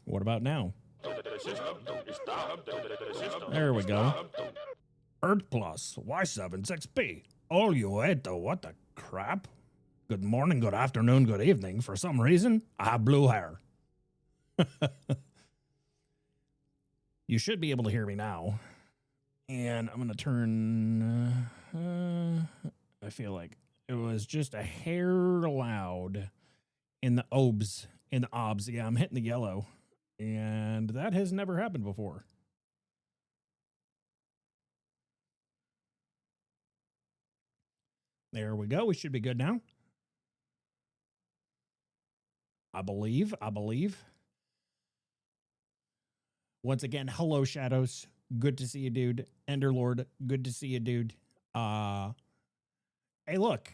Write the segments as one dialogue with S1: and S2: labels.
S1: What about now? There we go. Earth Plus, Y76B. All you Eto, what the crap? Good morning, good afternoon, good evening. For some reason, I have blue hair. You should be able to hear me now. And I'm going to turn... I feel like it was just a hair loud in the obs. In the obs. Yeah, I'm hitting the yellow. And that has never happened before. There we go. We should be good now. I believe. Once again, hello, Shadows. Good to see you, dude. Enderlord, good to see you, dude. Hey, look.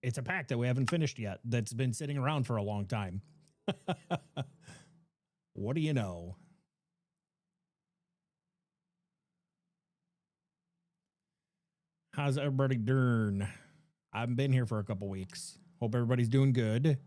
S1: It's a pack that we haven't finished yet that's been sitting around for a long time. What do you know? How's everybody doing? I haven't been here for a couple weeks. Hope everybody's doing good.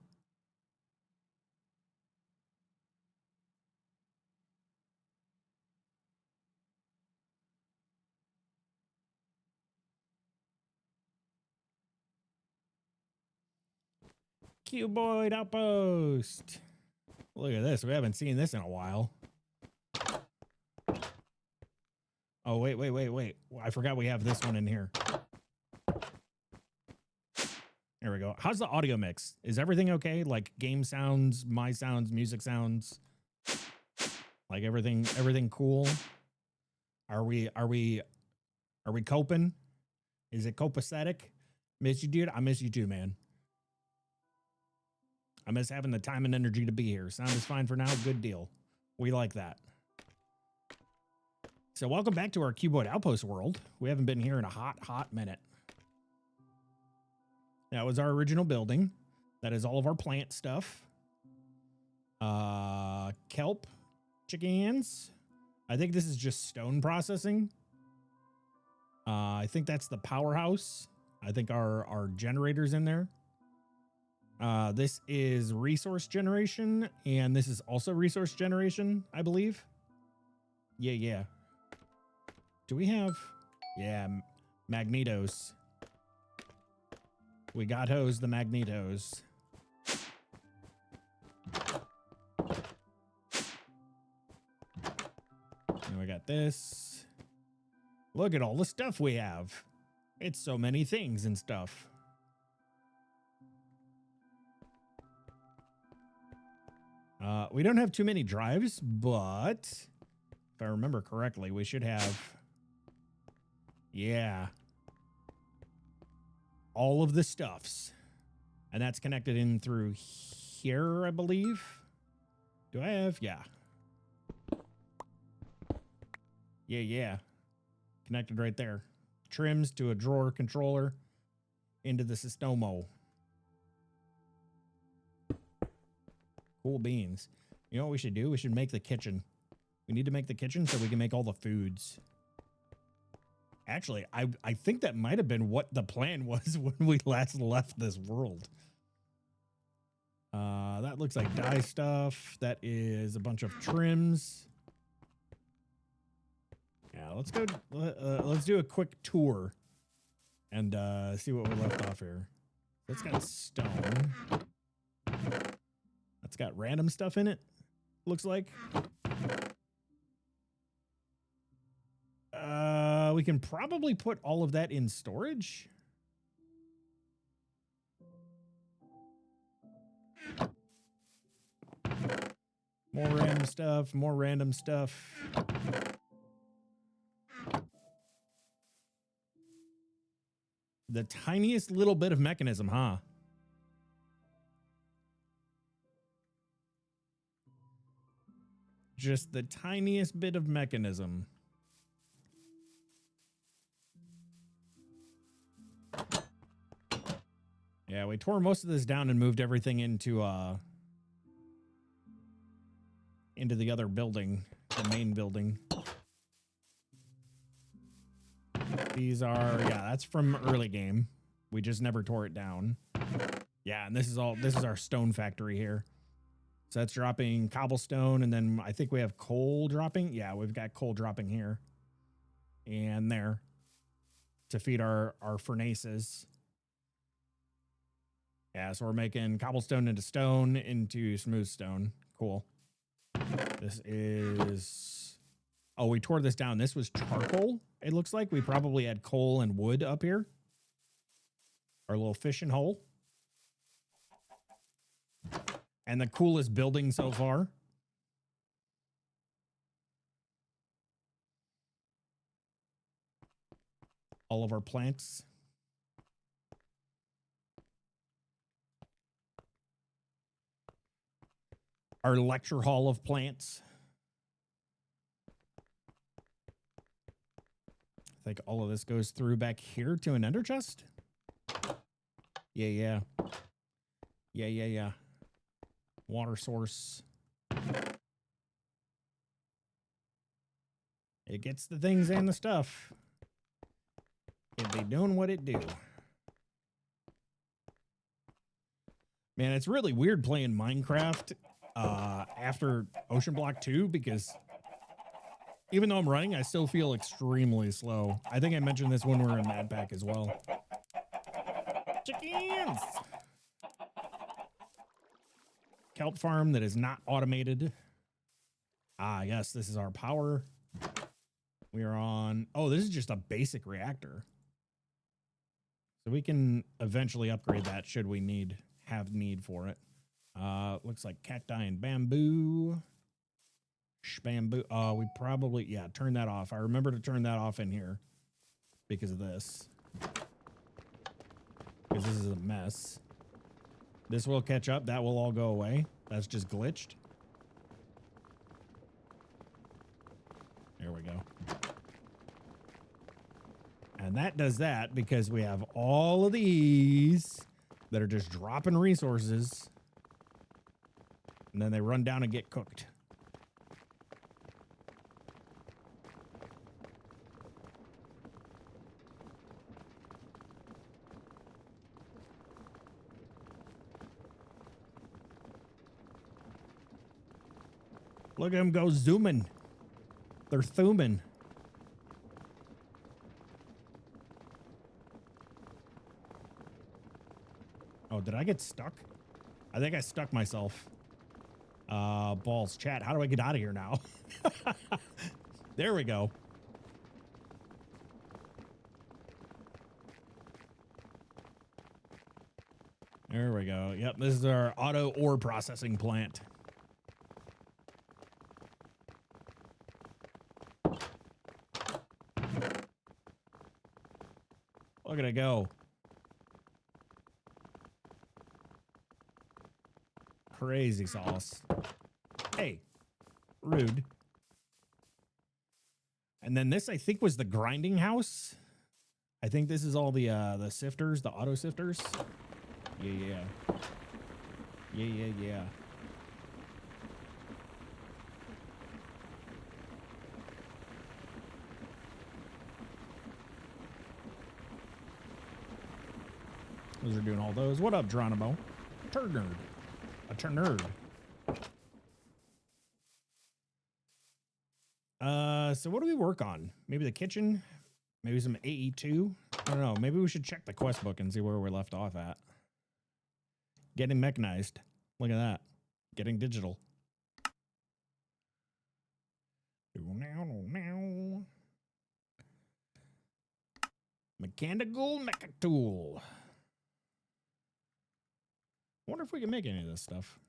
S1: Cuboid Outpost. Look at this. We haven't seen this in a while. Oh, wait. I forgot we have this one in here. There we go. How's the audio mix? Is everything okay? Like game sounds, my sounds, music sounds? Like everything cool? Are we coping? Is it copacetic? Miss you, dude. I miss you too, man. I miss having the time and energy to be here. Sound is fine for now. Good deal. We like that. So welcome back to our Cuboid Outpost world. We haven't been here in a hot minute. That was our original building. That is all of our plant stuff. Kelp, chickens. I think this is just stone processing. I think that's the powerhouse. I think our generator's in there. This is resource generation, and this is also resource generation, I believe. Yeah. Do we have... Yeah, magnetos. We got hose the magnetos. And we got this. Look at all the stuff we have. It's so many things and stuff. We don't have too many drives, but if I remember correctly, we should have... Yeah. All of the stuffs. And that's connected in through here, I believe. Do I have? Yeah. Yeah. Connected right there. Trims to a drawer controller into the Systomo. Cool beans. You know what we should do? We should make the kitchen. We need to make the kitchen so we can make all the foods. Actually, I think that might have been what the plan was when we last left this world. That looks like dye stuff. That is a bunch of trims. Yeah, let's go. Let's do a quick tour and see what we left off here. That's got stone. That's got random stuff in it. Looks like. We can probably put all of that in storage. More random stuff. The tiniest little bit of mechanism, huh? Just the tiniest bit of mechanism. Yeah, we tore most of this down and moved everything into the other building, the main building. These are, yeah, that's from early game. We just never tore it down. Yeah, and this is our stone factory here. So that's dropping cobblestone, and then I think we have coal dropping. Yeah, we've got coal dropping here and there to feed our furnaces. Yeah, so we're making cobblestone into stone into smooth stone. Cool. This is... Oh, we tore this down. This was charcoal. It looks like we probably had coal and wood up here. Our little fishing hole. And the coolest building so far. All of our plants. Our lecture hall of plants. I think all of this goes through back here to an ender chest. Yeah. Water source. It gets the things and the stuff. It be doing what it do. Man, it's really weird playing Minecraft after Ocean Block 2 because even though I'm running, I still feel extremely slow. I think I mentioned this when we were in Mad Pack as well. Chickens! Kelp farm that is not automated. Ah, yes, this is our power. We are on... Oh, this is just a basic reactor. So we can eventually upgrade that should we have need for it. Looks like cacti and bamboo. Bamboo. We probably... Yeah, turn that off. I remember to turn that off in here because of this. Because this is a mess. This will catch up. That will all go away. That's just glitched. There we go. And that does that because we have all of these that are just dropping resources. And then they run down and get cooked. Look at them go zooming. They're thumbing. Oh, did I get stuck? I think I stuck myself. Balls. Chat, how do I get out of here now? There we go. There we go. Yep, this is our auto ore processing plant. Look at it go. Crazy sauce. Hey, rude. And then this, I think, was the grinding house. I think this is all the sifters, the auto sifters. Yeah. Those are doing all those. What up, Geronimo? Turnerd. A turnerd. So what do we work on? Maybe the kitchen? Maybe some AE2? I don't know. Maybe we should check the quest book and see where we're left off at. Getting mechanized. Look at that. Getting digital. Mechanical mecha tool. I wonder if we can make any of this stuff.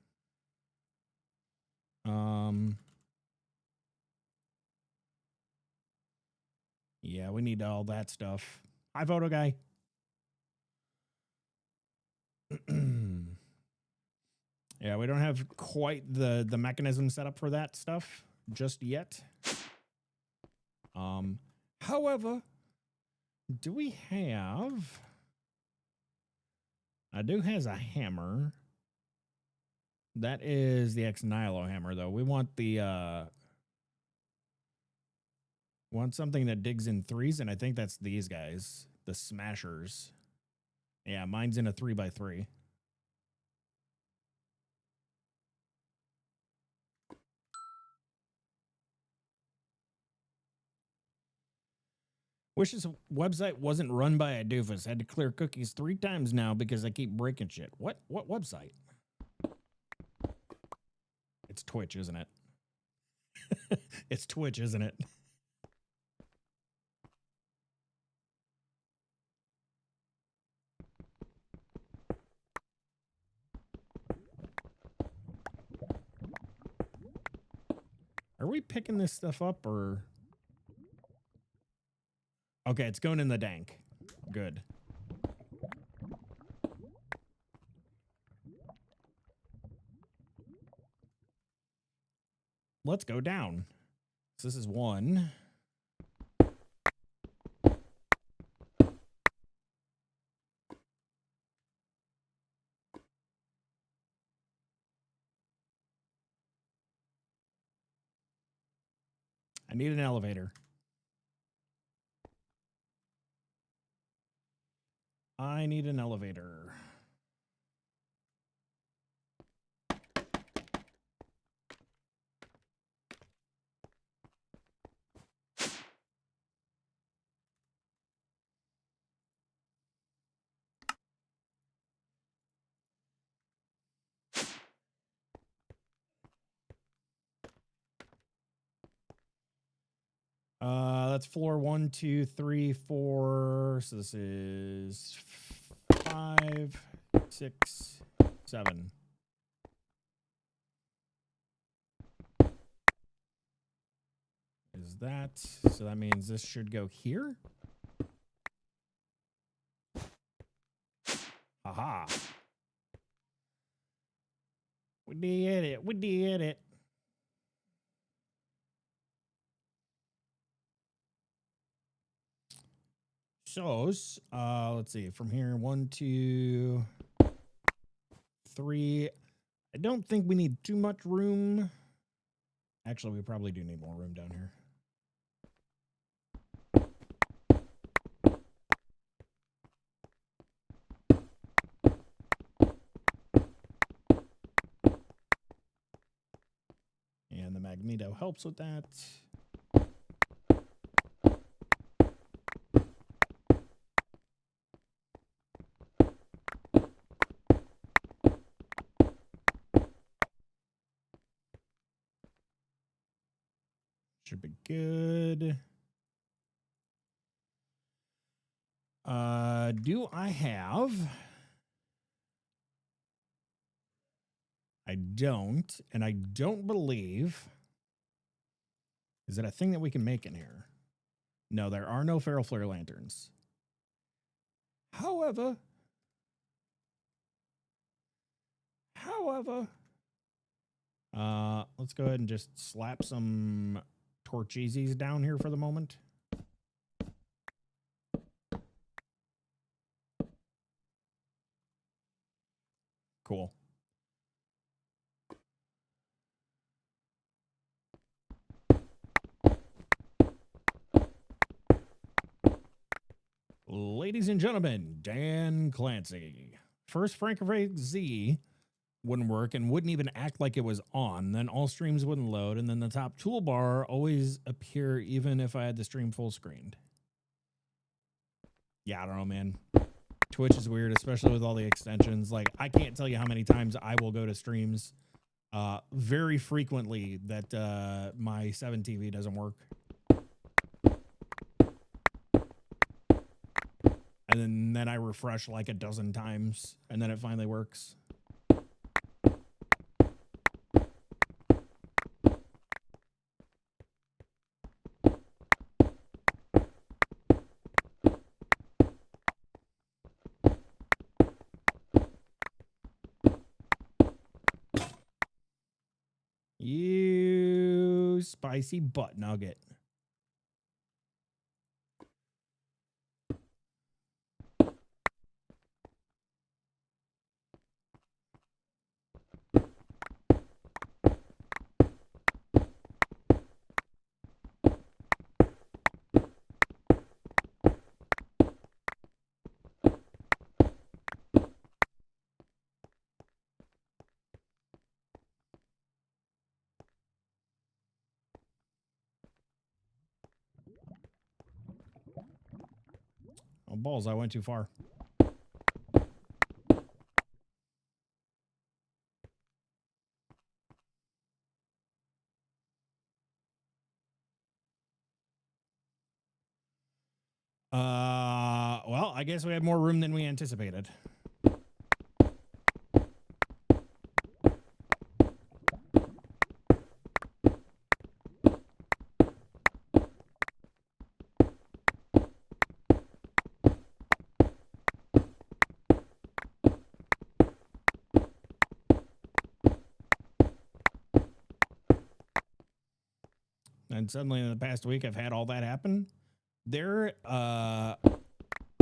S1: Yeah, we need all that stuff. Hi, photo guy. Yeah, we don't have quite the mechanism set up for that stuff just yet. However, do we have... I do has a hammer. That is the ex-Nihilo hammer, though. We want the... want something that digs in threes, and I think that's these guys. The smashers. Yeah, mine's in a 3x3. Wish this website wasn't run by a doofus. Had to clear cookies 3 times now because I keep breaking shit. What website? It's Twitch, isn't it? It's Twitch, isn't it? Are we picking this stuff up or? Okay, it's going in the dank. Good. Let's go down. So this is 1. I need an elevator. I need an elevator. That's floor 1, 2, 3, 4. So this is 5, 6, 7. Is that so? That means this should go here. Aha. We did it. We did it. So, let's see. From here, 1, 2, 3. I don't think we need too much room. Actually, we probably do need more room down here. And the magneto helps with that. Should be good. Do I have? I don't, and I don't believe. Is it a thing that we can make in here? No, there are no feral flare lanterns. However, let's go ahead and just slap some torcheesies down here for the moment. Cool. Ladies and gentlemen, Dan Clancy. First, Frankfurt Z wouldn't work and wouldn't even act like it was on. Then all streams wouldn't load, and then the top toolbar always appear even if I had the stream full screened. Yeah, I don't know, man. Twitch is weird, especially with all the extensions. Like, I can't tell you how many times I will go to streams very frequently that my 7 TV doesn't work. And then I refresh like a dozen times, and then it finally works. You spicy butt nugget. balls, I went too far. Well, I guess we had more room than we anticipated. And suddenly in the past week, I've had all that happen.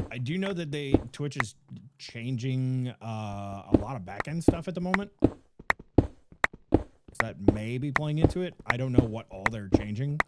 S1: I do know that Twitch is changing a lot of backend stuff at the moment. So that may be playing into it. I don't know what all they're changing.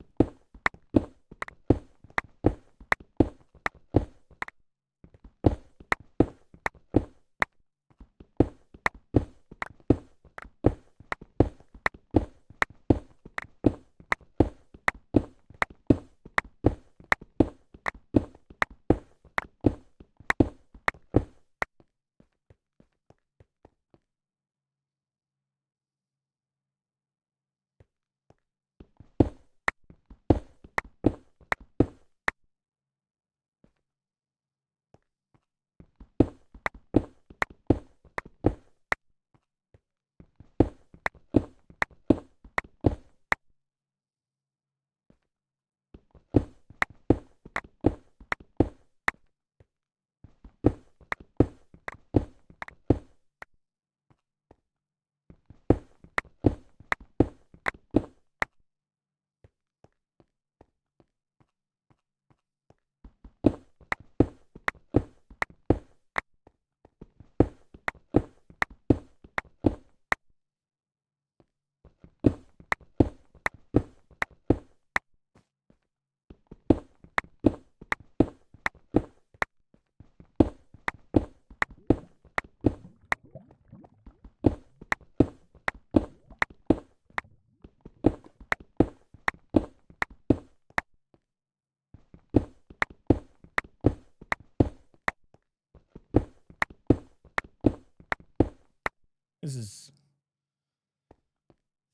S1: This is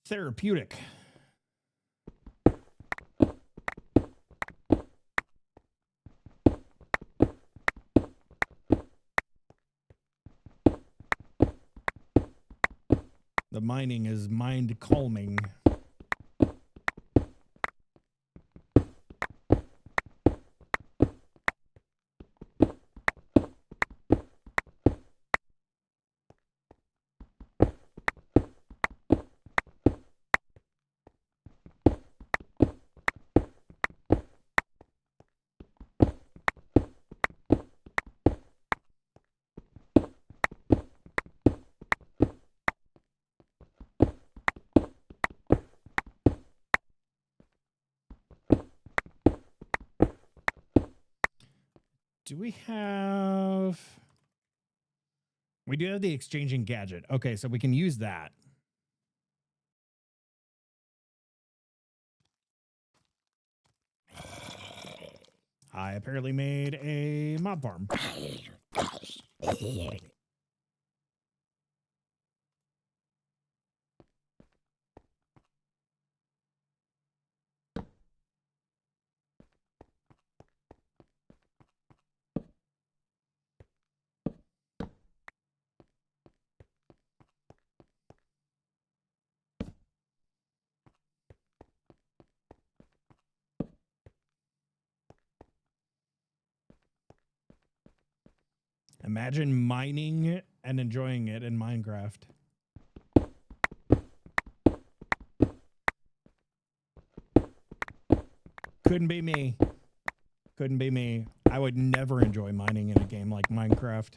S1: therapeutic. The mining is mind calming. Do we have... We do have the exchanging gadget. Okay, so we can use that. I apparently made a mob farm. Imagine mining and enjoying it in Minecraft. Couldn't be me. Couldn't be me. I would never enjoy mining in a game like Minecraft.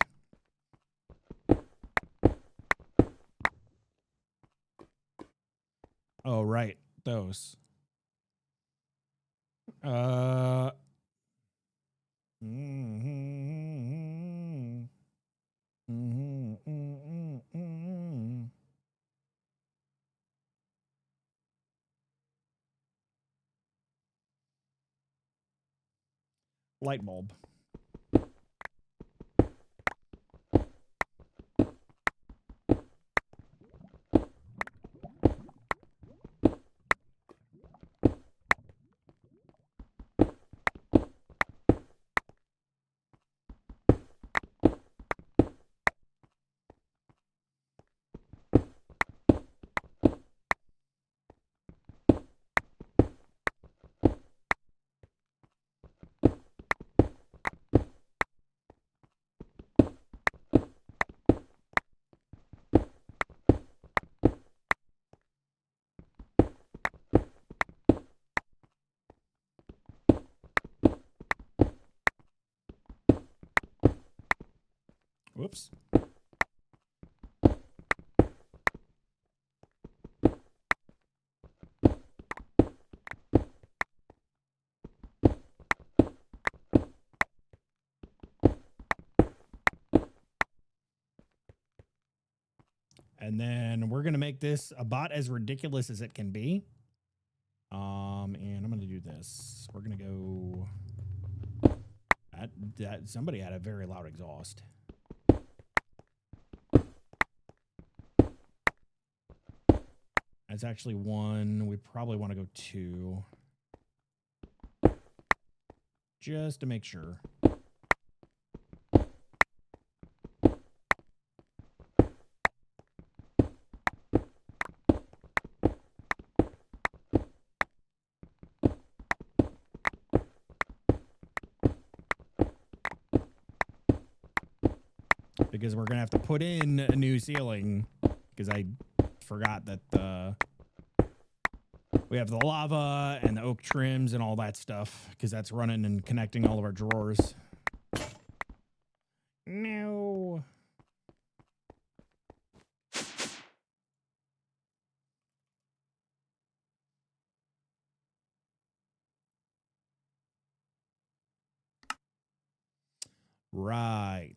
S1: Oh, right. Those. Light bulb. Whoops. And then we're going to make this about as ridiculous as it can be. And I'm going to do this. We're going to go... That somebody had a very loud exhaust. That's actually one. We probably want to go 2. Just to make sure. Because we're going to have to put in a new ceiling. Because I forgot that we have the lava and the oak trims and all that stuff. Because that's running and connecting all of our drawers. No. Right.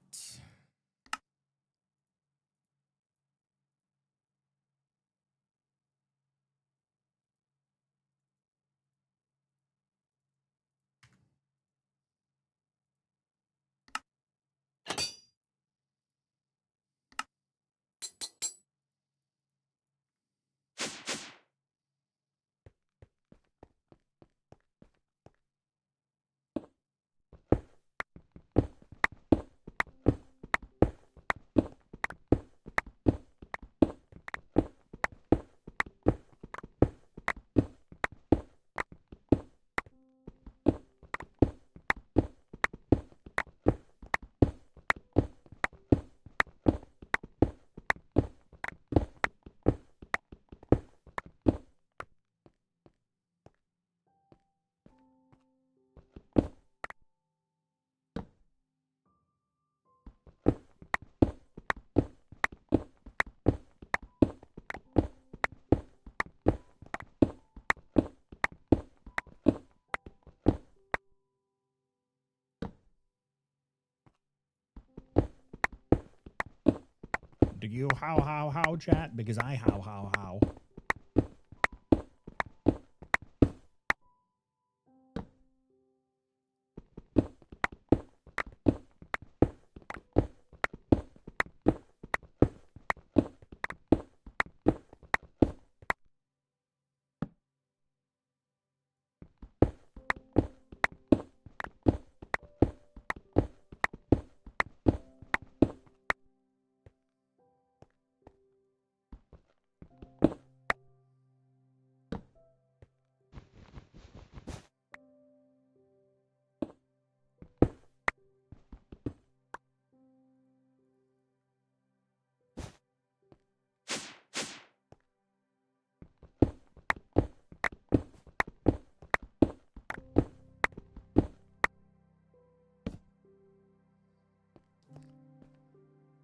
S1: Do you how, chat? Because I how.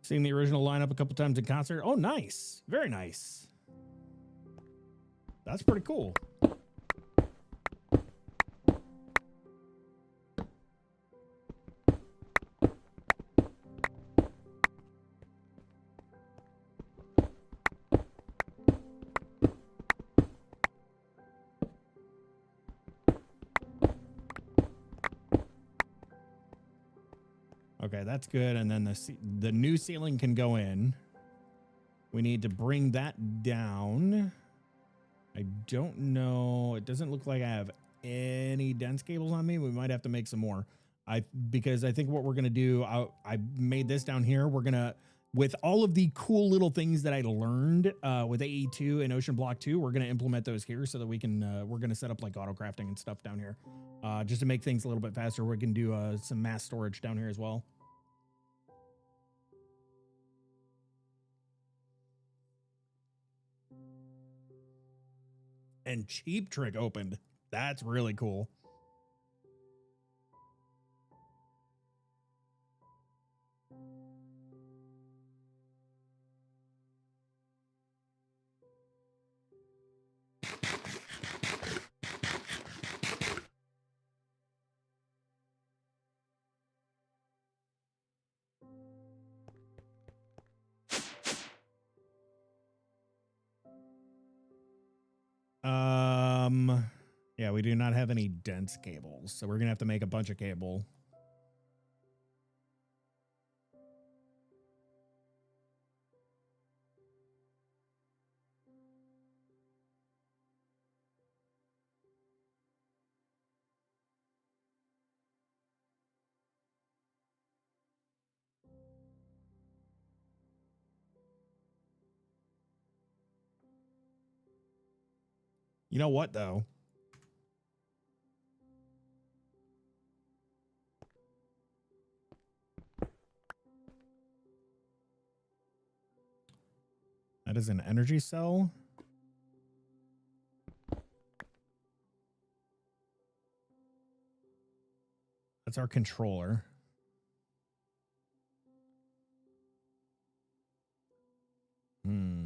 S1: Seen the original lineup a couple times in concert. Oh, nice. Very nice. That's pretty cool. Okay, that's good. And then the new ceiling can go in. We need to bring that down. I don't know. It doesn't look like I have any dense cables on me. We might have to make some more. Because I think what we're going to do, I made this down here. We're going to, with all of the cool little things that I learned with AE2 and Ocean Block 2, we're going to implement those here so that we can, we're going to set up like Autocrafting and stuff down here. Just to make things a little bit faster. We can do some mass storage down here as well. And Cheap Trick opened. That's really cool. Yeah, we do not have any dense cables, so we're gonna have to make a bunch of cable. You know what, though? That is an energy cell. That's our controller. Hmm.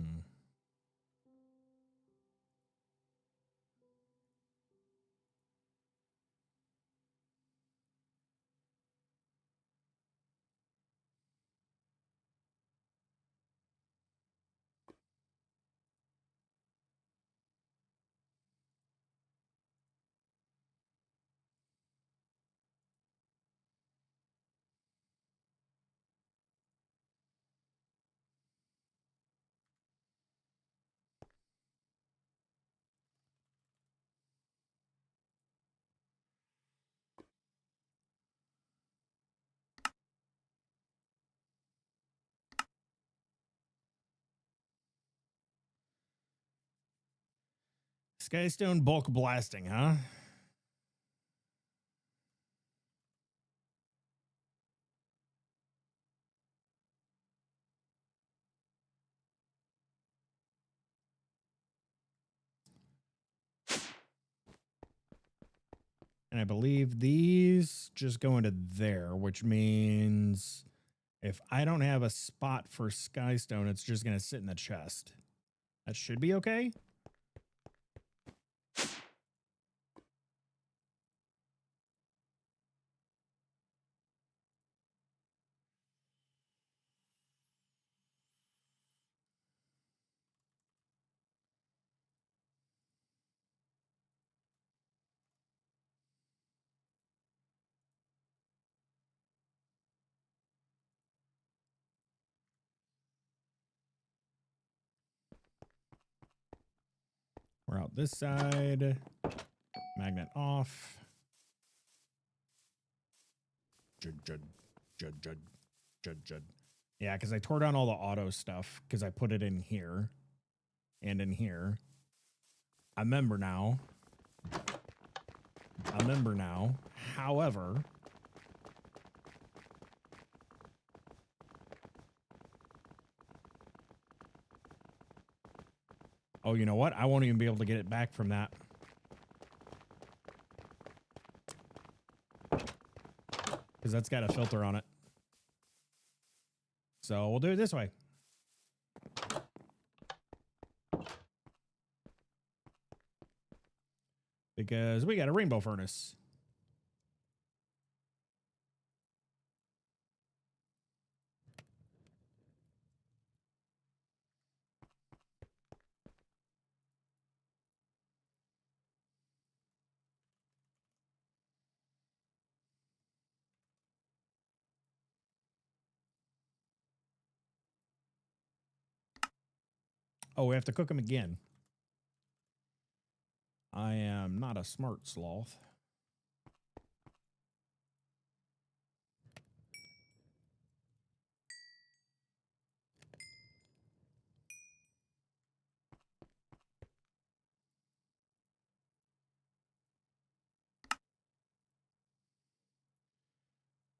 S1: Skystone bulk blasting, huh? And I believe these just go into there, which means if I don't have a spot for Skystone, it's just going to sit in the chest. That should be okay. We're out this side. Magnet off. Jud, jud, jud, jud, jud, jud. Yeah, because I tore down all the auto stuff because I put it in here and in here. I remember now. However, oh, you know what? I won't even be able to get it back from that. Because that's got a filter on it. So we'll do it this way. Because we got a rainbow furnace. Oh, we have to cook them again. I am not a smart sloth.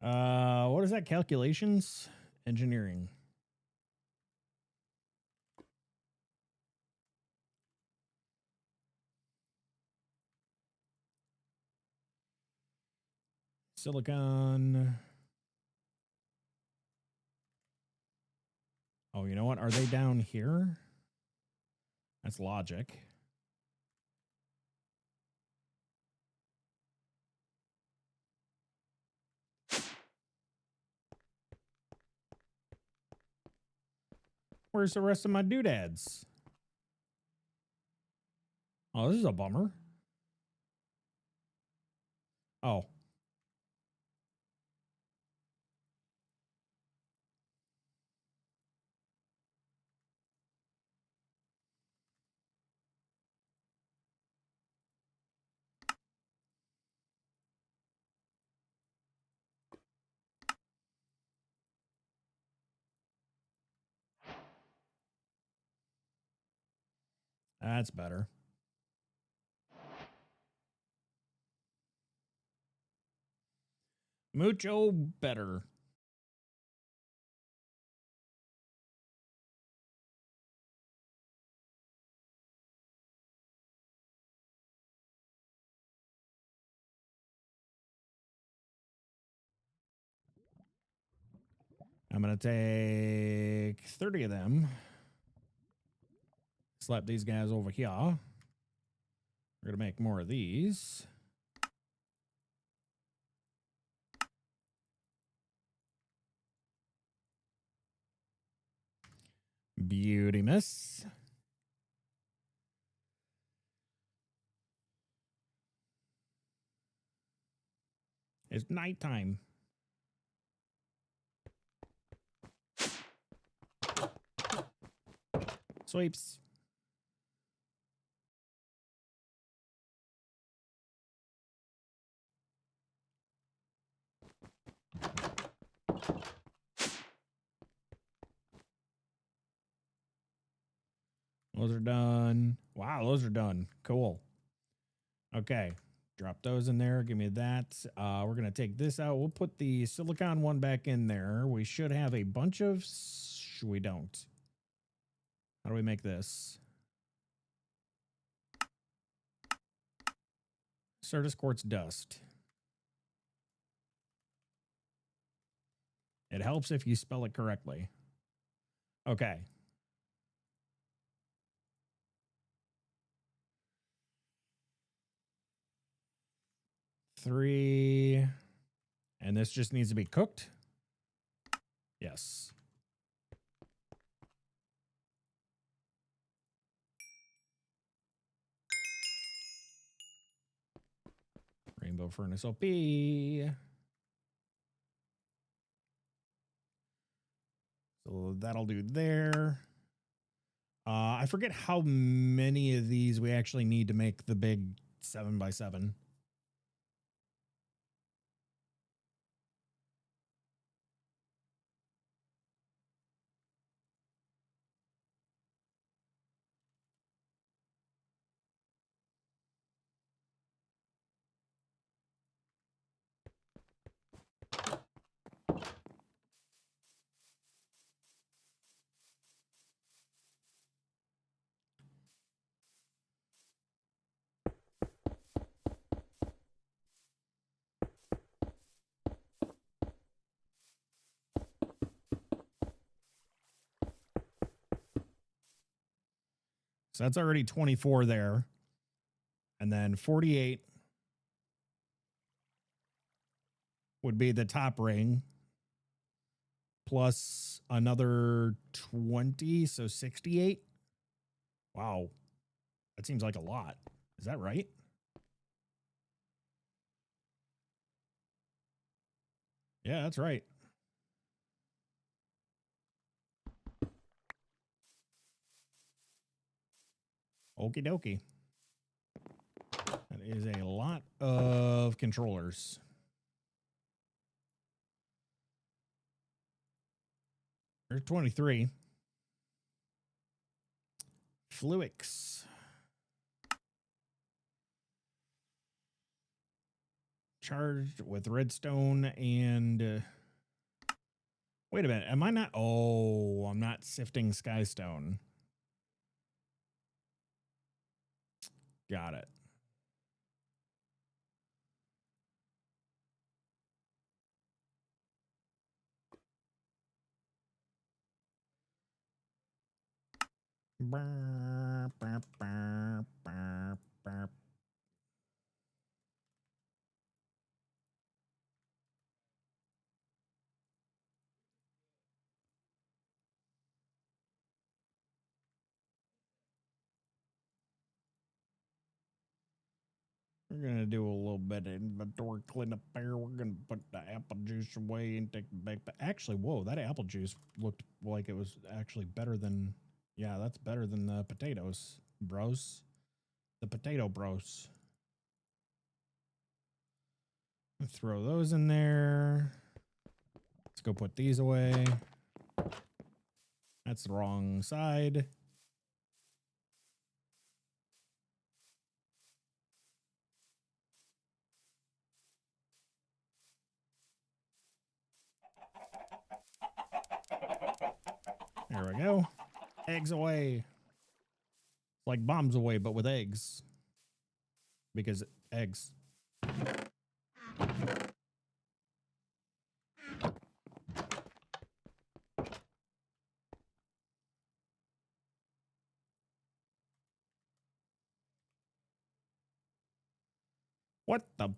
S1: What is that? Calculations? Engineering. Silicon. Oh, you know what? Are they down here? That's logic. Where's the rest of my doodads? Oh, this is a bummer. Oh. That's better. Mucho better. I'm going to take 30 of them. Slap these guys over here. We're going to make more of these. Beauty miss. It's nighttime. Sweeps. Those are done. Wow, those are done. Cool. Okay. Drop those in there. Give me that. We're going to take this out. We'll put the silicon one back in there. We should have a bunch of... We don't. How do we make this? Certus quartz dust. It helps if you spell it correctly. Okay. Three. And this just needs to be cooked. Yes. Rainbow furnace OP. So that'll do there. I forget how many of these we actually need to make the big 7x7. So that's already 24 there. And then 48 would be the top ring. Plus another 20, so 68. Wow. That seems like a lot. Is that right? Yeah, that's right. Okie dokie. That is a lot of controllers. There's 23. Fluix. Charged with redstone and... wait a minute. Am I not... Oh, I'm not sifting skystone. Got it. Burp, burp, burp, burp, burp. We're gonna do a little bit of inventory cleanup there. We're gonna put the apple juice away and take it back. But actually, whoa, that apple juice looked like it was actually better than. Yeah, that's better than the potatoes, bros. The potato bros. Throw those in there. Let's go put these away. That's the wrong side. There we go. Eggs away. Like bombs away, but with eggs. Because eggs. What the?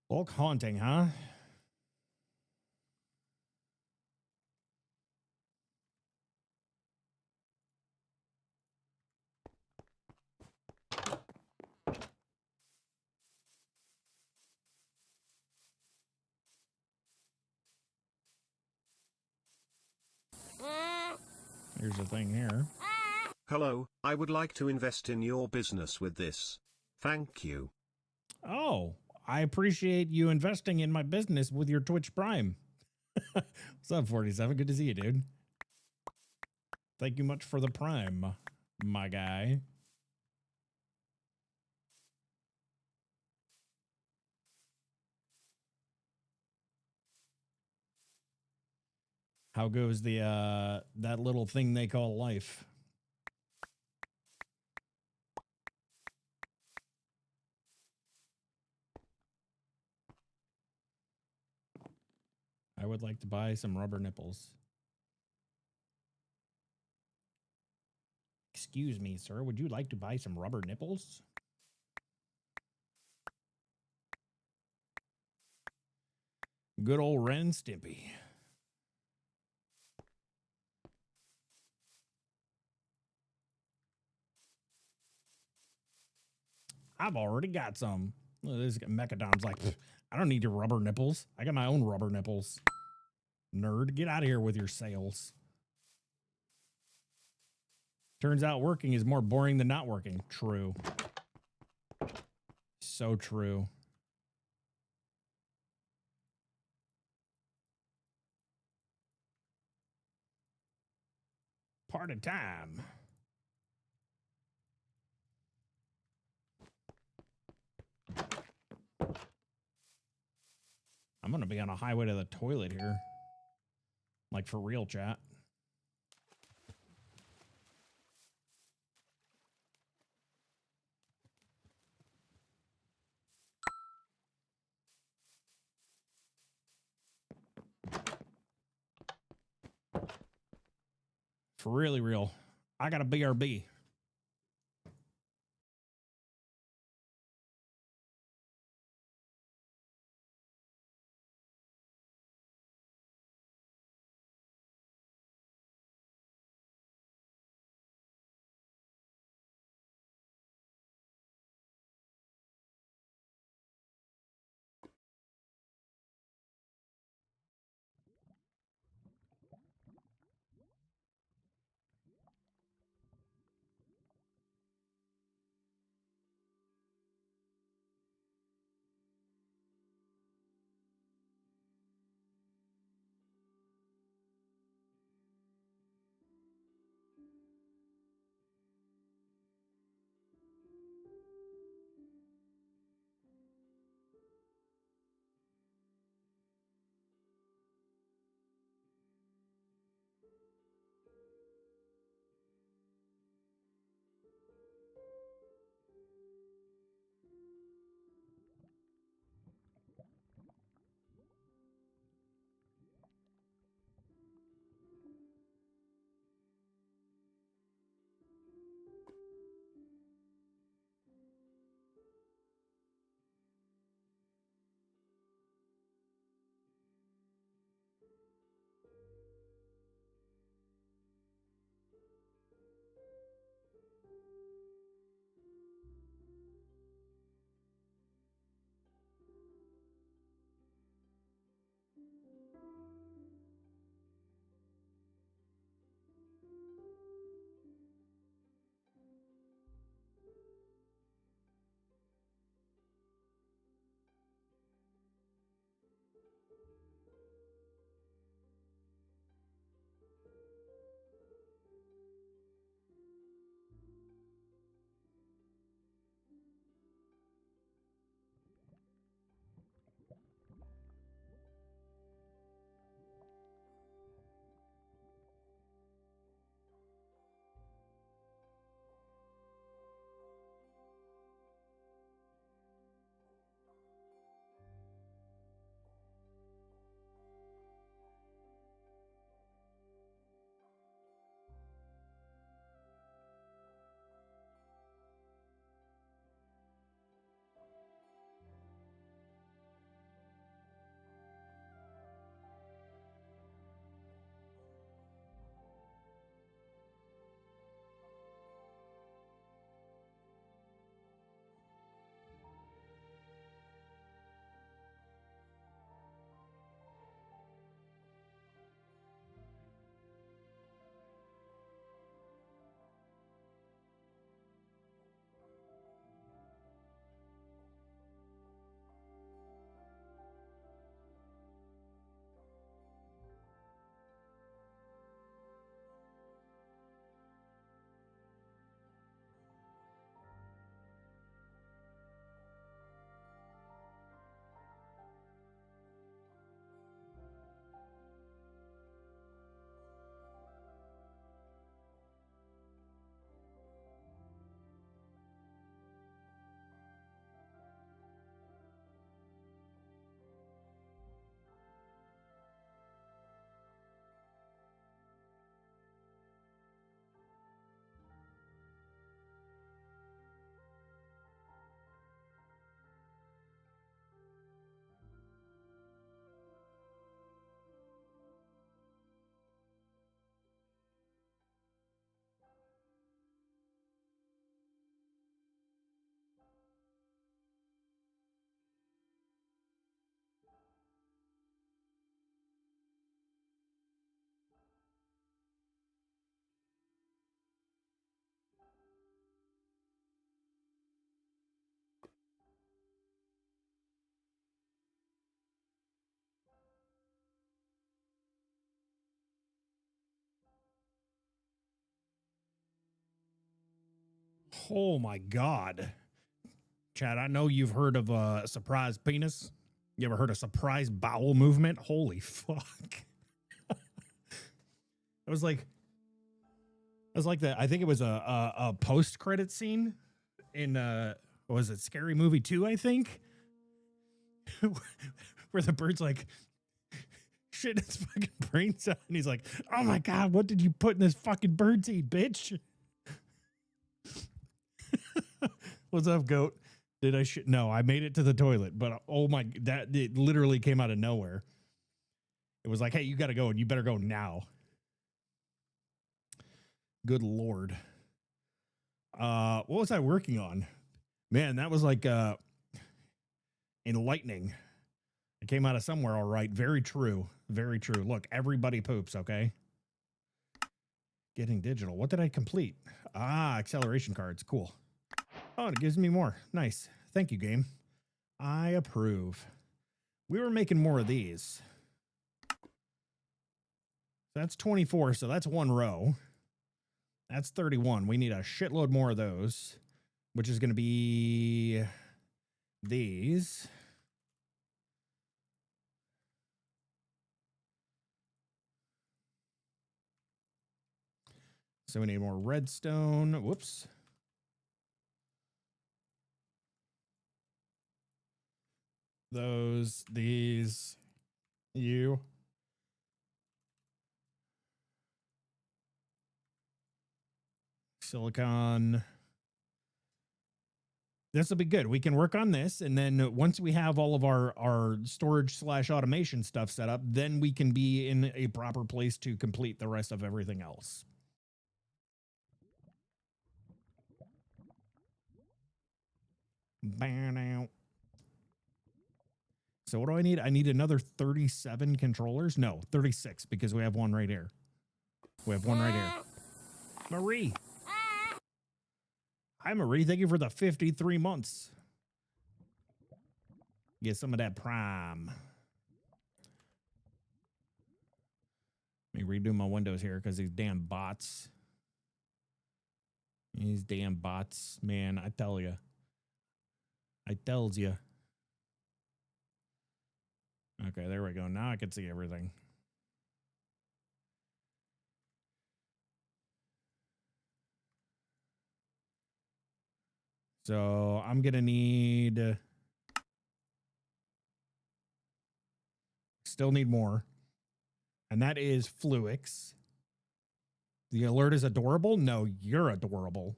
S1: Bulk haunting, huh? Here's the thing here.
S2: Hello, I would like to invest in your business with this. Thank you.
S1: Oh, I appreciate you investing in my business with your Twitch Prime. What's up, 47? Good to see you, dude. Thank you much for the Prime, my guy. How goes the that little thing they call life? I would like to buy some rubber nipples. Excuse me, sir. Would you like to buy some rubber nipples? Good old Ren and Stimpy. I've already got some. This Mechadon's like, I don't need your rubber nipples. I got my own rubber nipples. Nerd, get out of here with your sales. Turns out working is more boring than not working. True. So true. Party time. I'm going to be on a highway to the toilet here. Like for real, chat. For really real. I got a BRB. Oh my God. Chad, I know you've heard of a surprise penis. You ever heard of surprise bowel movement? Holy fuck. It was like that. I think it was a post credit scene in what was it, Scary Movie 2, I think? Where the bird's like shit his fucking brains out and he's like, oh my God, what did you put in this fucking bird's eat, bitch? What's up, goat? Did I shit? No, I made it to the toilet, but oh my, that it literally came out of nowhere. It was like, hey, you got to go and you better go now. Good Lord. What was I working on? Man, that was like enlightening. It came out of somewhere, all right. Very true. Very true. Look, everybody poops, okay? Getting digital. What did I complete? Ah, acceleration cards. Cool. Oh, it gives me more. Nice. Thank you, game. I approve. We were making more of these. That's 24, so that's one row. That's 31. We need a shitload more of those, which is going to be these. So we need more redstone. Whoops. Those, these, you. Silicon. This will be good. We can work on this. And then once we have all of our storage / automation stuff set up, then we can be in a proper place to complete the rest of everything else. Bow. So what do I need? I need another 37 controllers. No, 36 because we have one right here. We have one right here. Marie. Hi, Marie. Thank you for the 53 months. Get some of that prime. Let me redo my windows here because these damn bots. These damn bots, man, I tell you. I tells you. Okay, there we go. Now I can see everything. So I'm going to need... Still need more. And that is Fluix. The alert is adorable? No, you're adorable.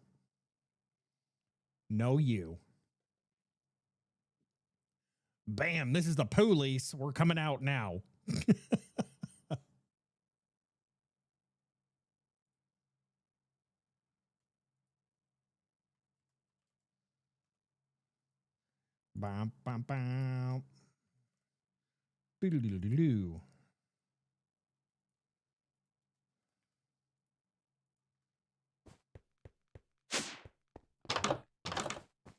S1: No, you. Bam, this is the police. We're coming out now. Bam, bam, bam. Doo-doo-doo-doo-doo.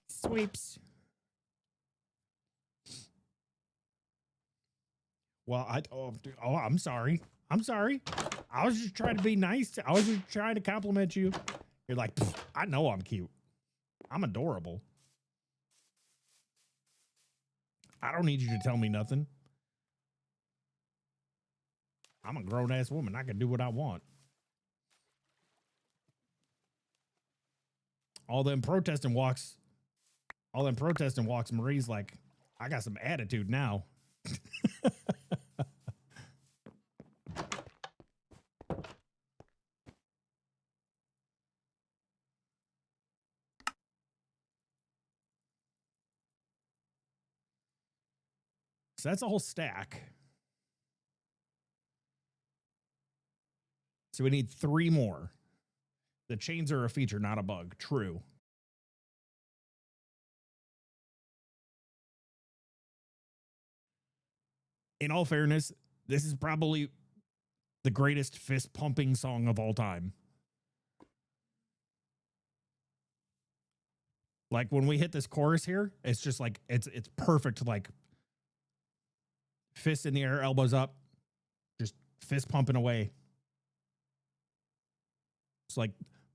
S1: Sweeps. Well, I'm sorry. I'm sorry. I was just trying to be nice. I was just trying to compliment you. You're like, I know I'm cute. I'm adorable. I don't need you to tell me nothing. I'm a grown ass woman. I can do what I want. All them protesting walks. Marie's like, I got some attitude now. So that's a whole stack. So we need 3 more. The chains are a feature, not a bug. True. In all fairness, this is probably the greatest fist pumping song of all time. Like when we hit this chorus here, it's just like it's perfect. Like fists in the air, elbows up, just fist pumping away. It's like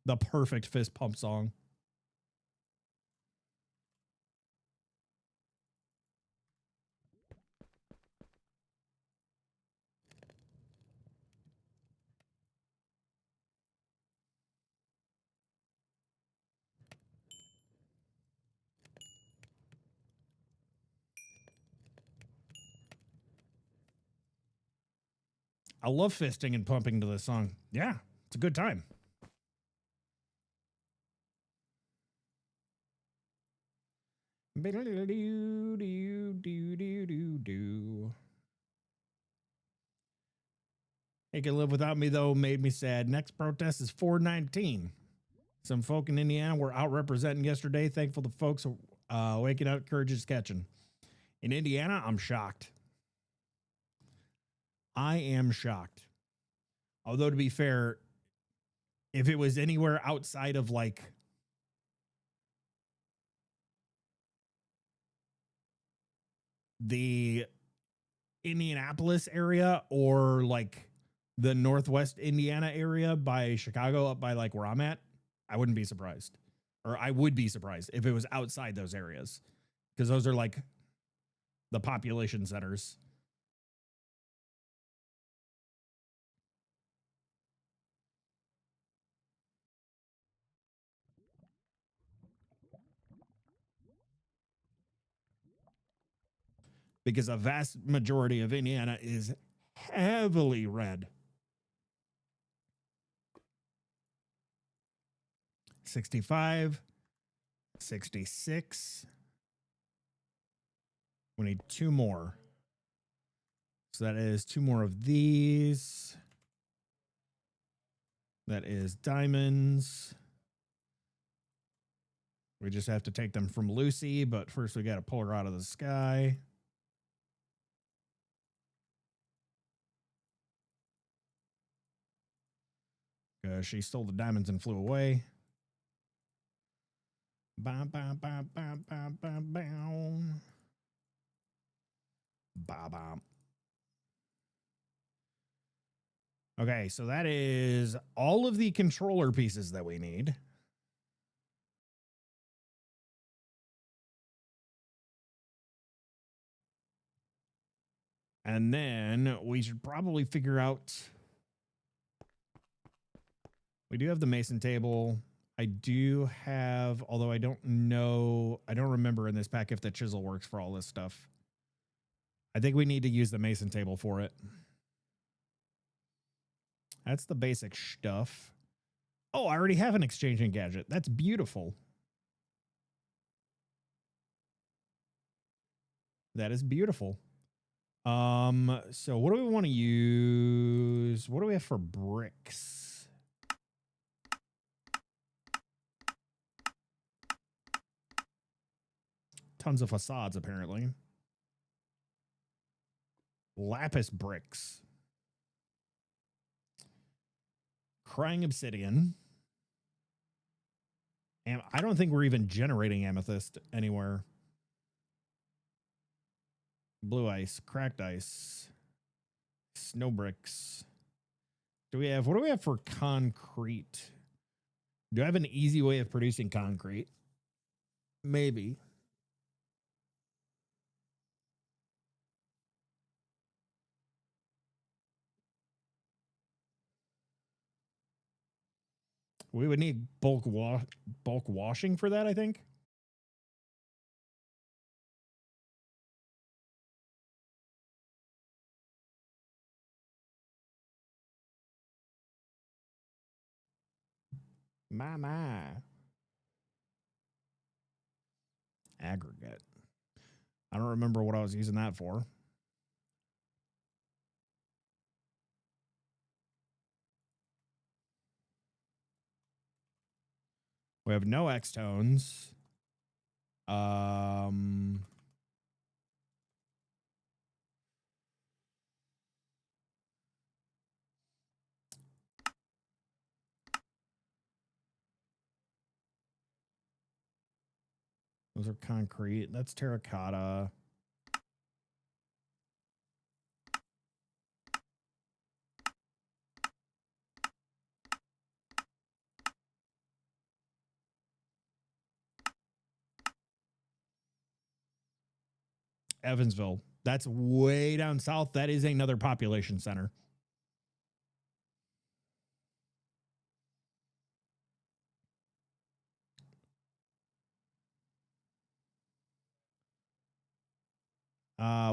S1: the perfect fist pump song. I love fisting and pumping to this song. Yeah, it's a good time. They Can Live Without Me, though, made me sad. Next protest is 419. Some folk in Indiana were out representing yesterday. Thankful the folks waking up, courage is catching. In Indiana, I'm shocked. I am shocked. Although, to be fair, if it was anywhere outside of like the Indianapolis area or like the Northwest Indiana area by Chicago, up by like where I'm at, I wouldn't be surprised. Or I would be surprised if it was outside those areas, because those are like the population centers. Because a vast majority of Indiana is heavily red. 65, 66. We need two more. So that is two more of these. That is diamonds. We just have to take them from Lucy, but first we got to pull her out of the sky. She stole the diamonds and flew away. Ba, ba, ba, ba, ba, ba, ba. Ba, ba. Okay, so that is all of the controller pieces that we need. And then we should probably figure out. We do have the mason table. I do have, although I don't know, I don't remember in this pack if the chisel works for all this stuff. I think we need to use the mason table for it. That's the basic stuff. Oh, I already have an exchanging gadget. That's beautiful. That is beautiful. So what do we want to use? What do we have for bricks? Tons of facades, apparently. Lapis bricks. Crying obsidian. And I don't think we're even generating amethyst anywhere. Blue ice, cracked ice, snow bricks. Do we have, what do we have for concrete? Do I have an easy way of producing concrete? Maybe. We would need bulk washing for that, I think. My. Aggregate. I don't remember what I was using that for. We have no X-tones. Those are concrete. That's terracotta. Evansville. That's way down south. That is another population center.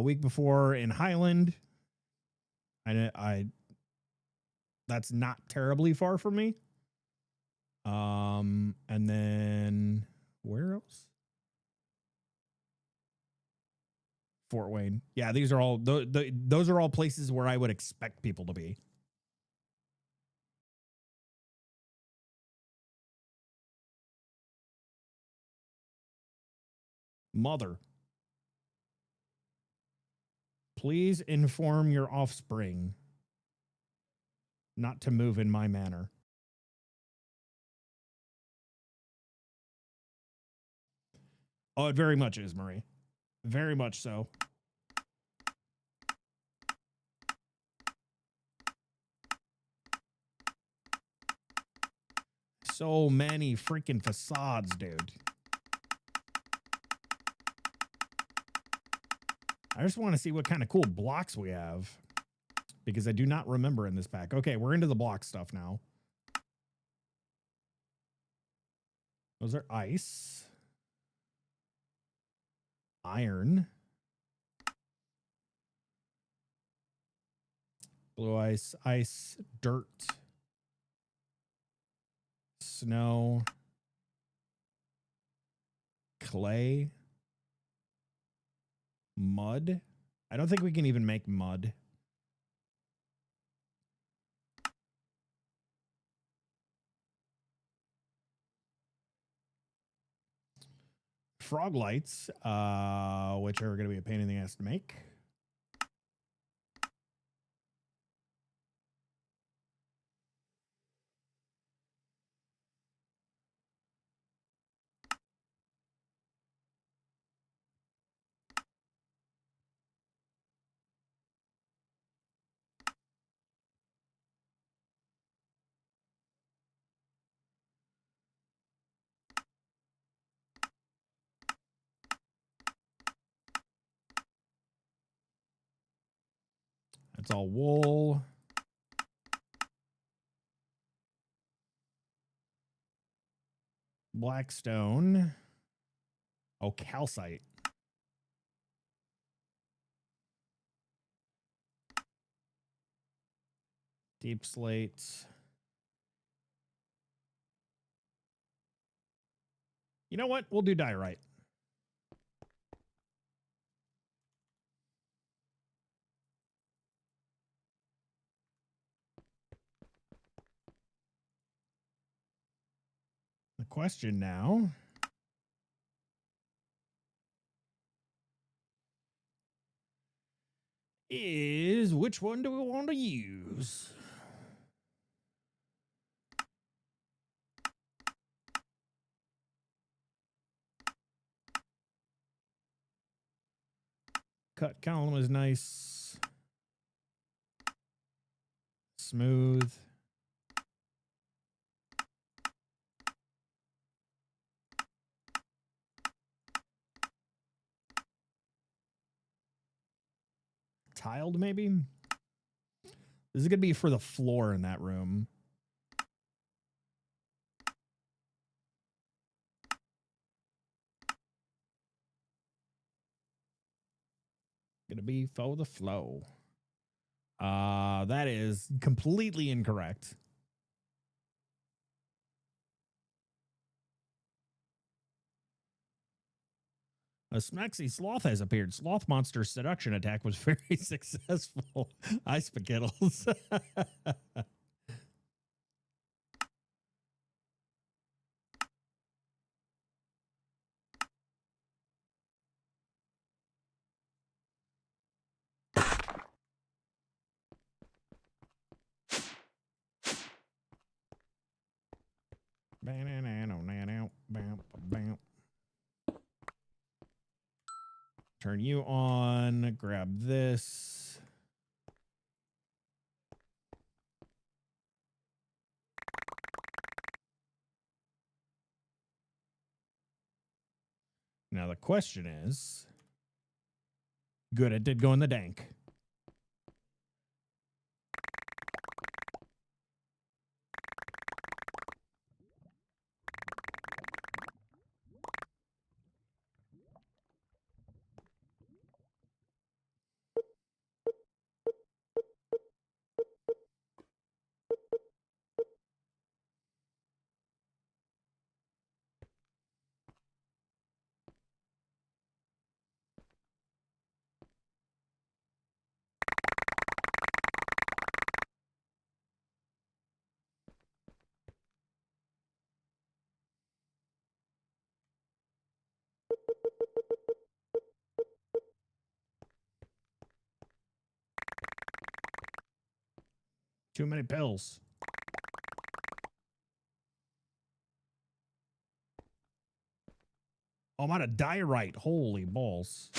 S1: Week before in Highland. I That's not terribly far from me. And then where else? Fort Wayne. Yeah, these are all those are all places where I would expect people to be. Mother, please inform your offspring not to move in my manner. Oh, it very much is, Marie. Very much so. So many freaking facades, dude. I just want to see what kind of cool blocks we have because I do not remember in this pack. Okay, we're into the block stuff now. Those are ice, iron, blue ice, ice, dirt, snow, clay, mud. I don't think we can even make mud. Frog lights, which are going to be a pain in the ass to make. That's all wool. Blackstone. Oh, calcite. Deep slate. You know what? We'll do diorite. The question now is which one do we want to use? Cut column is nice. Smooth. Tiled, maybe? This is going to be for the floor in that room. Going to be for the flow. That is completely incorrect. A Smexy Sloth has appeared. Sloth monster seduction attack was very successful. Ice Pakittles. Turn you on. Grab this. Now the question is, good, it did go in the dank. Too many pills. Oh, I'm out of diorite. Holy balls.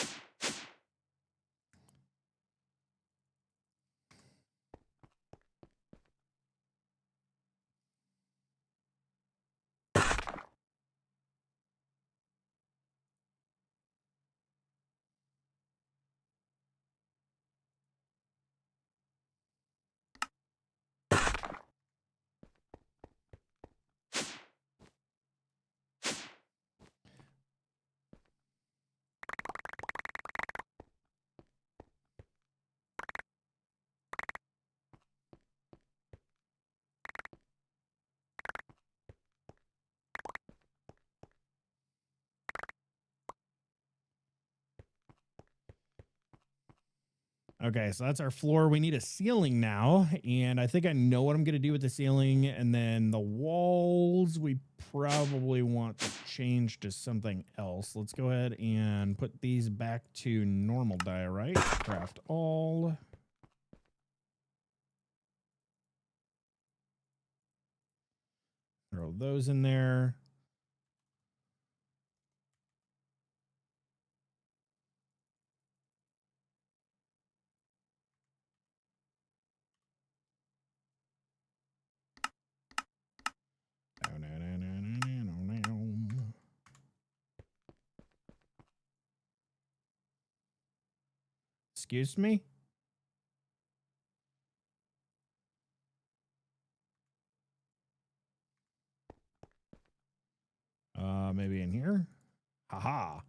S1: Okay, so that's our floor. We need a ceiling now, and I think I know what I'm going to do with the ceiling. And then the walls, we probably want to change to something else. Let's go ahead and put these back to normal diorite. Craft all. Throw those in there. Excuse me? Maybe in here? Haha.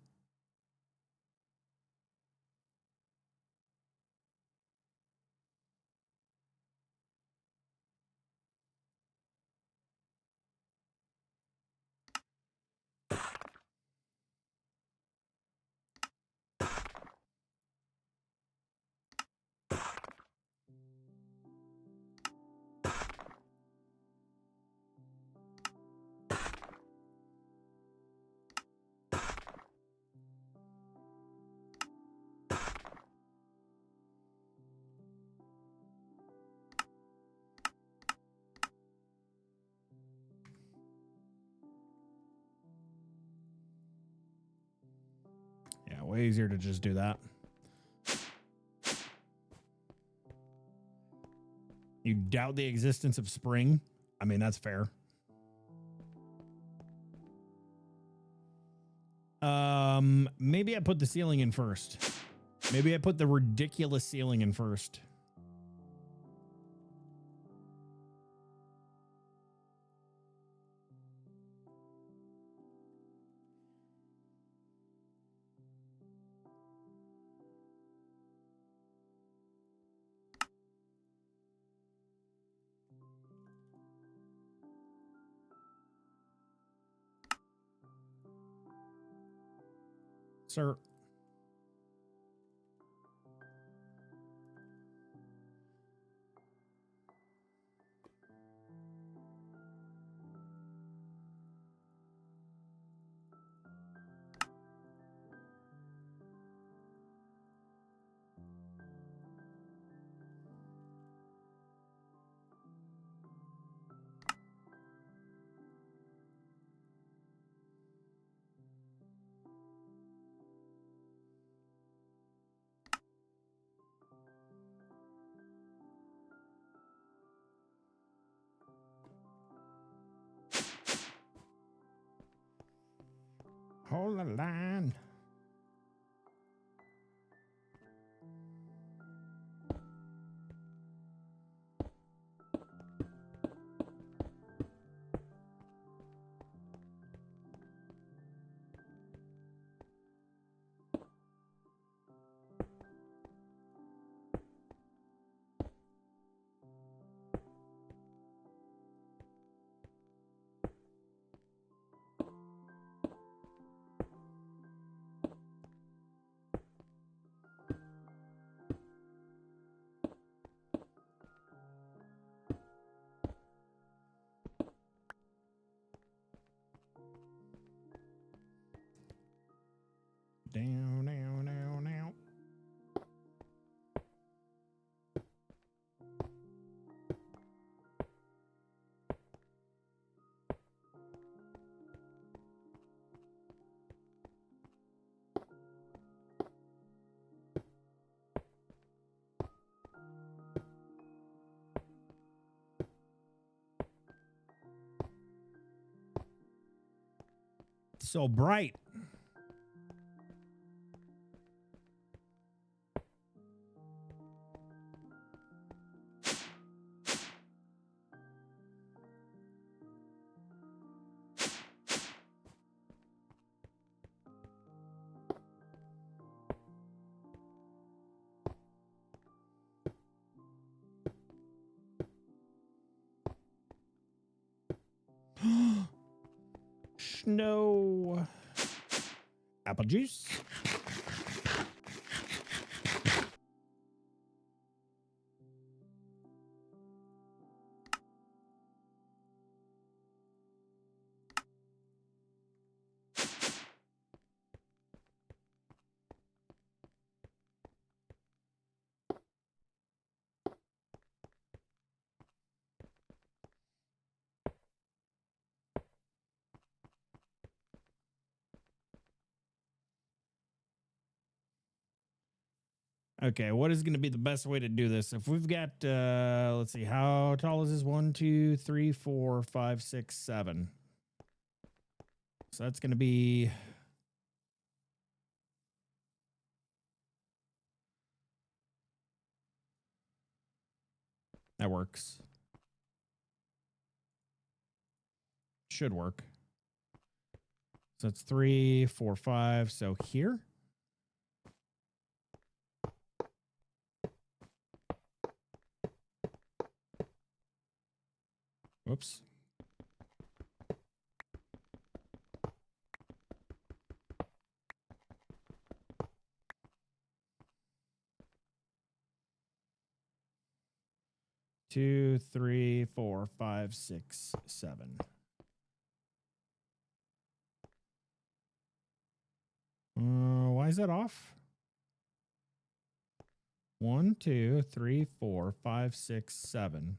S1: Yeah, way easier to just do that. You doubt the existence of spring? I mean, that's fair. Maybe I put the ceiling in first. Maybe I put the ridiculous ceiling in first. Sir. Hold the line. So bright. Snow. Apple juice. Okay, what is going to be the best way to do this? If we've got, let's see, how tall is this? 1, 2, 3, 4, 5, 6, 7. So that's going to be that works. Should work. So it's 3, 4, 5. So here. Whoops. Two, 3, 4, 5, 6, 7. Why is that off? 1, 2, 3, 4, 5, 6, 7.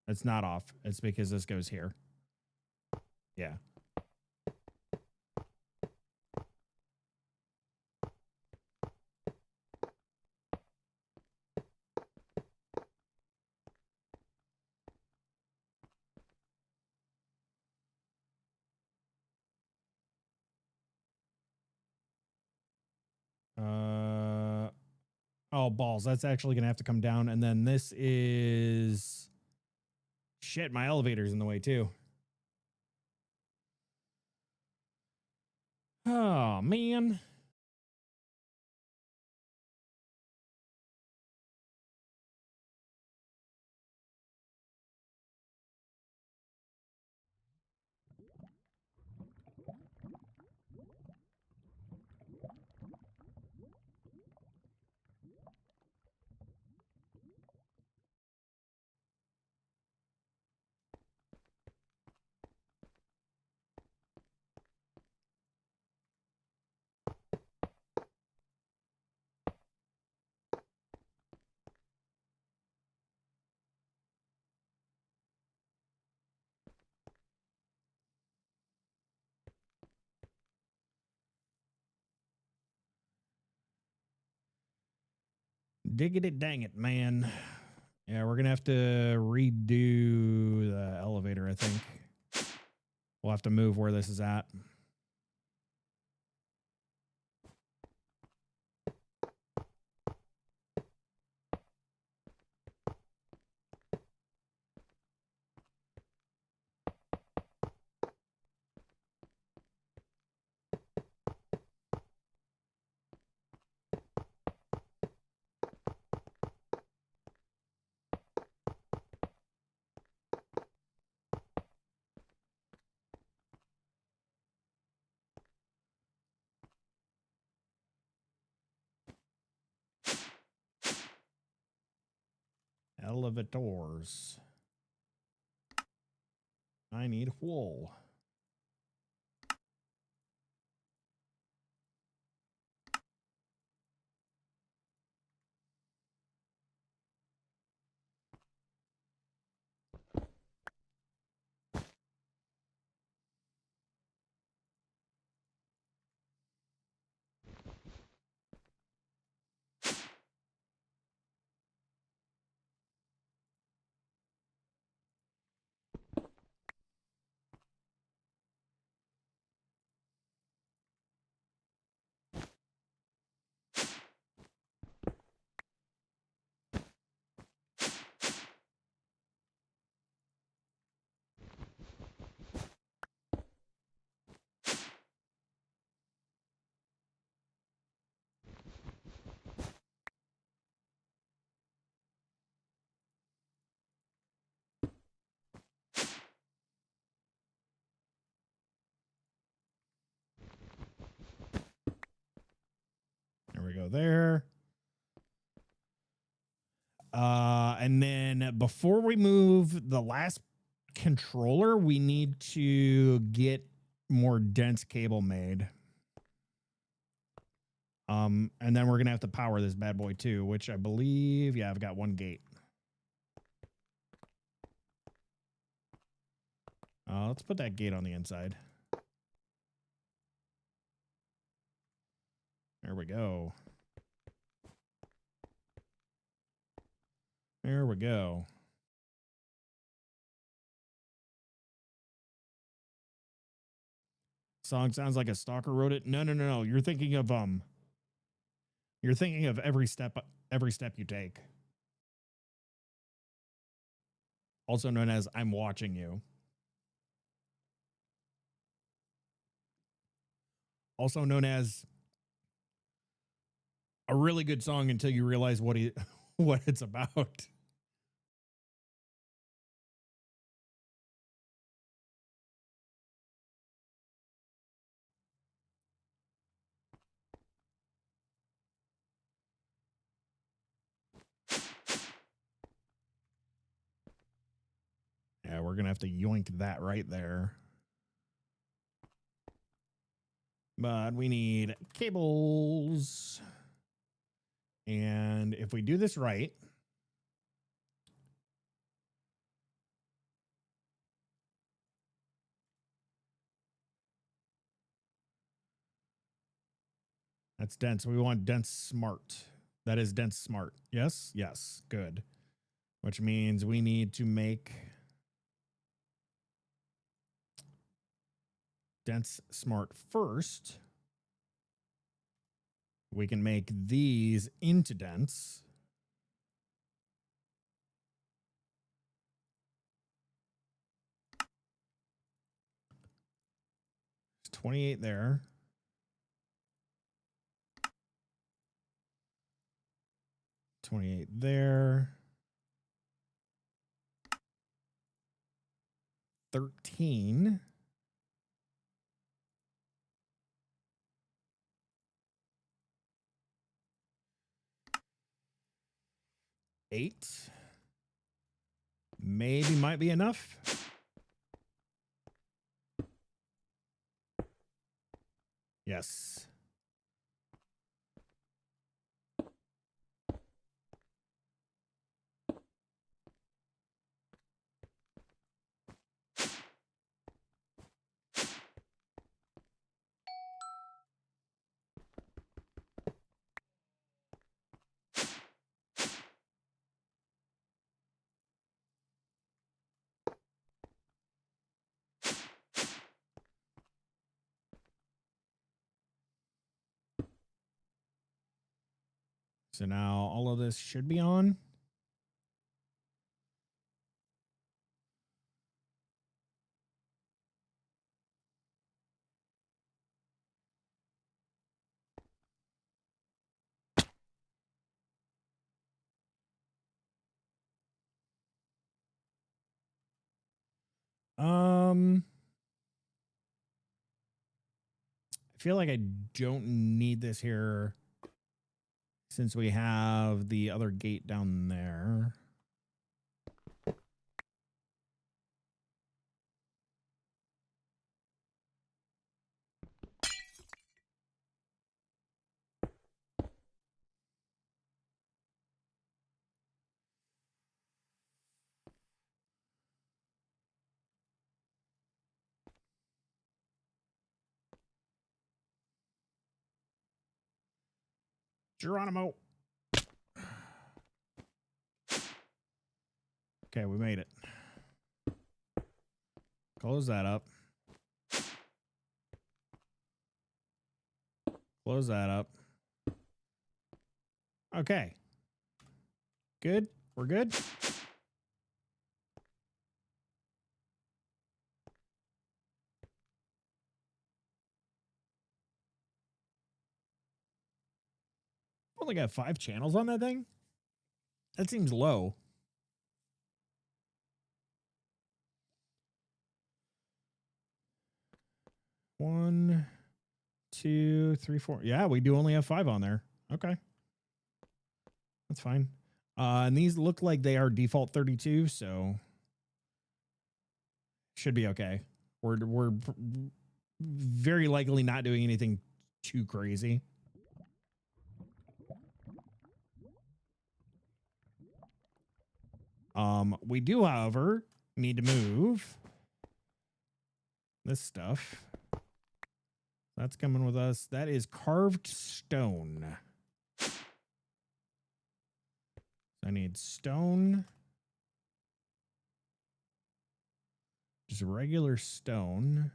S1: It's not off. It's because this goes here. Yeah. Oh, balls. That's actually going to have to come down. And then this is... Shit, my elevator's in the way, too. Oh, man. Diggity dang it, man. Yeah, we're going to have to redo the elevator, I think. We'll have to move where this is at. Elevators. I need wool. there. And then before we move the last controller, we need to get more dense cable made. And then we're gonna have to power this bad boy too, which I believe, yeah, I've got one gate. Let's put that gate on the inside. There we go. There we go. Song sounds like a stalker wrote it. No. You're thinking of every step you take. Also known as I'm watching you. Also known as a really good song until you realize what it's about. Yeah, we're gonna have to yoink that right there. But we need cables. And if we do this right, that's dense. We want dense smart. That is dense smart. Yes? Yes. Good. Which means we need to make dense smart first. We can make these into dense. There's 28 there. 28 there. 13. Eight. Maybe might be enough. Yes. So now all of this should be on. I feel like I don't need this here since we have the other gate down there. Geronimo. Okay, we made it. Close that up. Close that up. Okay. Good. We're good. Only got 5 channels on that thing? That seems low. One, two, three, four. Yeah, we do only have 5 on there. Okay. That's fine. And these look like they are default 32, so should be okay. We're very likely not doing anything too crazy. We do, however, need to move this stuff. That's coming with us. That is carved stone. I need stone. Just regular stone.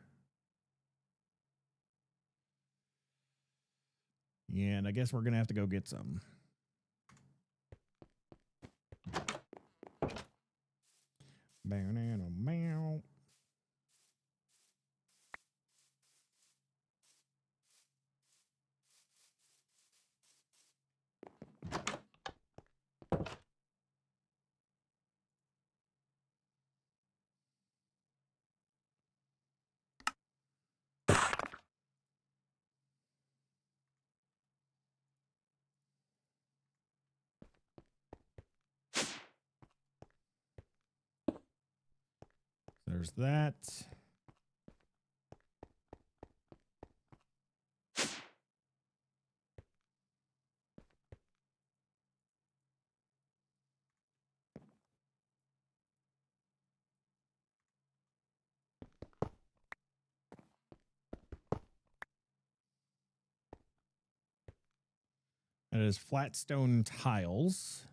S1: Yeah, and I guess we're going to have to go get some. There's that. It is flat stone tiles.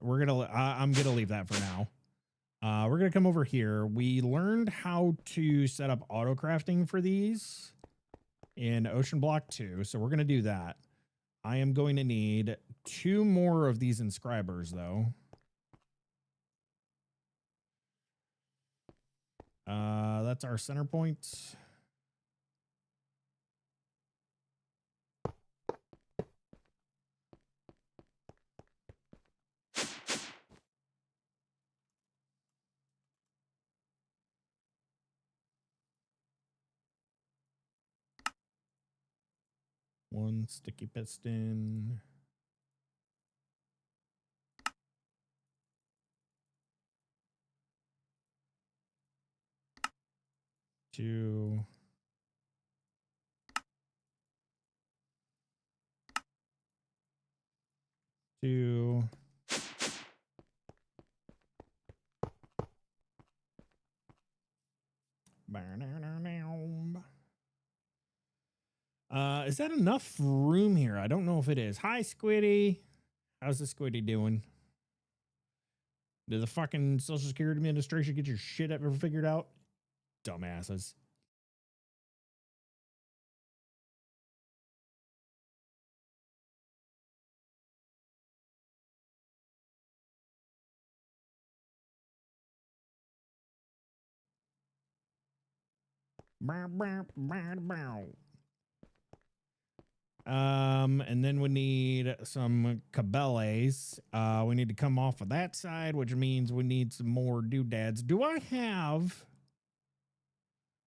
S1: I'm gonna leave that for now. We're gonna come over here. We learned how to set up autocrafting for these in Ocean Block 2, so we're gonna do that. I am going to need 2 more of these inscribers, though. That's our center point. One sticky piston. Two. Two. Is that enough room here? I don't know if it is. Hi, Squiddy. How's the Squiddy doing? Did the fucking Social Security Administration get your shit ever figured out? Dumbasses. And then we need some cabelles. We need to come off of that side, which means we need some more doodads. Do I have...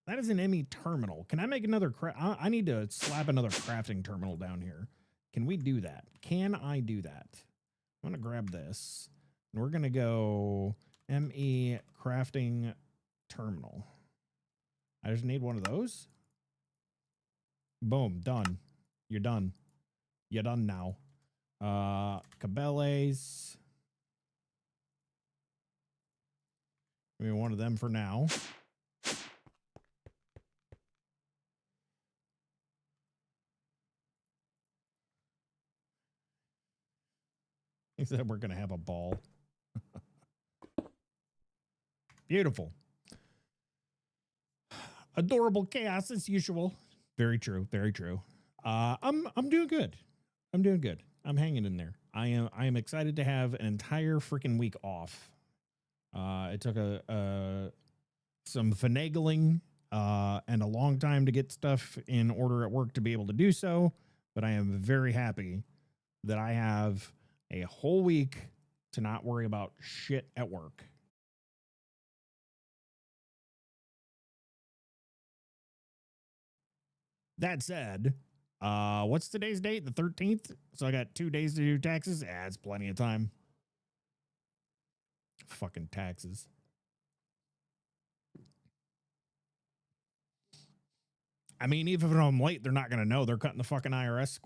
S1: That is an ME terminal. Can I make another... I need to slap another crafting terminal down here. Can we do that? Can I do that? I'm going to grab this. And we're going to go ME crafting terminal. I just need one of those. Boom. Done. You're done. You're done now. Cabelles. Give me one of them for now. He said we're going to have a ball. Beautiful. Adorable chaos as usual. Very true. Very true. I'm doing good. I'm doing good. I'm hanging in there. I am excited to have an entire freaking week off. It took some finagling and a long time to get stuff in order at work to be able to do so, but I am very happy that I have a whole week to not worry about shit at work. That said, What's today's date? The 13th. So I got 2 days to do taxes. Yeah, it's plenty of time. Fucking taxes. I mean, even if I'm late, they're not gonna know. They're cutting the fucking IRS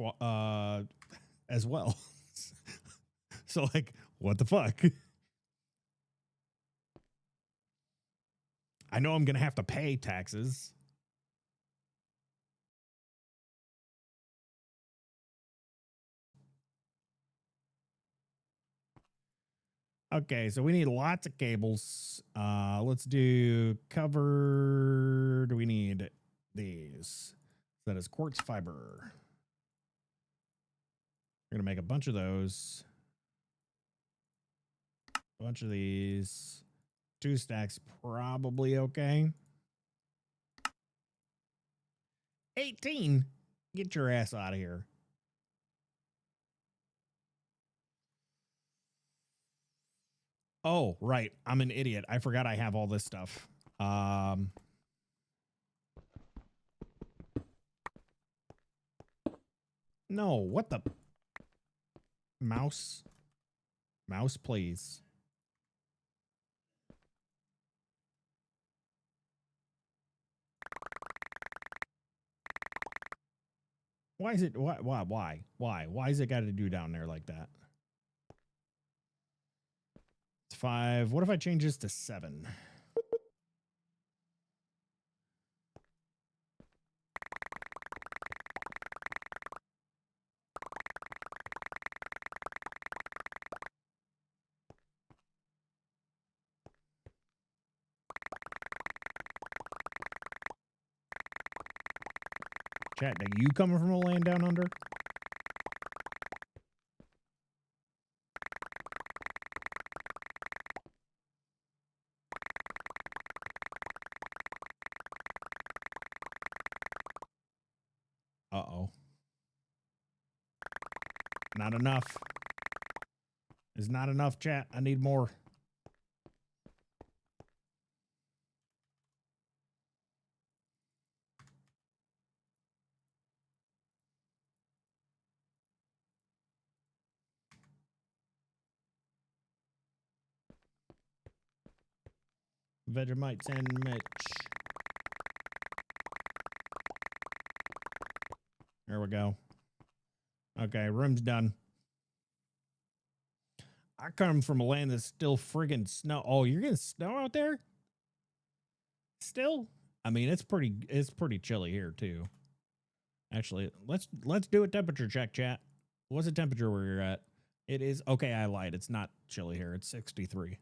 S1: as well. So like, what the fuck? I know I'm gonna have to pay taxes. Okay, so we need lots of cables. Let's do cover. Do we need these? That is quartz fiber. We're gonna make a bunch of those. A bunch of these. 2 stacks, probably okay. 18. Get your ass out of here. Oh, right. I'm an idiot. I forgot I have all this stuff. No, what the mouse? Mouse, please. Why is it why is it got to do down there like that? It's 5. What if I change this to 7? Chat, are you coming from a land down under? Uh-oh. Not enough. It's not enough, chat. I need more. Vegemite sandwich. There we go. Okay, room's done. I come from a land that's still friggin' snow. Oh, you're getting snow out there? Still? I mean, it's pretty chilly here too. Actually, let's do a temperature check, chat. What's the temperature where you're at? It is okay, I lied. It's not chilly here. It's 63.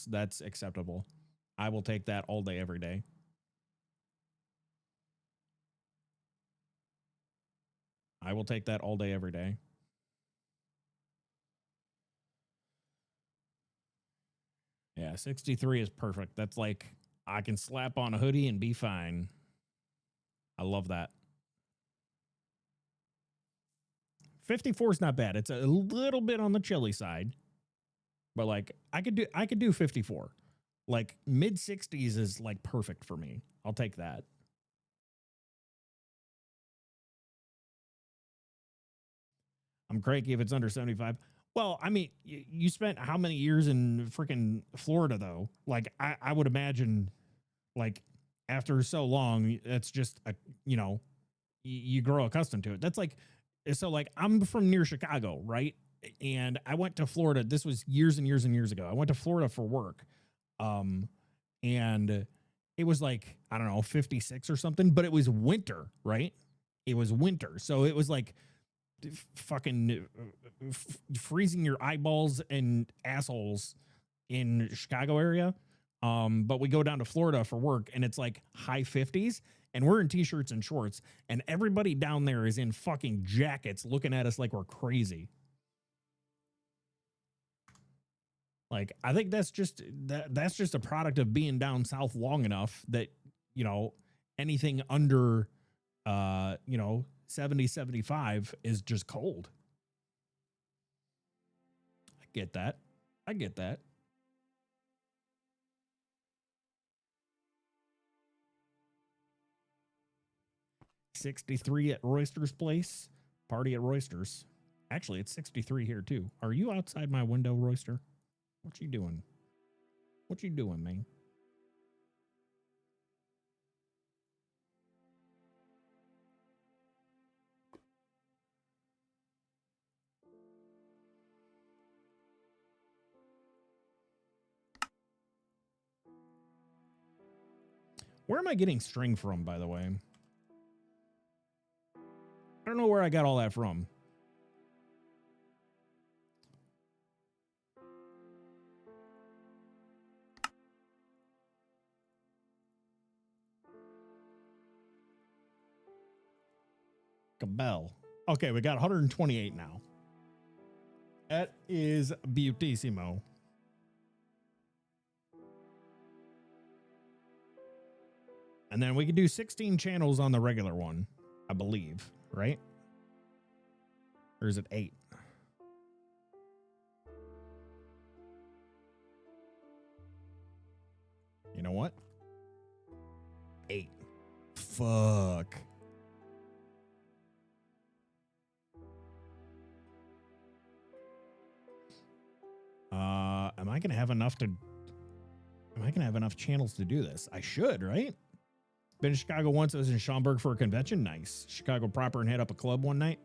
S1: That's acceptable. I will take that all day, every day. I will take that all day, every day. Yeah, 63 is perfect. That's like I can slap on a hoodie and be fine. I love that. 54 is not bad. It's a little bit on the chilly side. But like I could do 54. Like mid 60s is like perfect for me. I'll take that. I'm cranky if it's under 75. Well, I mean, you spent how many years in freaking Florida though? Like I would imagine like after so long, it's just a, you know, you grow accustomed to it. That's like, so like I'm from near Chicago, right? And I went to Florida. This was years and years and years ago. I went to Florida for work. And it was like, I don't know, 56 or something, but it was winter, right? It was winter. So it was like fucking freezing your eyeballs and assholes in Chicago area. But we go down to Florida for work and it's like high 50s and we're in t-shirts and shorts and everybody down there is in fucking jackets looking at us like we're crazy. Like, I think that's just a product of being down south long enough that, you know, anything under, 70, 75 is just cold. I get that. I get that. 63 at Royster's place. Party at Royster's. Actually, it's 63 here too. Are you outside my window, Royster? What you doing? What you doing, man? Where am I getting string from, by the way? I don't know where I got all that from. Cabell. Okay, we got 128 now. That is beautissimo. And then we could do 16 channels on the regular one, I believe, right? Or is it 8? You know what? 8. Fuck. Am I gonna have enough channels to do this? I should, right? Been to Chicago once. I was in Schaumburg for a convention. Nice. Chicago proper and hit up a club one night.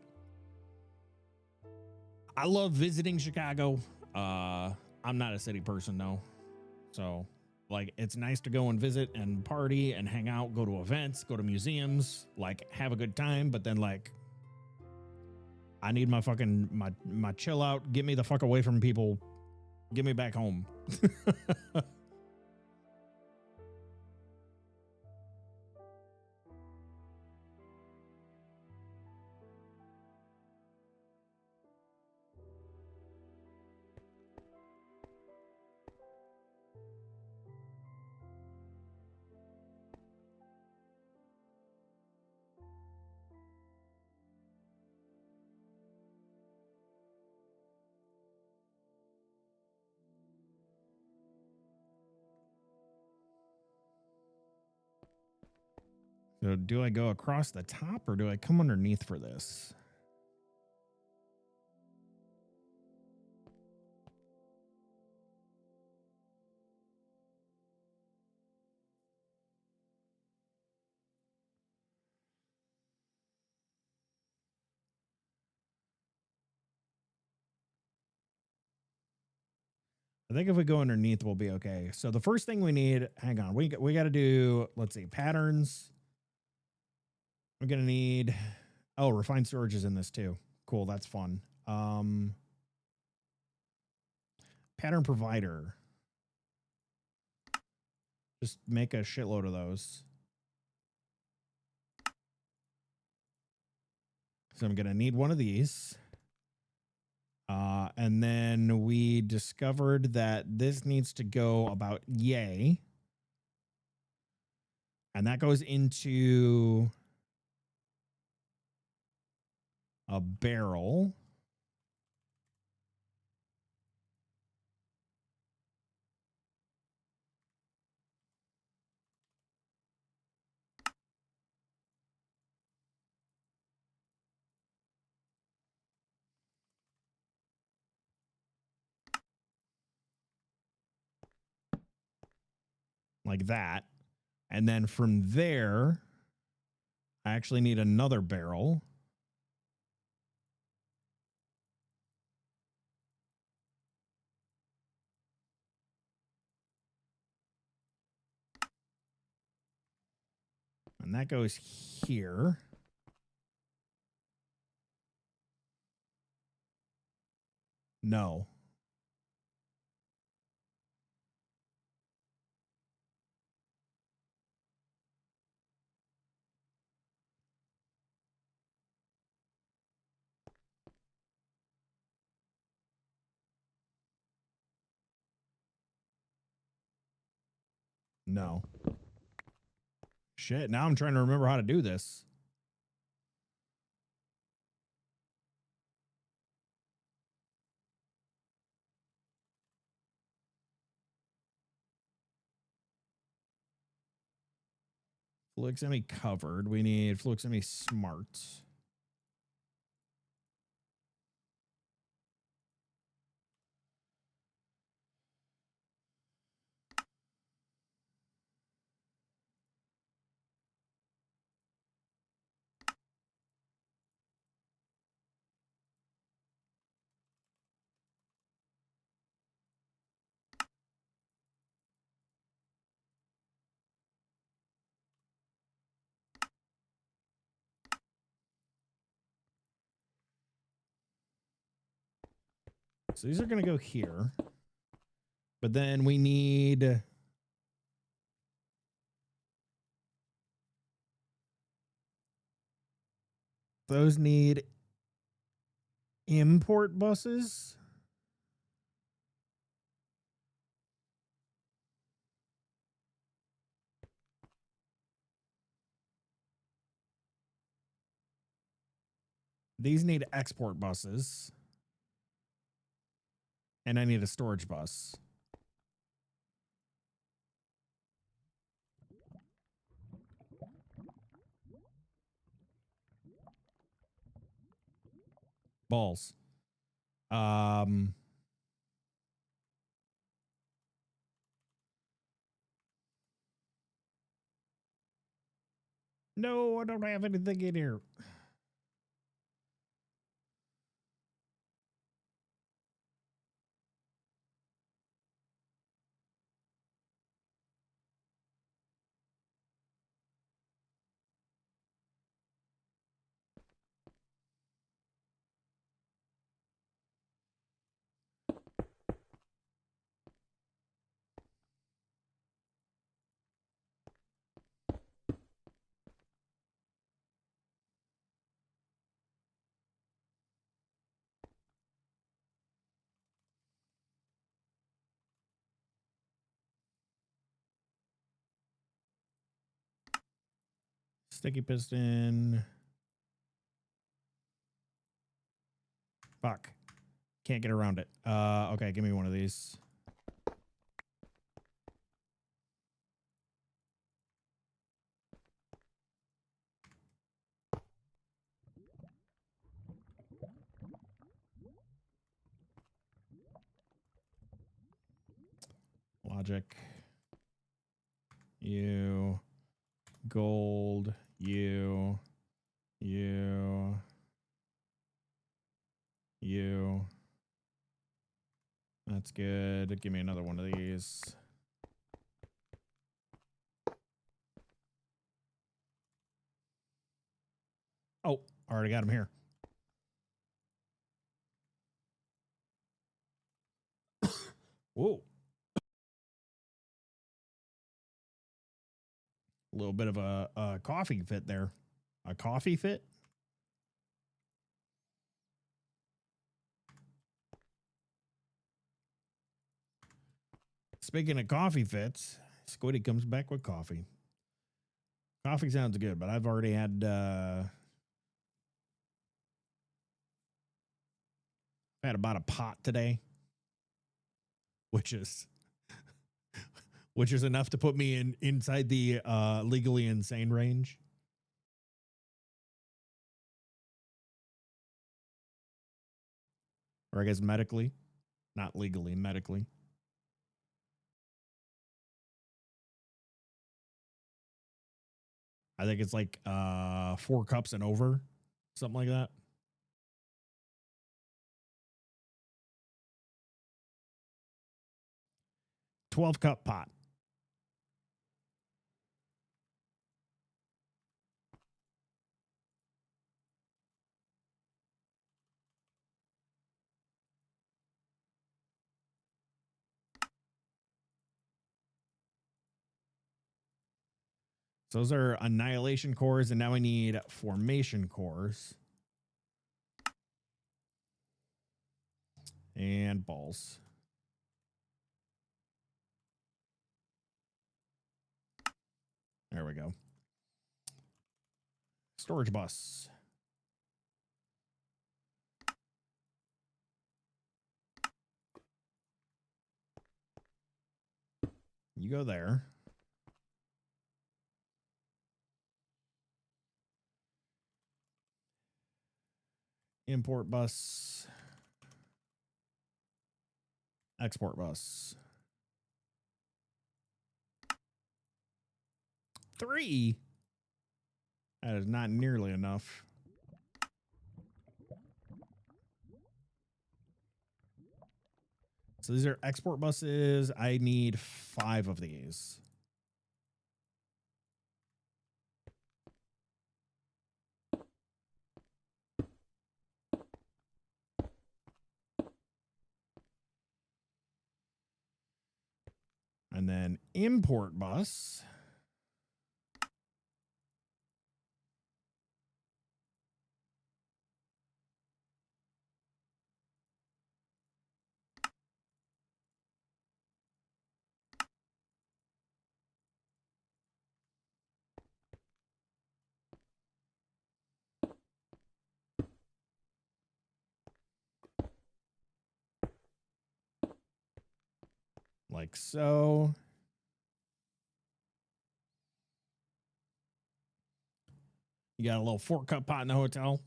S1: I love visiting Chicago. I'm not a city person though. So like it's nice to go and visit and party and hang out, go to events, go to museums, like have a good time. But then like I need my fucking my chill out. Get me the fuck away from people. Get me back home. So do I go across the top or do I come underneath for this? I think if we go underneath, we'll be okay. So the first thing we need, hang on, we got to do, let's see, patterns. We're going to need, oh, refined storage is in this too. Cool. That's fun. Pattern provider. Just make a shitload of those. So I'm going to need one of these. And then we discovered that this needs to go about yay. And that goes into a barrel. Like that. And then from there, I actually need another barrel. And that goes here. No. No. Shit, now I'm trying to remember how to do this. Fluid semi covered. We need fluid semi smart. So these are going to go here. But then we need those need import buses. These need export buses. And I need a storage bus. Balls. No, I don't have anything in here. Sticky piston. Fuck. Can't get around it. Okay, give me one of these. Logic. You. Gold. You. You. You. That's good. Give me another one of these. Oh, already got him here. Whoa. A little bit of a coffee fit there. A coffee fit? Speaking of coffee fits, Squiddy comes back with coffee. Coffee sounds good, but I've already had about a pot today, which is enough to put me inside the legally insane range. Or I guess medically, not legally, medically. I think it's like 4 cups and over, something like that. $12-cup pot. So those are annihilation cores, and now we need formation cores. And balls. There we go. Storage bus. You go there. Import bus. Export bus. 3. That is not nearly enough. So these are export buses. I need 5 of these. And then import bus. Like so. You got a little 4-cup pot in the hotel.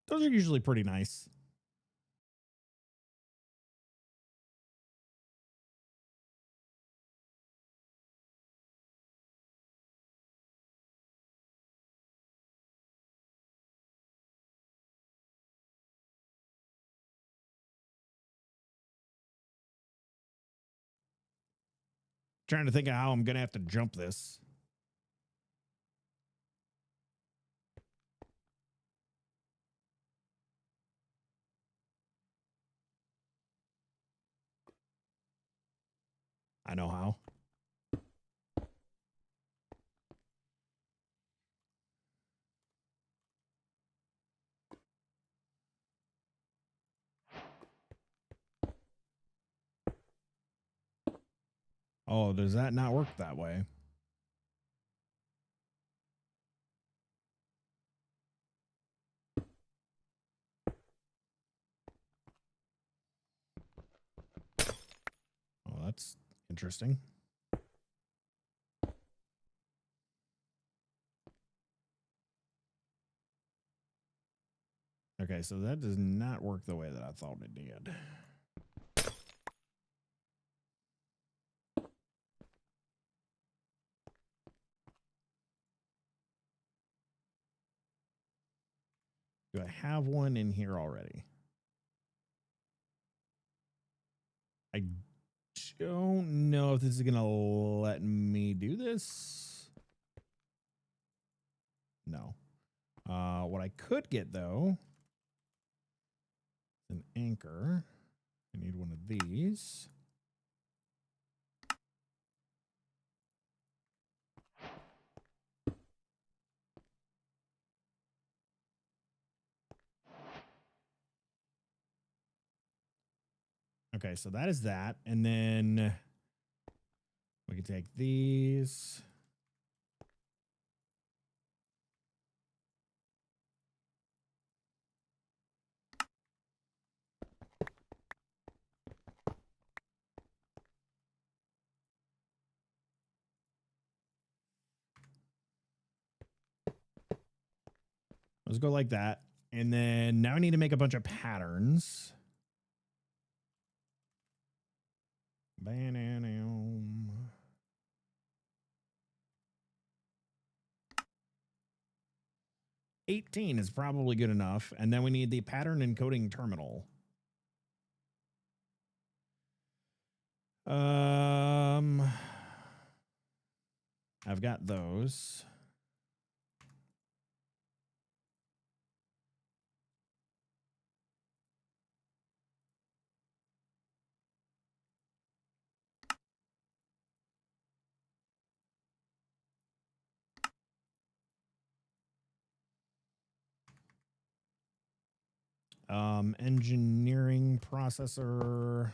S1: Those are usually pretty nice. Trying to think of how I'm going to have to jump this. I know how. Oh, does that not work that way? Oh, that's interesting. Okay, so that does not work the way that I thought it did. Do I have one in here already? I don't know if this is going to let me do this. No. What I could get, though, is an anchor. I need one of these. Okay, so that is that. And then we can take these. Let's go like that. And then now I need to make a bunch of patterns. Banana. 18 is probably good enough. And then we need the pattern encoding terminal. I've got those. Engineering processor.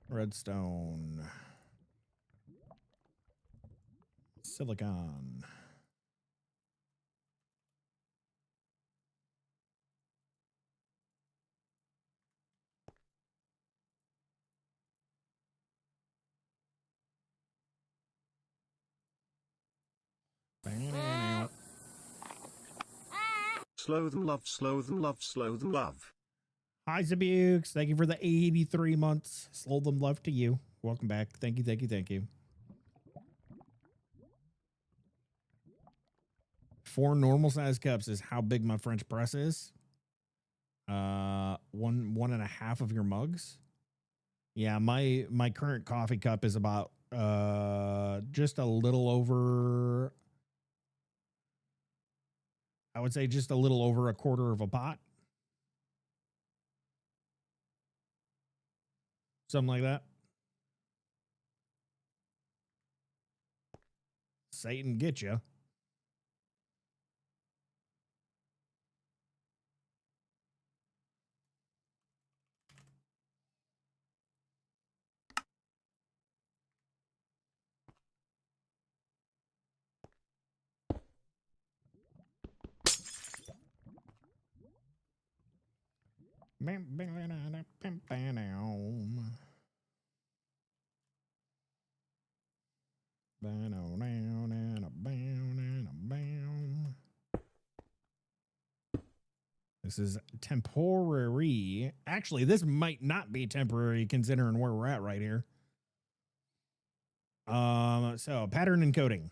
S1: Redstone. Silicon.
S2: Slow them love, slow them love, slow them love.
S1: Hi, Zabukes. Thank you for the 83 months. Slow them love to you. Welcome back. Thank you, thank you, thank you. 4 normal size cups is how big my French press is. 1.5 of your mugs. Yeah, my current coffee cup is about just a little over, I would say just a little over a quarter of a pot. Something like that. Satan get you. This is temporary. Actually, this might not be temporary considering where we're at right here. So pattern encoding.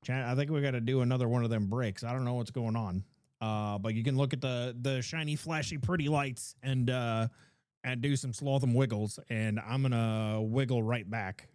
S1: Chat, I think we got to do another one of them breaks. I don't know what's going on. But you can look at the shiny, flashy, pretty lights and do some sloth and wiggles, and I'm gonna wiggle right back.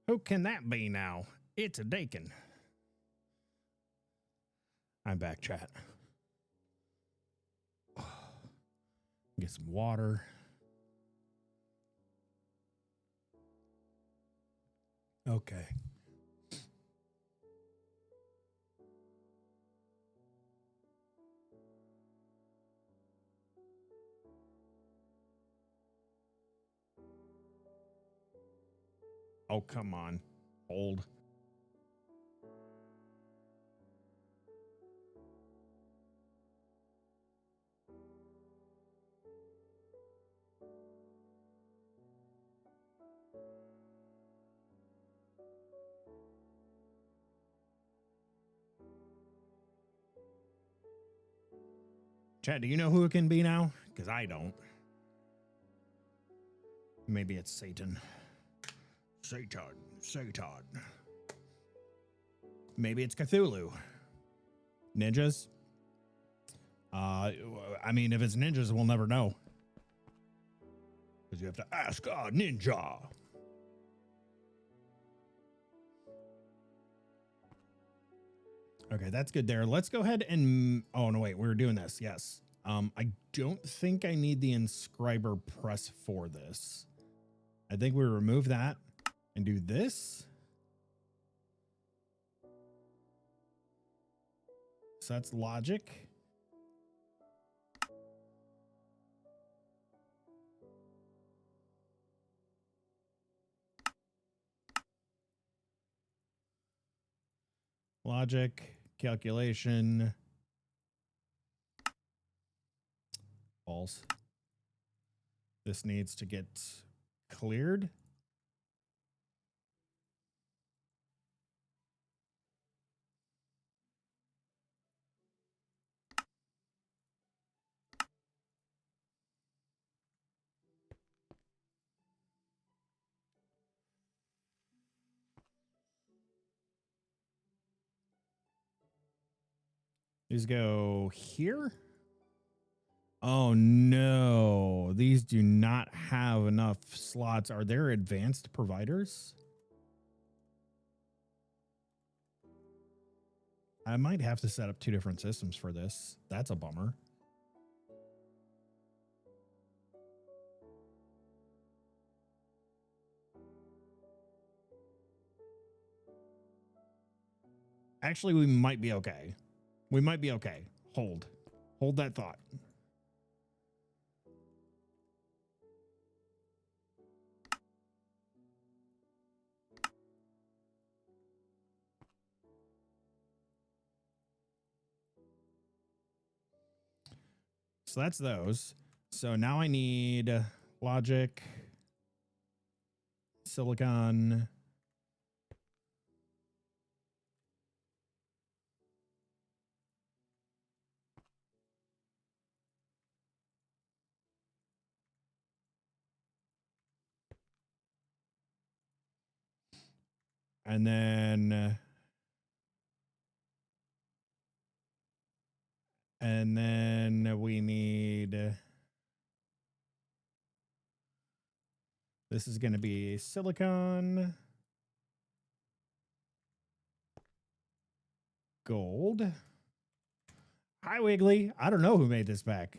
S1: Who can that be now? It's a Dakin. I'm back, chat. Get some water. Okay. Oh, come on. Hold. Chat, do you know who it can be now? Because I don't. Maybe it's Satan. Satan. Maybe it's Cthulhu. Ninjas? I mean, if it's ninjas, we'll never know. Because you have to ask a ninja. Okay, that's good there. Let's go ahead and... Oh, no, wait. We were doing this. Yes. I don't think I need the inscriber press for this. I think we remove that and do this. So that's logic. Logic, calculation. False. This needs to get cleared. These go here. Oh no, these do not have enough slots. Are there advanced providers? I might have to set up 2 different systems for this. That's a bummer. Actually, we might be okay. We might be okay. Hold that thought. So that's those. So now I need logic, silicon, and then we need, this is going to be silicon, gold. Hi, Wiggly. I don't know who made this pack.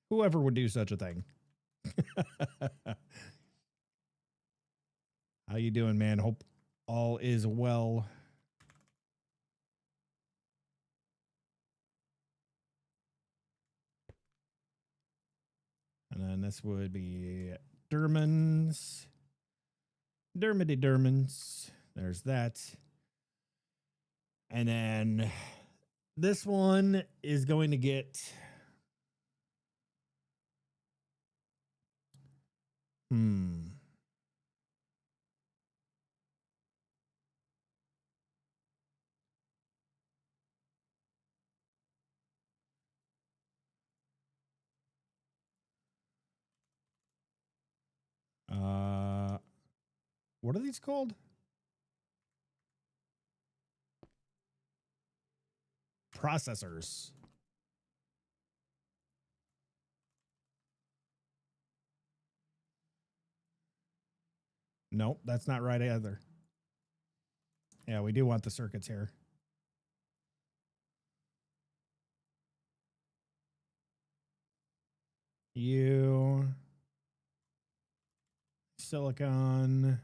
S1: Whoever would do such a thing. How you doing, man? Hope all is well. And then this would be Dermans. Dermans. There's that. And then this one is going to get... What are these called? Processors. Nope, that's not right either. Yeah, we do want the circuits here. You silicon,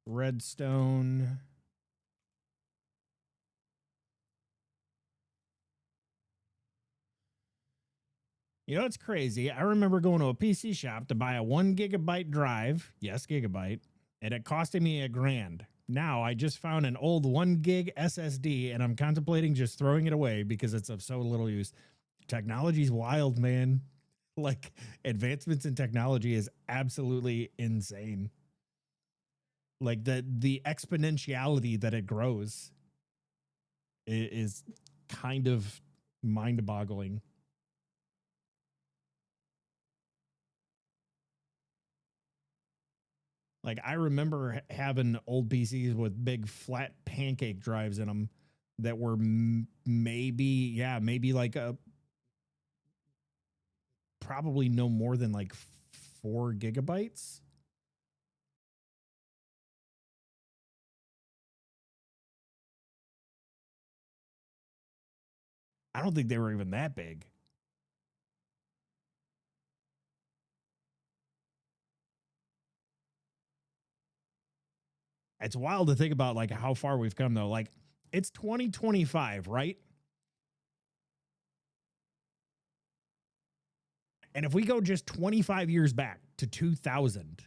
S1: redstone. You know, it's crazy. I remember going to a PC shop to buy a 1 GB drive. Yes, gigabyte. And it costed me $1,000. Now I just found an old 1 gig SSD and I'm contemplating just throwing it away because it's of so little use. Technology's wild, man. Like advancements in technology is absolutely insane. Like the exponentiality that it grows is kind of mind-boggling. Like I remember having old PCs with big flat pancake drives in them that were maybe like a probably no more than like 4 GB. I don't think they were even that big. It's wild to think about like how far we've come though. Like it's 2025, right? And if we go just 25 years back to 2000,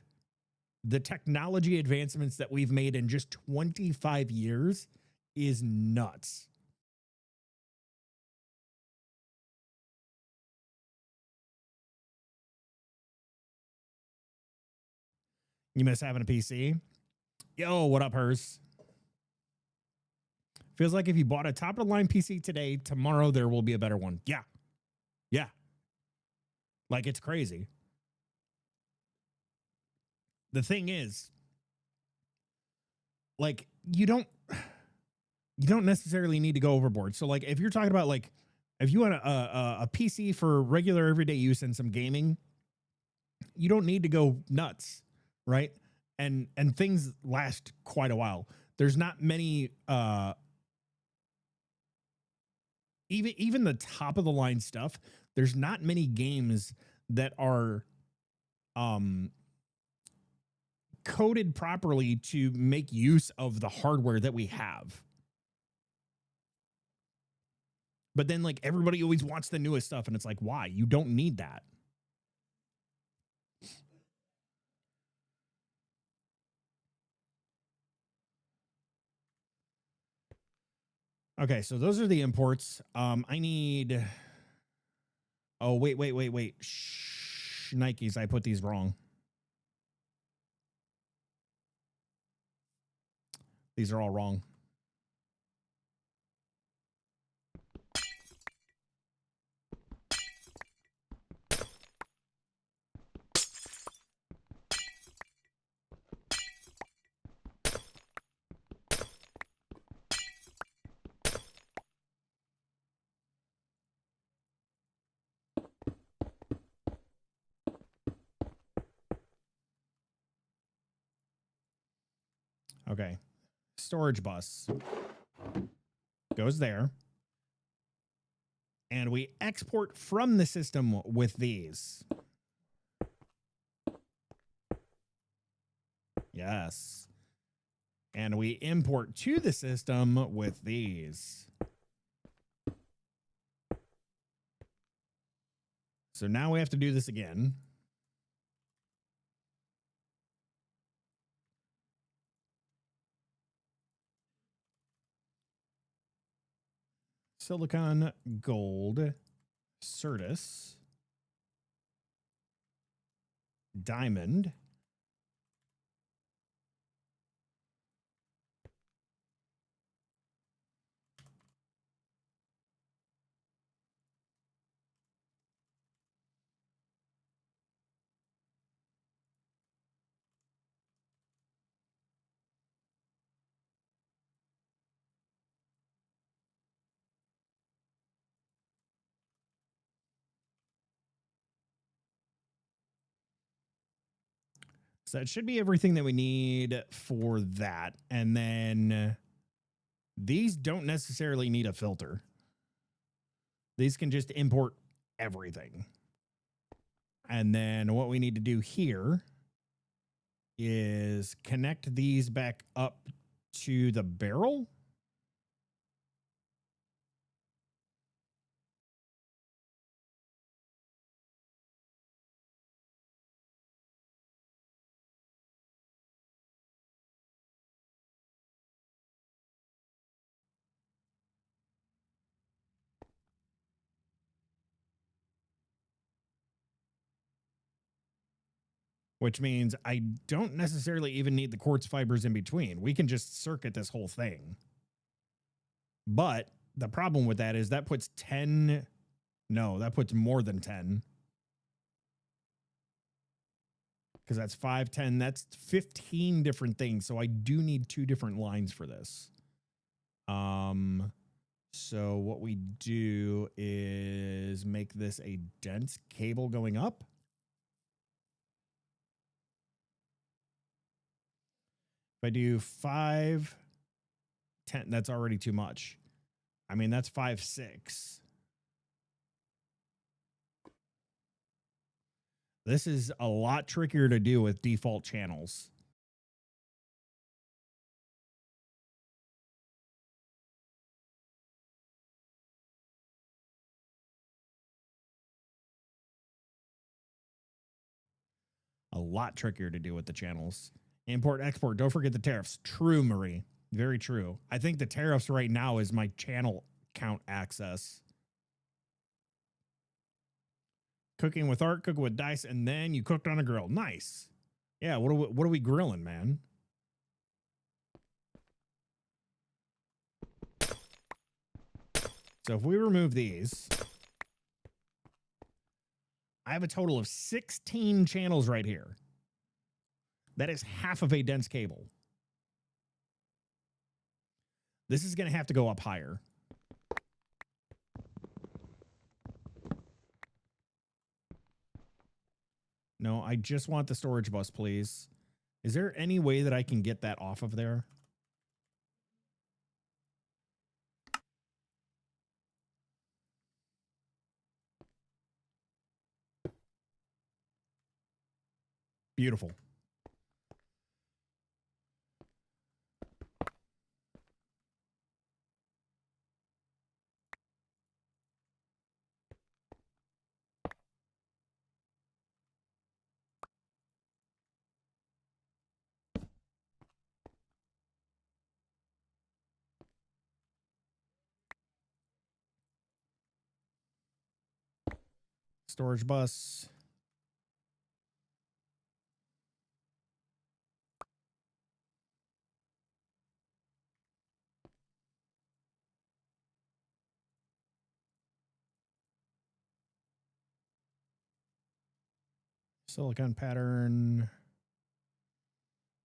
S1: the technology advancements that we've made in just 25 years is nuts. You miss having a PC? Yo, what up, Hers? Feels like if you bought a top of the line PC today, tomorrow there will be a better one. Yeah. Yeah. Like it's crazy. The thing is, like, you don't necessarily need to go overboard. So, like, if you're talking about like if you want a PC for regular everyday use and some gaming, you don't need to go nuts, right? And things last quite a while. There's not many even the top of the line stuff, there's not many games that are um coded properly to make use of the hardware that we have. But then like everybody always wants the newest stuff and it's like why? You don't need that. Okay, so those are the imports. I need Oh, wait. Shh, Nikes, I put these wrong. These are all wrong. Okay. Storage bus goes there. And we export from the system with these. Yes. And we import to the system with these. So now we have to do this again. Silicon, gold, Certus, diamond, So that should be everything that we need for that. And then these don't necessarily need a filter. These can just import everything. And then what we need to do here is connect these back up to the barrel. Which means I don't necessarily even need the quartz fibers in between. We can just circuit this whole thing. But the problem with that is that puts 10. No, that puts more than 10. Because that's 5, 10. That's 15 different things. So I do need 2 different lines for this. So what we do is make this a dense cable going up. If I do 5, 10, that's already too much. I mean, that's 5, 6. This is a lot trickier to do with default channels. A lot trickier to do with the channels. Import, export. Don't forget the tariffs. True, Marie. Very true. I think the tariffs right now is my channel count access. Cooking with art, cooking with dice, and then you cooked on a grill. Nice. Yeah, what are we grilling, man? So if we remove these, I have a total of 16 channels right here. That is half of a dense cable. This is going to have to go up higher. No, I just want the storage bus, please. Is there any way that I can get that off of there? Beautiful. Storage bus. Silicon pattern.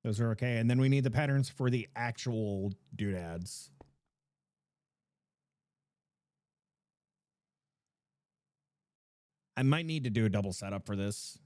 S1: Those are okay. And then we need the patterns for the actual doodads. I might need to do a double setup for this.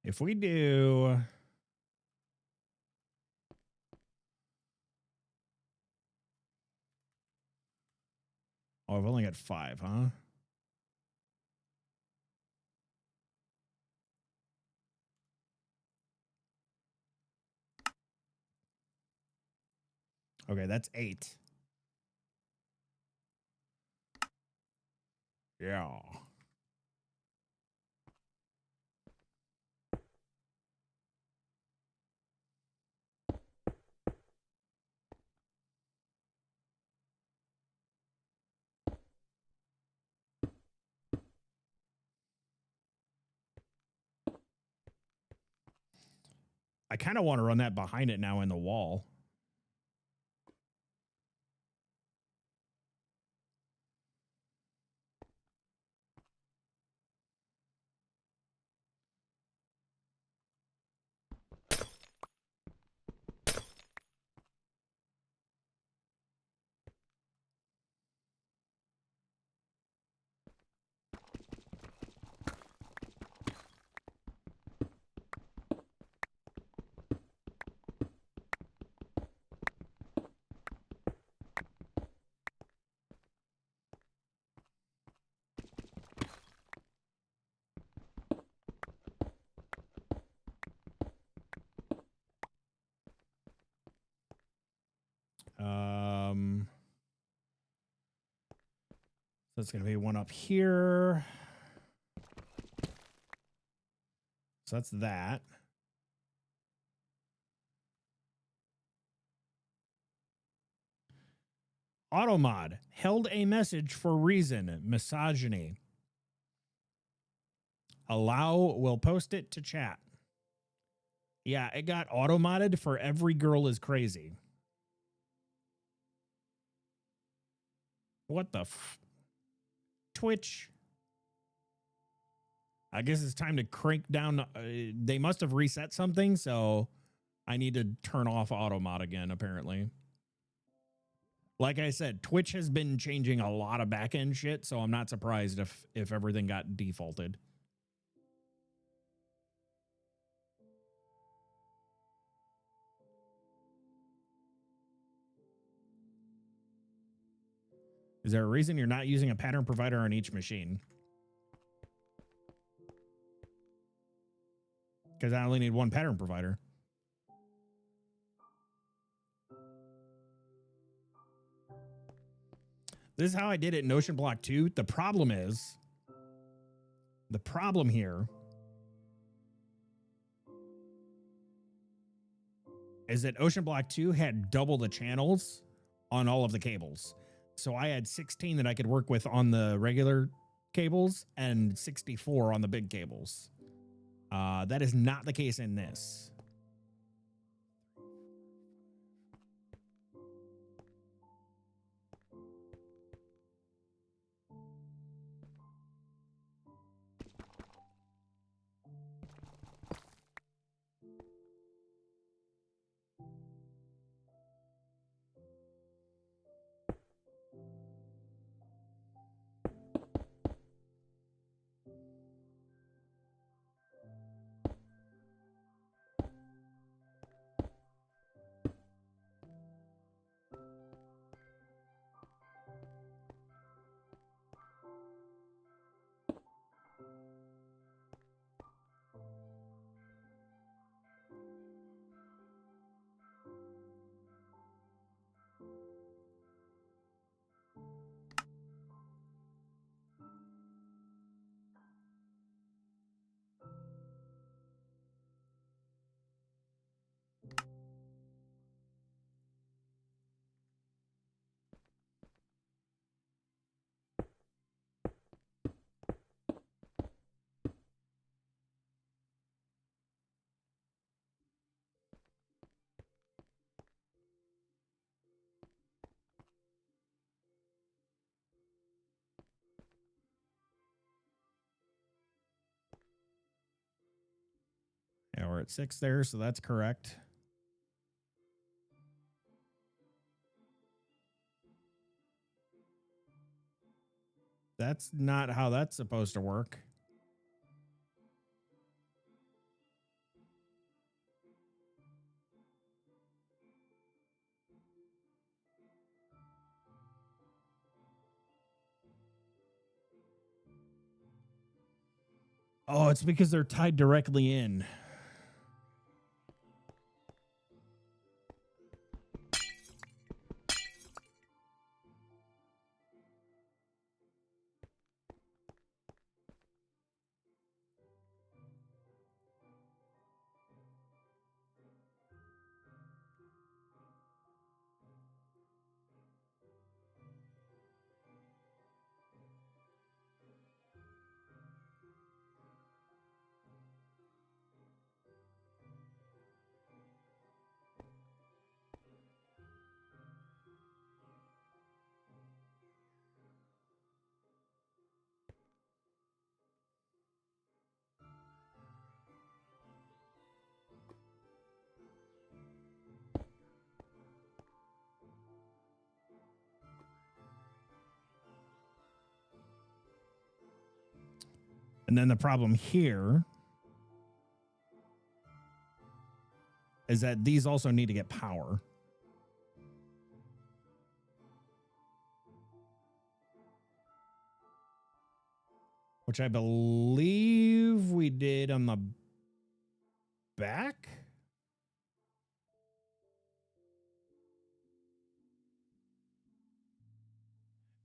S1: If we do... Oh, I've only got 5, huh? Okay, that's 8. Yeah. I kind of want to run that behind it now in the wall. So it's going to be one up here. So that's that. Automod held a message for reason, misogyny. Allow will post it to chat. Yeah, it got auto-modded for every girl is crazy. What the Twitch? I guess it's time to crank down. They must have reset something, so I need to turn off auto-mod again, apparently. Like I said, Twitch has been changing a lot of back-end shit, so I'm not surprised if everything got defaulted. Is there a reason you're not using a pattern provider on each machine? Because I only need one pattern provider. This is how I did it in Ocean Block 2. The problem here is that Ocean Block 2 had double the channels on all of the cables. So I had 16 that I could work with on the regular cables and 64 on the big cables. That is not the case in this. Yeah, we're at 6 there, so that's correct. That's not how that's supposed to work. Oh, it's because they're tied directly in. And then the problem here is that these also need to get power. Which I believe we did on the back.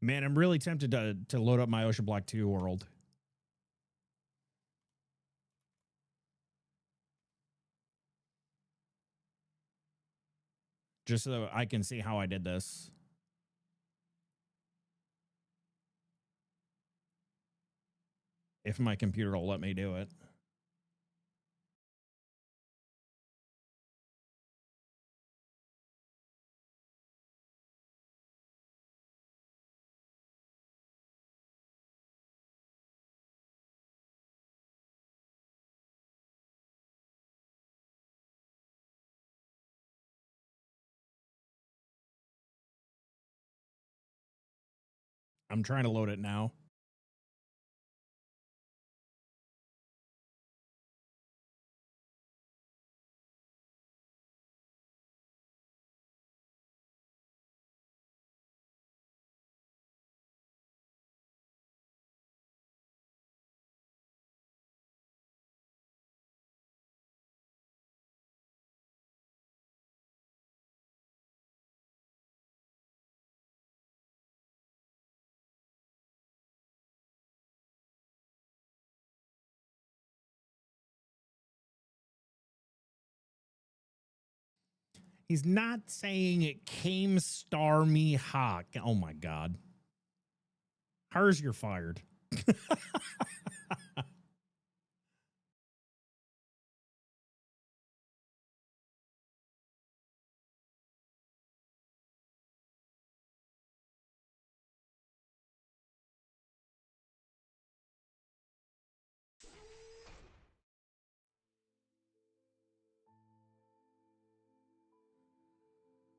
S1: Man, I'm really tempted to load up my Ocean Block 2 world. Just so I can see how I did this. If my computer will let me do it. I'm trying to load it now. He's not saying it came star me hawk. Oh my God. Hers, you're fired.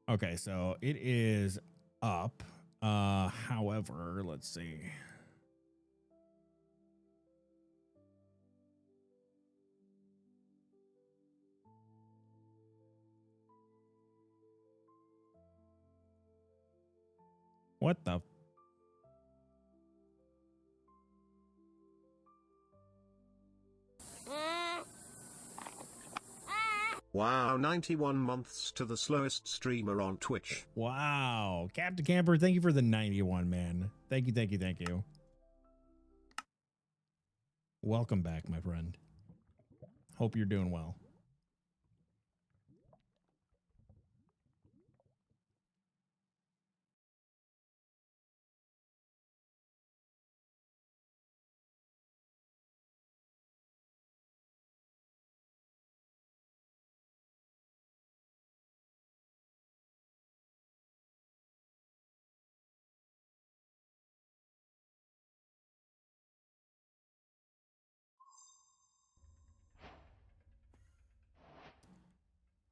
S1: Okay, so it is up. However, let's see. What the?
S2: Wow, 91 months to the slowest streamer on Twitch.
S1: Wow. Captain Camper, thank you for the 91, man. Thank you, thank you, thank you. Welcome back, my friend. Hope you're doing well.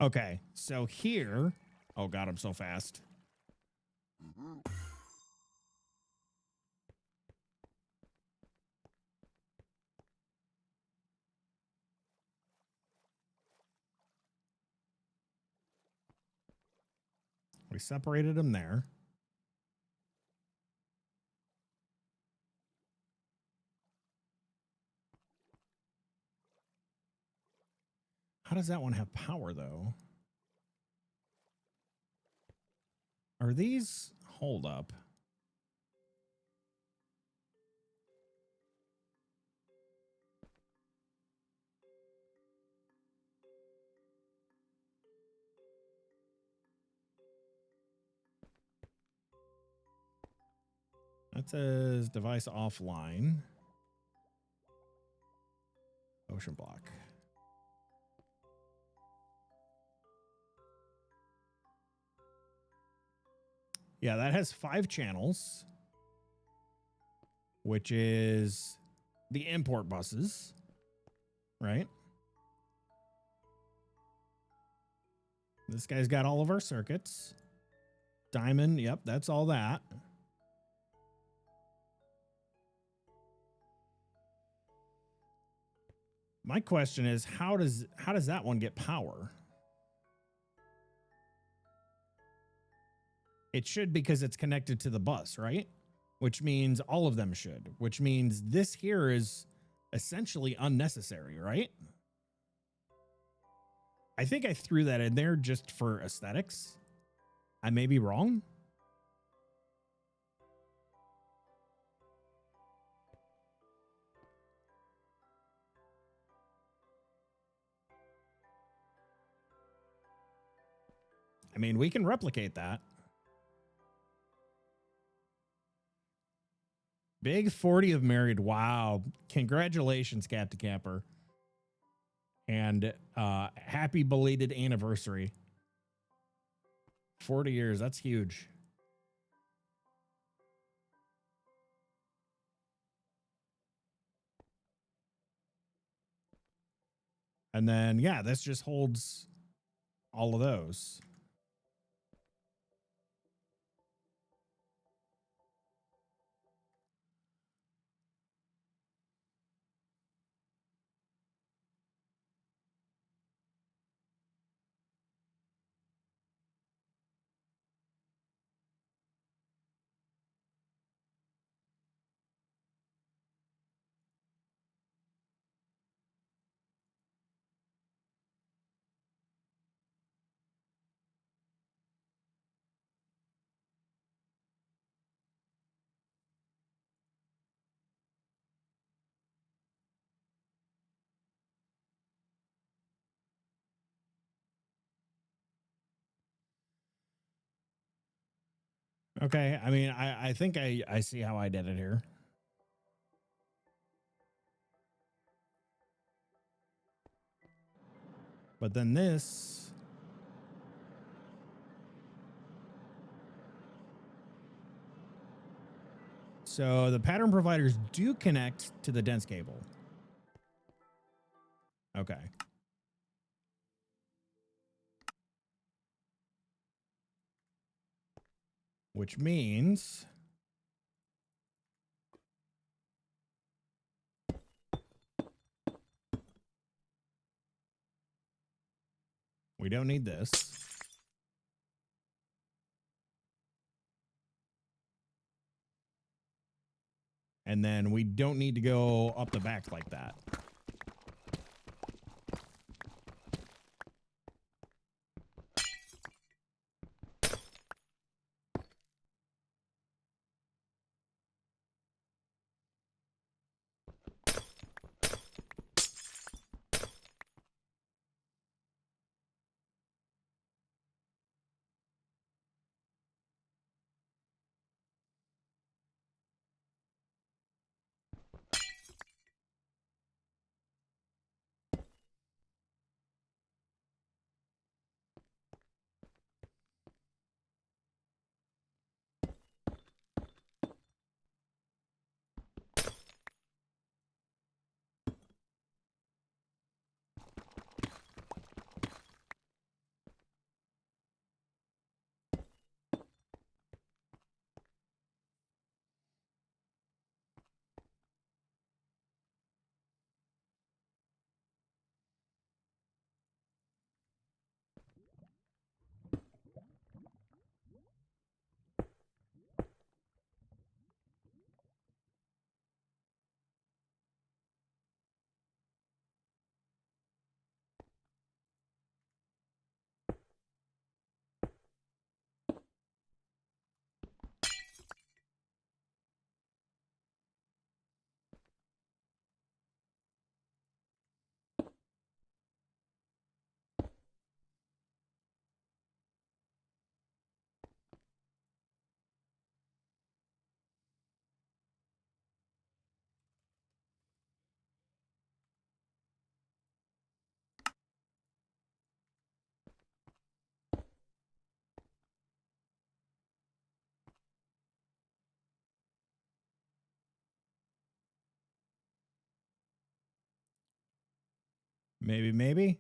S1: Okay, so here, oh God, I'm so fast. We separated them there. How does that one have power though? Are these, hold up. That says device offline. Ocean block. Yeah, that has 5 channels, which is the import buses, right? This guy's got all of our circuits. Diamond, yep, that's all that. My question is, how does that one get power? It should, because it's connected to the bus, right? Which means all of them should, which means this here is essentially unnecessary, right? I think I threw that in there just for aesthetics. I may be wrong. I mean, we can replicate that. Big 40 of married. Wow. Congratulations, Captain Camper. And happy belated anniversary. 40 years. That's huge. And then, yeah, this just holds all of those. Okay. I mean, I think I see how I did it here. But then this. So the pattern providers do connect to the dense cable. Okay. Which means we don't need this. And then we don't need to go up the back like that. Maybe.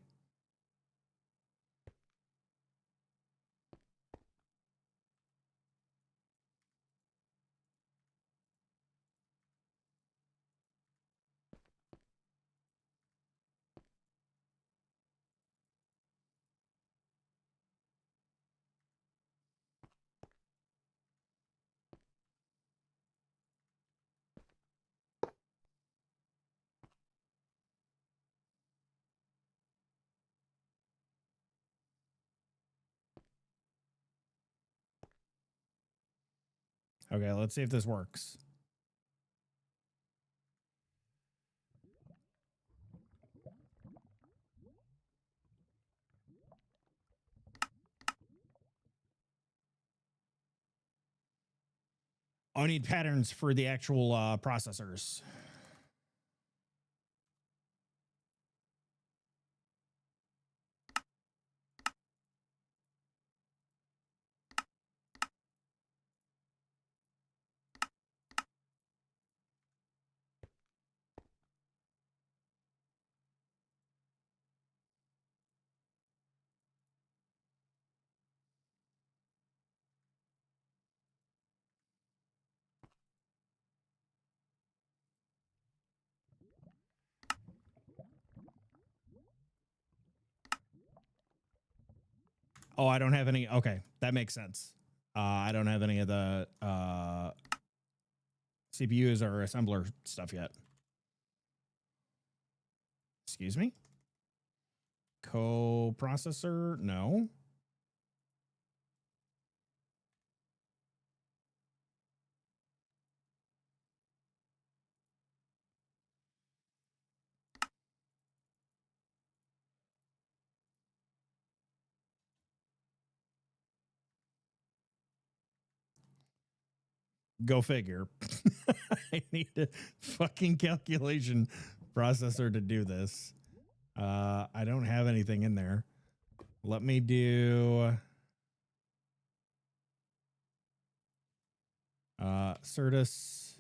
S1: Okay, let's see if this works. I need patterns for the actual processors. Oh, I don't have any. Okay, that makes sense. I don't have any of the CPUs or assembler stuff yet. Excuse me? Co-processor? No. Go figure. I need a fucking calculation processor to do this. I don't have anything in there. Let me do Certus.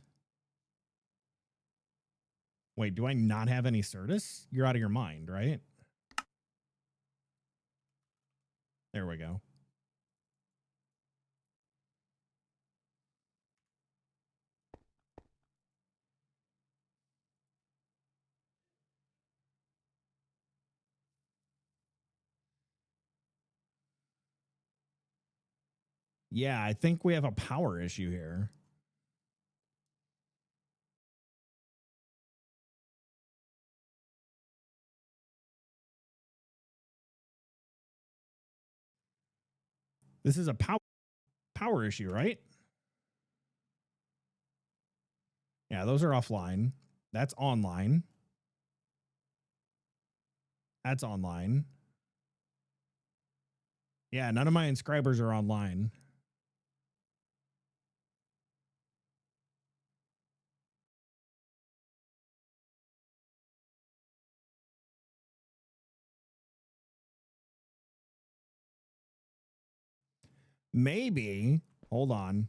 S1: Wait, do I not have any Certus? You're out of your mind, right? There we go. Yeah, I think we have a power issue here. This is a power issue, right? Yeah, those are offline. That's online. That's online. Yeah, none of my inscribers are online. Maybe. Hold on.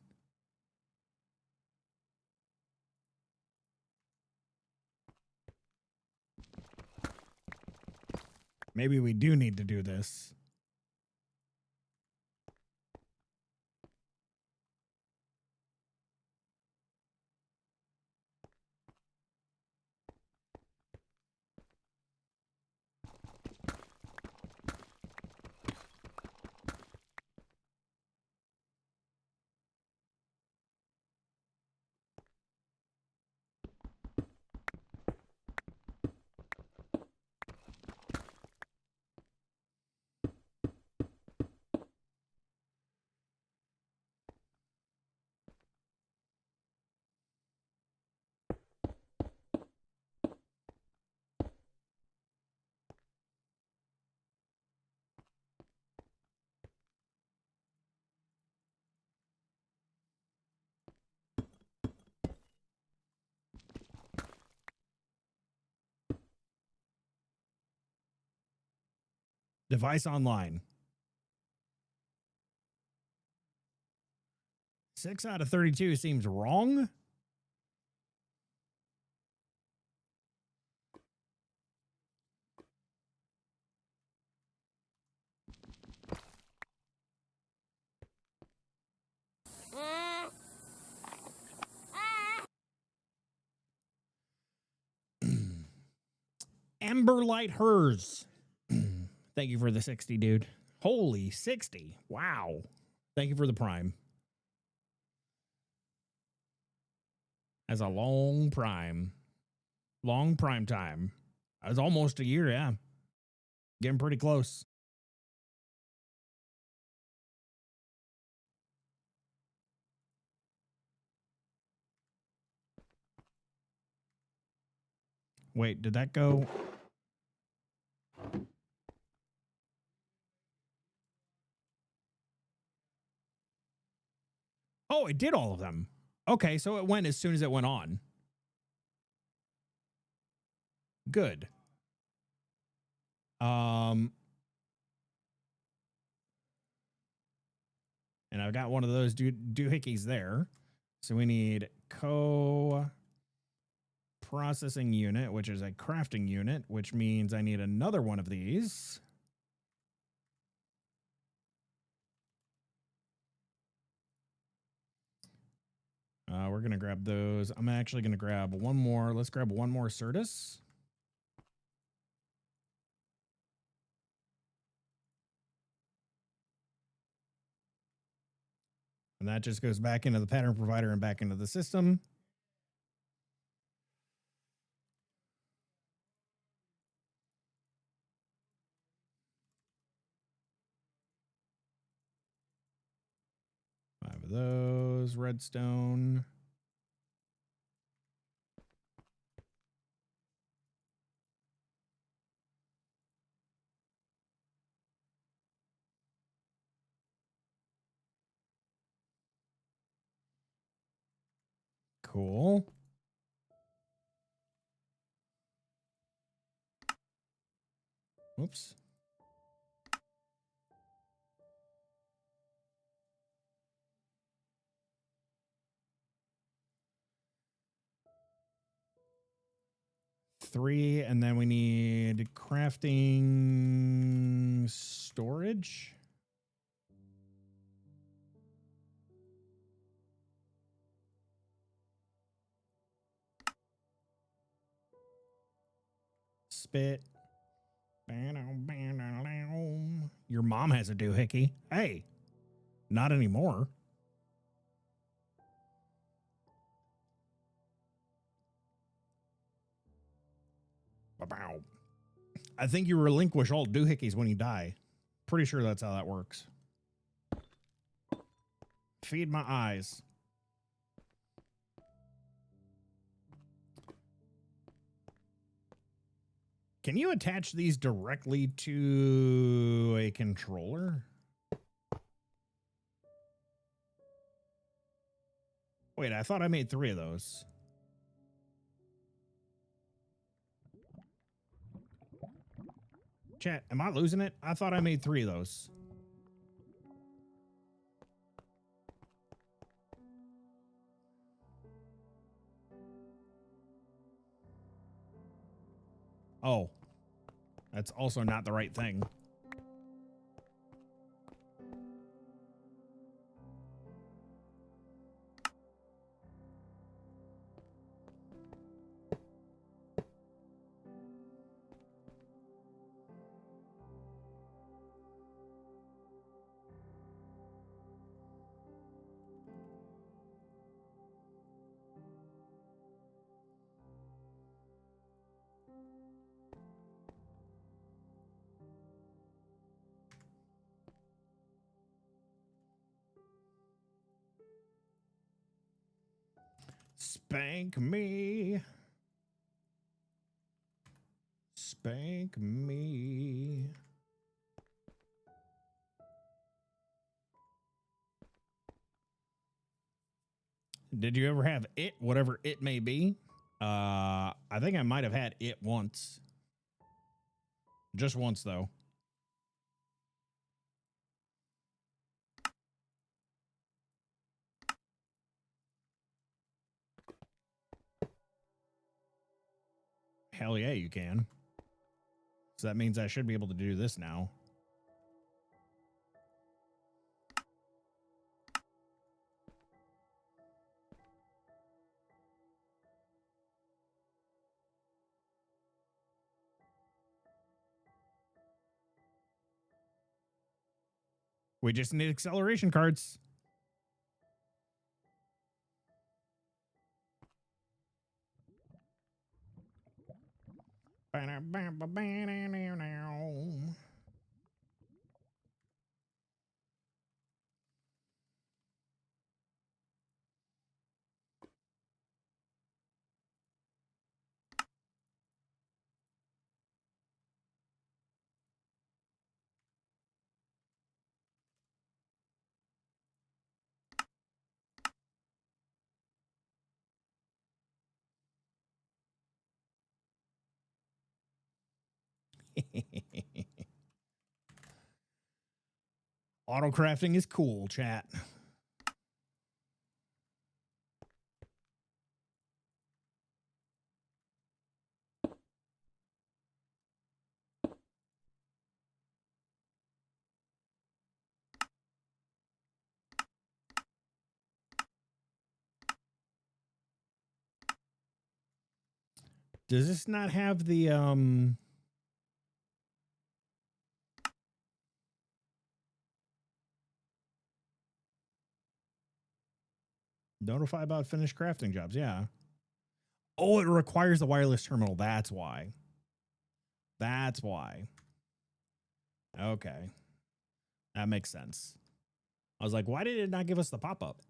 S1: Maybe we do need to do this. Device online. 6 out of 32 seems wrong. Amberlight Hers. Thank you for the 60, dude. Holy 60. Wow. Thank you for the prime. That's a long prime. Long prime time. That was almost a year, yeah. Getting pretty close. Wait, did that go? Oh, it did all of them. Okay, so it went as soon as it went on. Good. And I've got one of those doohickeys there. So we need processing unit, which is a crafting unit, which means I need another one of these. We're going to grab those. I'm actually going to grab one more. Let's grab one more Certus. And that just goes back into the pattern provider and back into the system. Five of those. Redstone. Cool. Oops. Three, and then we need crafting storage. Spit. Your mom has a doohickey. Hey, not anymore. I think you relinquish all doohickeys when you die. Pretty sure that's how that works. Feed my eyes. Can you attach these directly to a controller? Wait, I thought I made 3 of those. Chat, am I losing it? I thought I made 3 of those. Oh, that's also not the right thing. Spank me. Spank me. Did you ever have it, whatever it may be? I think I might have had it once. Just once, though. Hell yeah, you can. So that means I should be able to do this now. We just need acceleration cards. Autocrafting is cool, chat. Does this not have the notify about finished crafting jobs? Yeah. Oh, it requires the wireless terminal. That's why. That's why. Okay. That makes sense. I was like, why did it not give us the pop-up?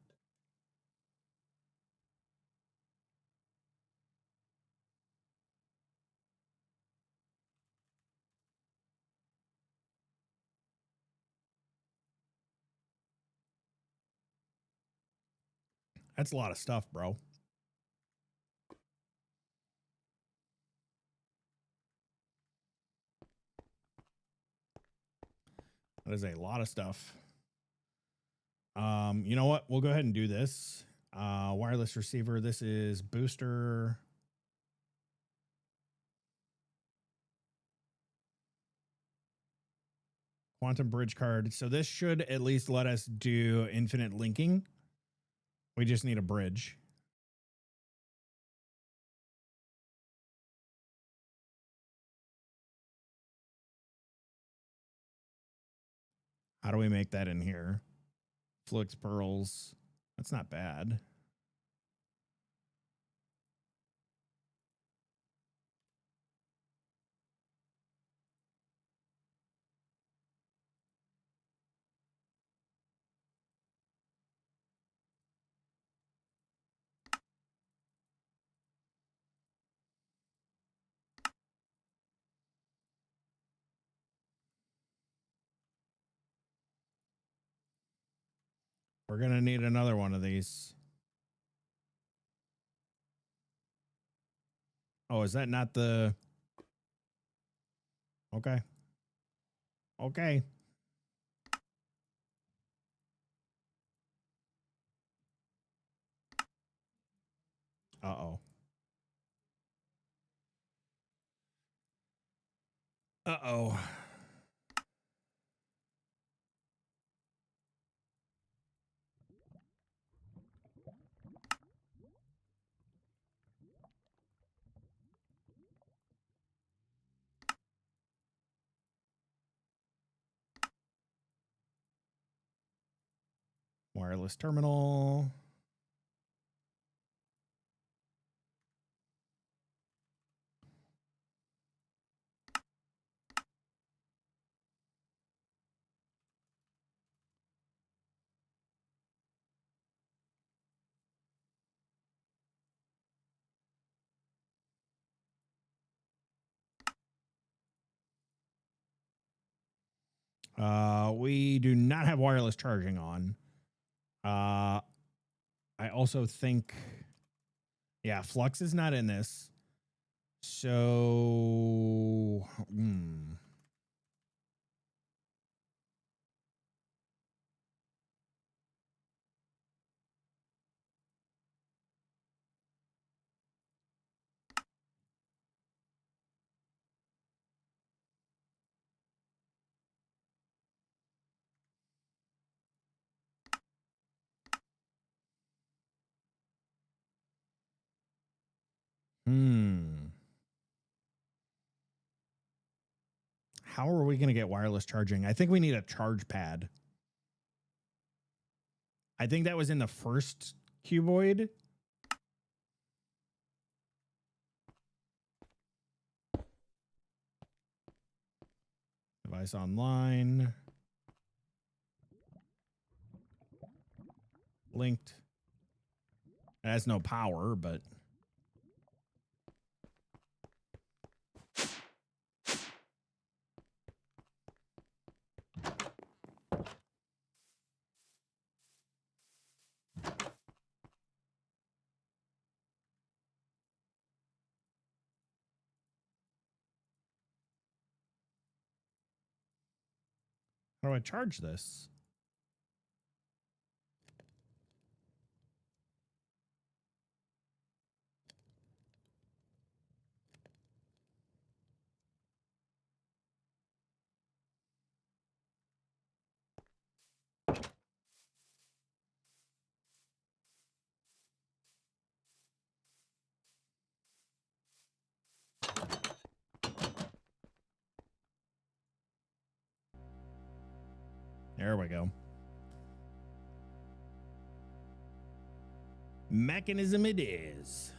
S1: That's a lot of stuff, bro. That is a lot of stuff. You know what? We'll go ahead and do this. Wireless receiver. This is booster. Quantum bridge card. So this should at least let us do infinite linking. We just need a bridge. How do we make that in here? Flux pearls. That's not bad. We're going to need another one of these. Oh, is that not the... Okay. Okay. Uh-oh. Uh-oh. Wireless terminal. We do not have wireless charging on. I also think, yeah, Flux is not in this. So, How are we going to get wireless charging? I think we need a charge pad. I think that was in the first cuboid. Device online. Linked. It has no power, but... How do I charge this? There we go. Mechanism it is.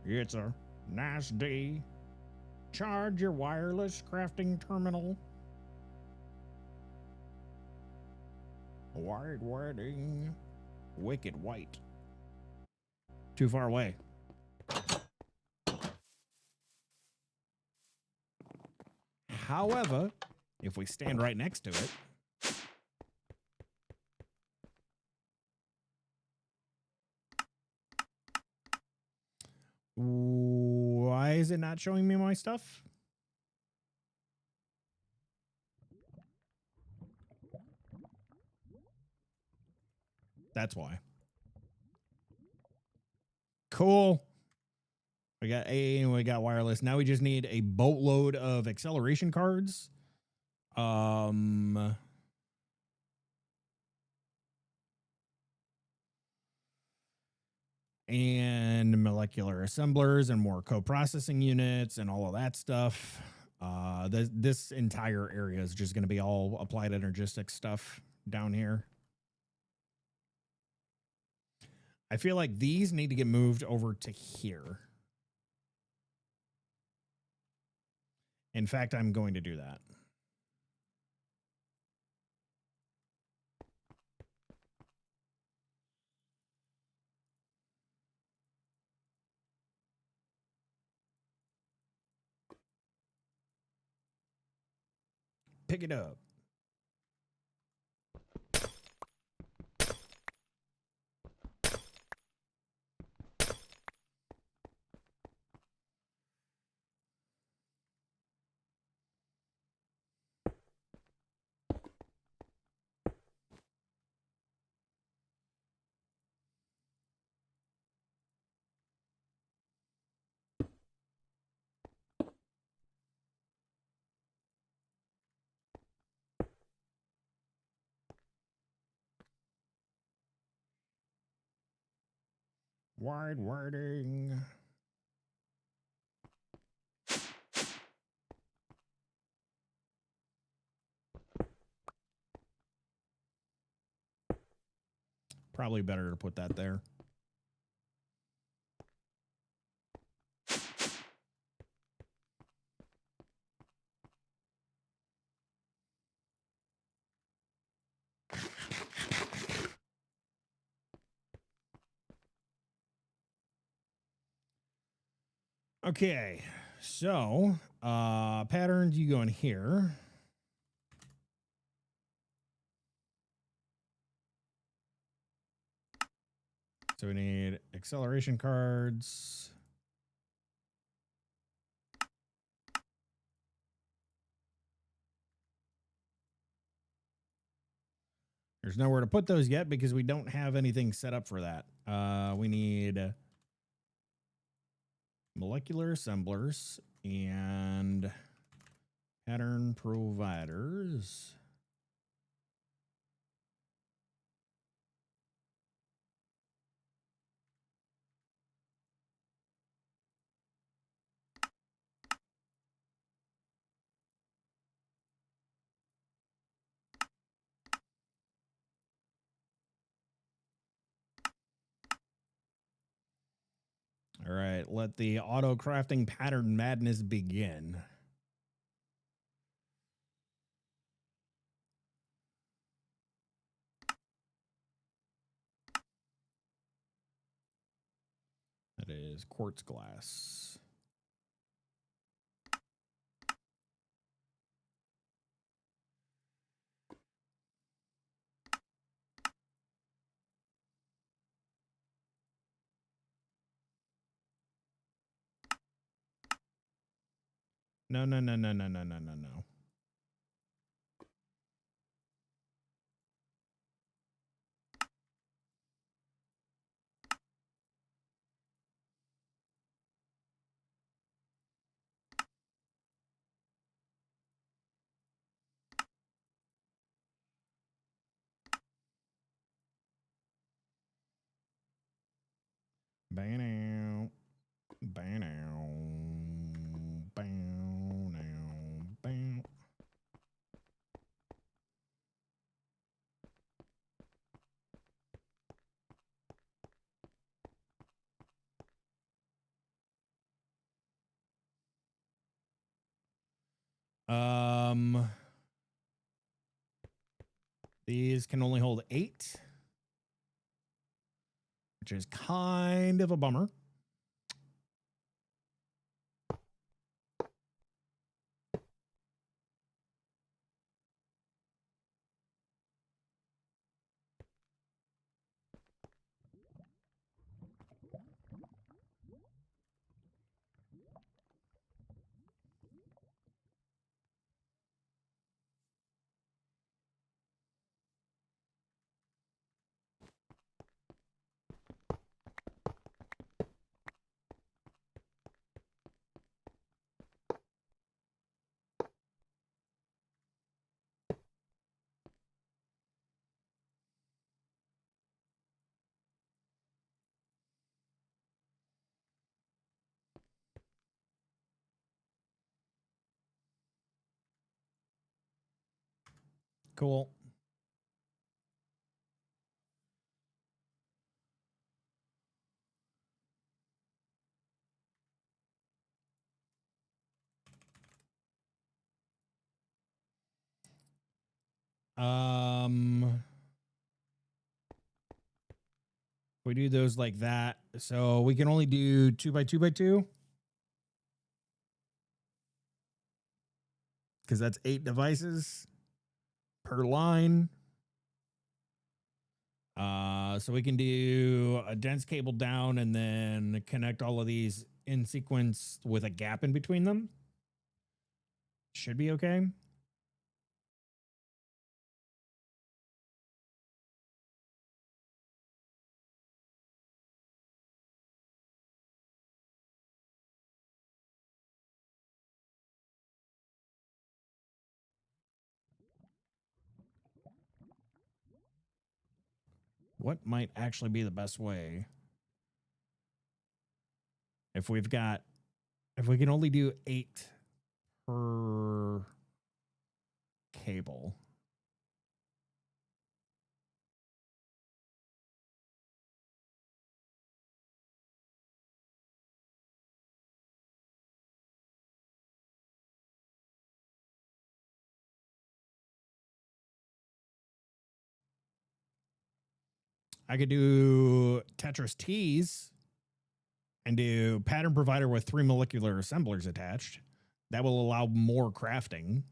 S1: It's a nice day. Charge your wireless crafting terminal. White wedding. Wicked white. Too far away. However, if we stand right next to it, why is it not showing me my stuff? That's why. Cool. We got AA and we got wireless. Now we just need a boatload of acceleration cards. And molecular assemblers and more co-processing units and all of that stuff. This entire area is just going to be all applied energistics stuff down here. I feel like these need to get moved over to here. In fact, I'm going to do that. Pick it up. Wide wording. Probably better to put that there. Okay, so patterns, you go in here. So we need acceleration cards. There's nowhere to put those yet because we don't have anything set up for that. We need molecular assemblers and pattern providers. All right, let the auto crafting pattern madness begin. That is quartz glass. No, no, no, no, no, no, no, no, no. Bow, bow, bow, bow. These can only hold 8, which is kind of a bummer. Cool. We do those like that. So we can only do 2 by 2 by 2 because that's 8 devices per line. So we can do a dense cable down and then connect all of these in sequence with a gap in between them. Should be okay. What might actually be the best way? If we can only do 8 per cable. I could do Tetris T's and do pattern provider with 3 molecular assemblers attached. That will allow more crafting.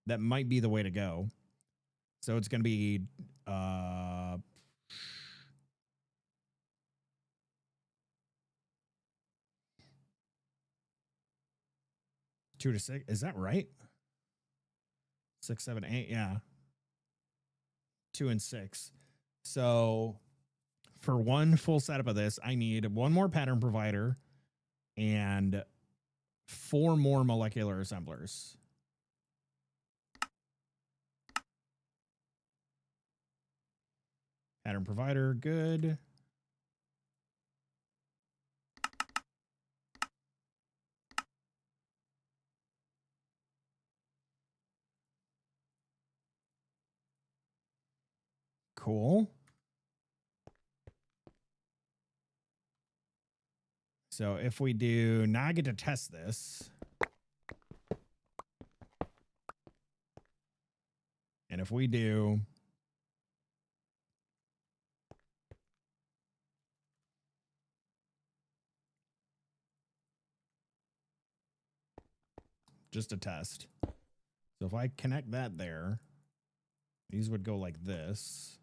S1: That might be the way to go. So it's going to be 2 to 6. Is that right? 6, 7, 8. Yeah. 2 and 6. So for one full setup of this, I need 1 more pattern provider and 4 more molecular assemblers. Pattern provider, good. Cool. So if we do, now I get to test this. And if we do just a test. So if I connect that there, these would go like this.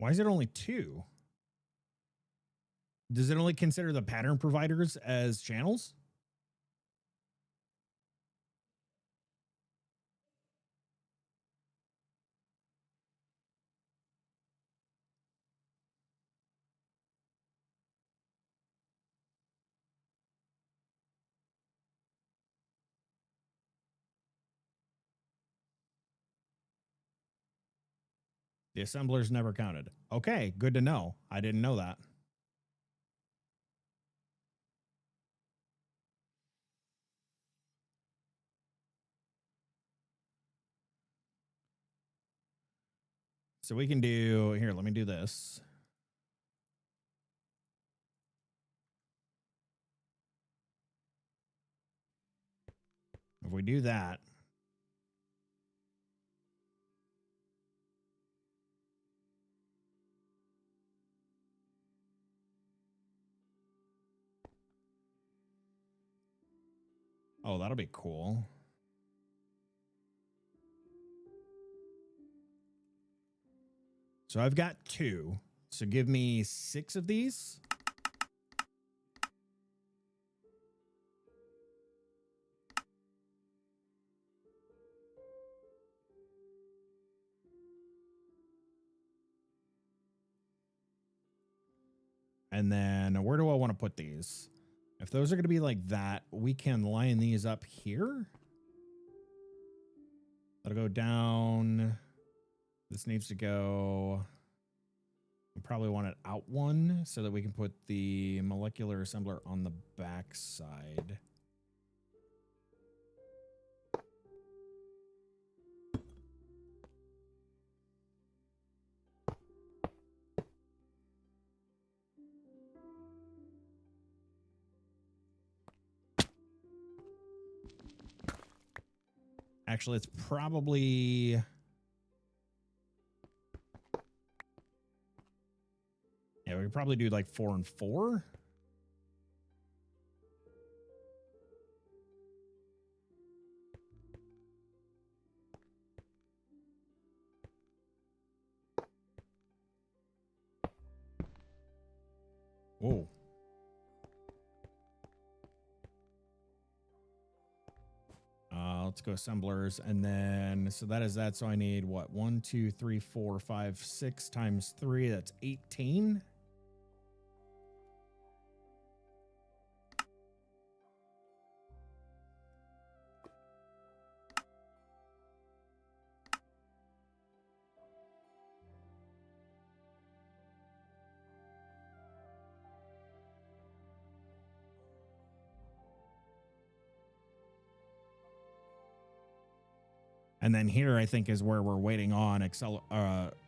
S1: Why is it only 2? Does it only consider the pattern providers as channels? The assemblers never counted. Okay, good to know. I didn't know that. So we can do, here, let me do this. If we do that, oh, that'll be cool. So I've got 2. So give me 6 of these. And then where do I want to put these? If those are going to be like that, we can line these up here. That'll go down. This needs to go. We probably want it out one so that we can put the molecular assembler on the back side. Actually, it's probably... Yeah, we could probably do like 4 and 4. Whoa. Let's go assemblers. And then, so that is that. So I need what? 1, 2, 3, 4, 5, 6 times 3. That's 18. And then here, I think, is where we're waiting on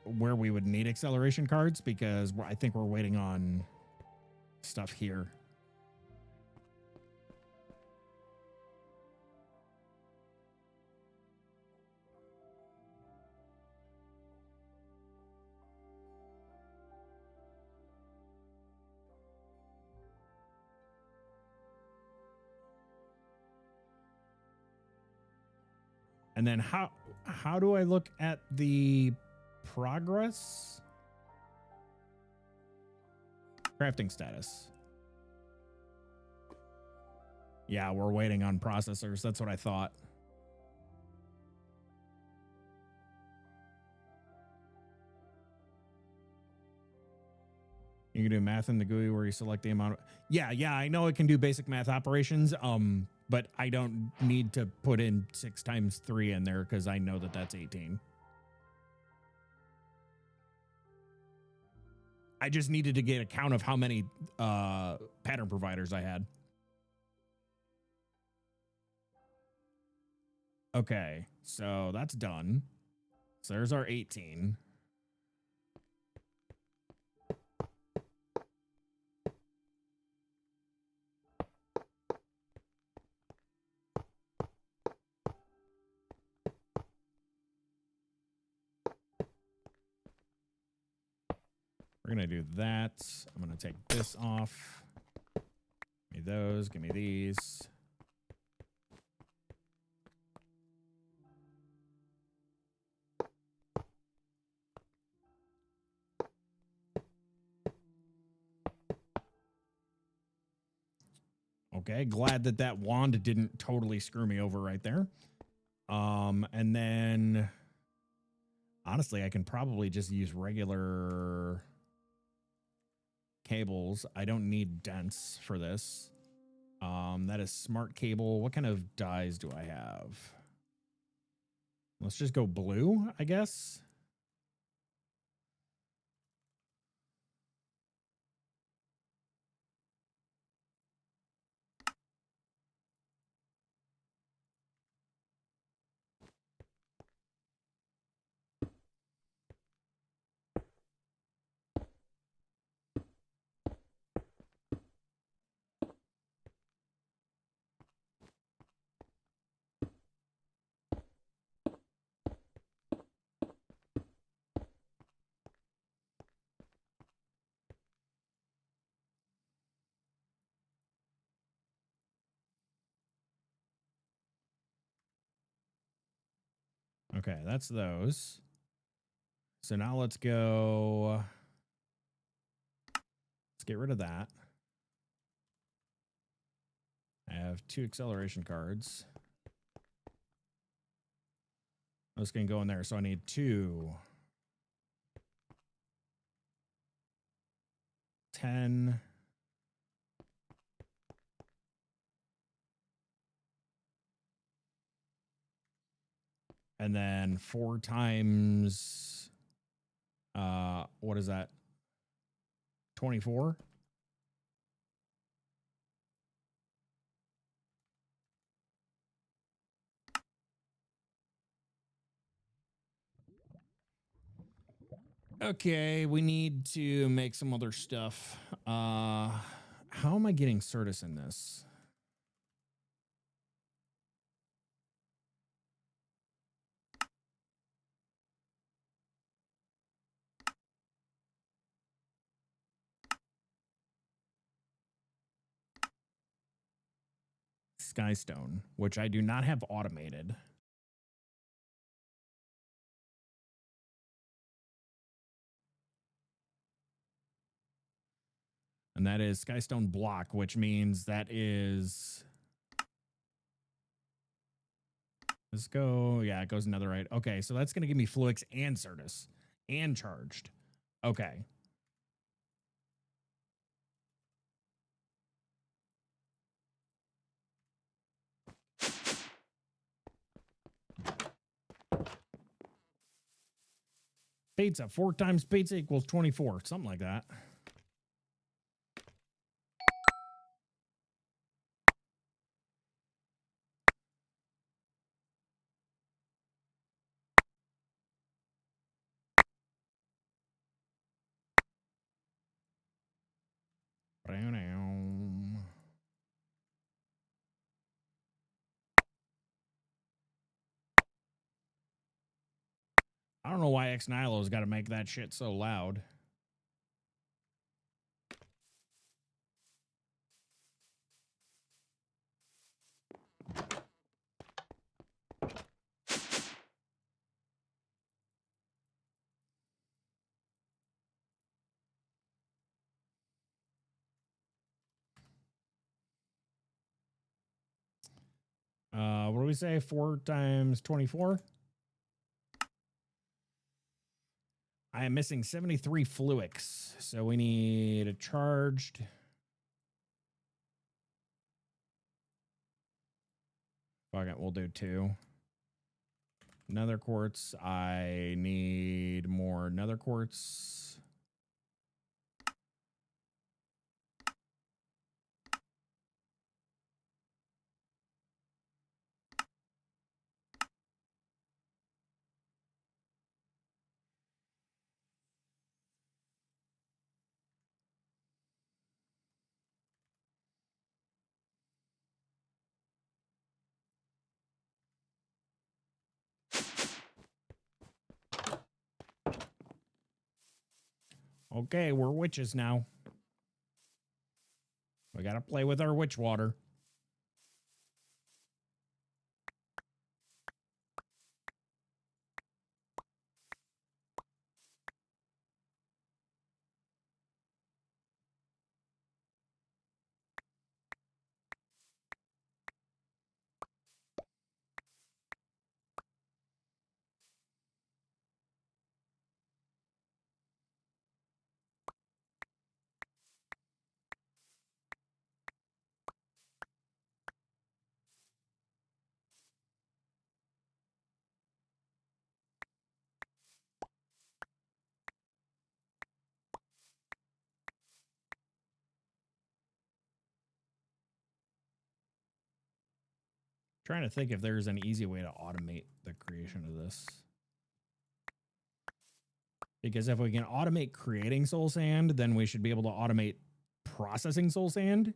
S1: where we would need acceleration cards, because I think we're waiting on stuff here. And then how do I look at the progress? Crafting status. Yeah, we're waiting on processors. That's what I thought. You can do math in the GUI where you select the amount of... Yeah, I know it can do basic math operations, but I don't need to put in 6 times 3 in there because I know that that's 18. I just needed to get a count of how many pattern providers I had. Okay, so that's done. So there's our 18. We're going to do that. I'm going to take this off. Give me those. Give me these. Okay, glad that that wand didn't totally screw me over right there. And then honestly, I can probably just use regular cables. I don't need dense for this. That is smart cable. What kind of dyes do I have? Let's just go blue, I guess. Okay, that's those. So now let's go. Let's get rid of that. I have 2 acceleration cards. Those can go in there. So I need 2, 10, and then 4 times, what is that? 24. Okay, we need to make some other stuff. How am I getting Certus in this? Skystone, which I do not have automated. And that is Skystone block, which means that is. Let's go. Yeah, it goes another right. Okay, so that's going to give me Fluix and Certus and charged. Okay. Pizza. 4 times pizza equals 24. Something like that. I don't know why X Nilo's got to make that shit so loud. What do we say? 4 times 24? I am missing 73 Fluix. So we need a charged. Fuck it, we'll do 2. Nether quartz. I need more nether quartz. Okay, we're witches now. We got to play with our witch water. Trying to think if there's an easy way to automate the creation of this. Because if we can automate creating soul sand, then we should be able to automate processing soul sand.